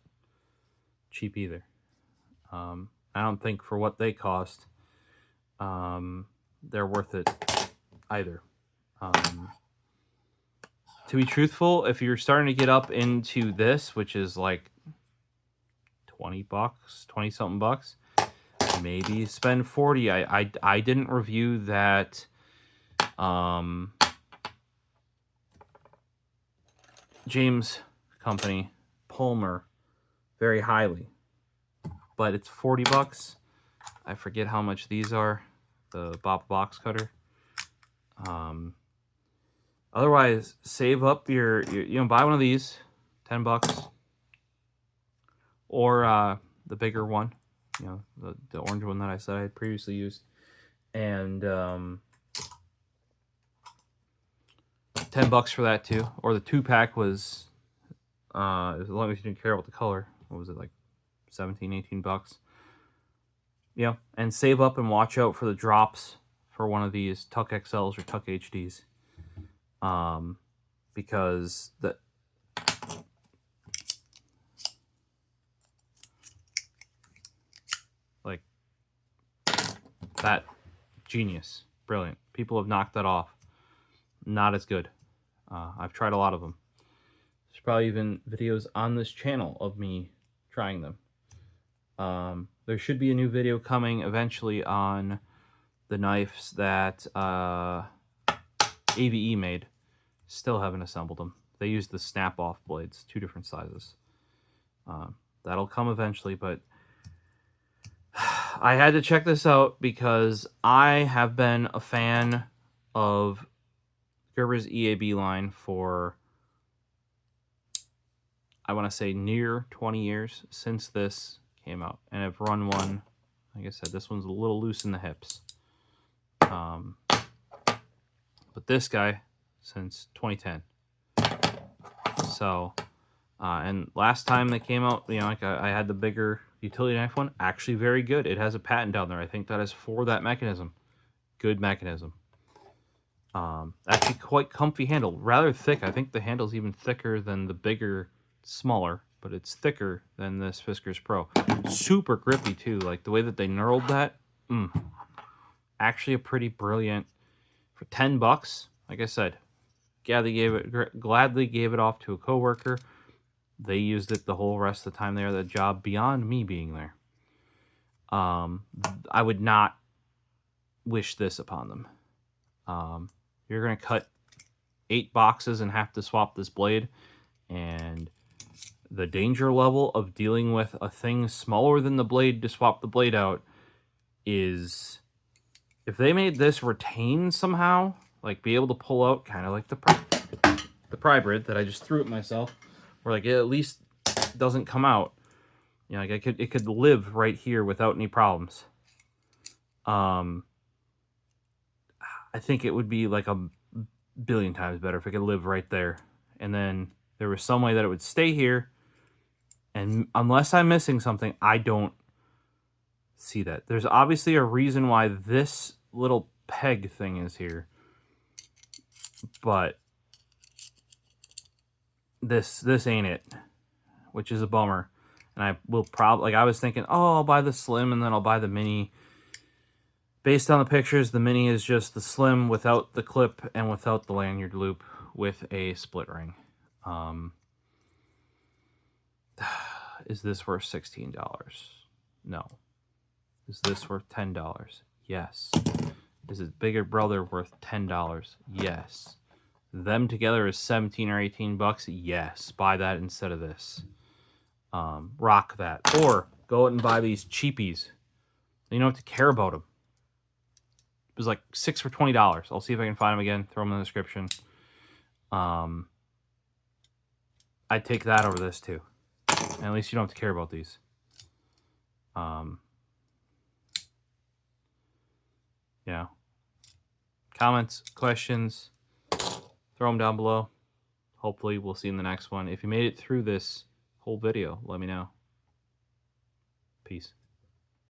cheap either. I don't think for what they cost, they're worth it either. To be truthful, if you're starting to get up into this, which is like $20, 20-something bucks, maybe spend 40. I didn't review that James company, Palmer, very highly, but it's 40 bucks. I forget how much these are, the Bob box cutter. Otherwise, save up your buy one of these, 10 bucks, or the bigger one, the orange one that I said I had previously used, and 10 bucks for that too. Or the 2-pack was, as long as you didn't care about the color, what was it, like 17, 18 bucks? And save up and watch out for the drops for one of these TUKK XLs or TUKK HDs. Because like that, genius, brilliant. People have knocked that off. Not as good. I've tried a lot of them. There's probably even videos on this channel of me trying them. There should be a new video coming eventually on the knives that ABE made. Still haven't assembled them. They use the snap-off blades, 2 different sizes. That'll come eventually, but I had to check this out because I have been a fan of Gerber's EAB line for, I want to say, near 20 years since this came out. And I've run one, like I said, this one's a little loose in the hips. But this guy, since 2010. So, and last time they came out, you know, like I had the bigger utility knife one, actually very good. It has a patent down there. I think that is for that mechanism. Good mechanism. Actually quite comfy handle, rather thick. I think the handle's even thicker than the bigger, smaller, but it's thicker than this Fiskers Pro. Super grippy too, like the way that they knurled that. Actually a pretty brilliant, for $10, like I said, gladly gave it off to a coworker. They used it the whole rest of the time they were at the job beyond me being there. I would not wish this upon them. You're going to cut 8 boxes and have to swap this blade, and the danger level of dealing with a thing smaller than the blade to swap the blade out is, if they made this retain somehow, like be able to pull out kind of like the Prybrid that I just threw at myself, where like it at least doesn't come out. You know, like it could live right here without any problems. I think it would be like a billion times better if it could live right there. And then there was some way that it would stay here. And unless I'm missing something, I don't see that. There's obviously a reason why this little peg thing is here. But this ain't it, which is a bummer. And I will probably, like I was thinking, oh, I'll buy the Slim and then I'll buy the Mini. Based on the pictures, the Mini is just the Slim without the clip and without the lanyard loop with a split ring. Is this worth $16? No. Is this worth $10? Yes. Is his bigger brother worth $10? Yes. Them together is 17 or 18 bucks? Yes. Buy that instead of this. Rock that. Or go out and buy these cheapies. You don't have to care about them. It was like 6 for $20. I'll see if I can find them again. Throw them in the description. I'd take that over this too. And at least you don't have to care about these. You know, comments, questions, throw them down below. Hopefully we'll see you in the next one. If you made it through this whole video, let me know. Peace.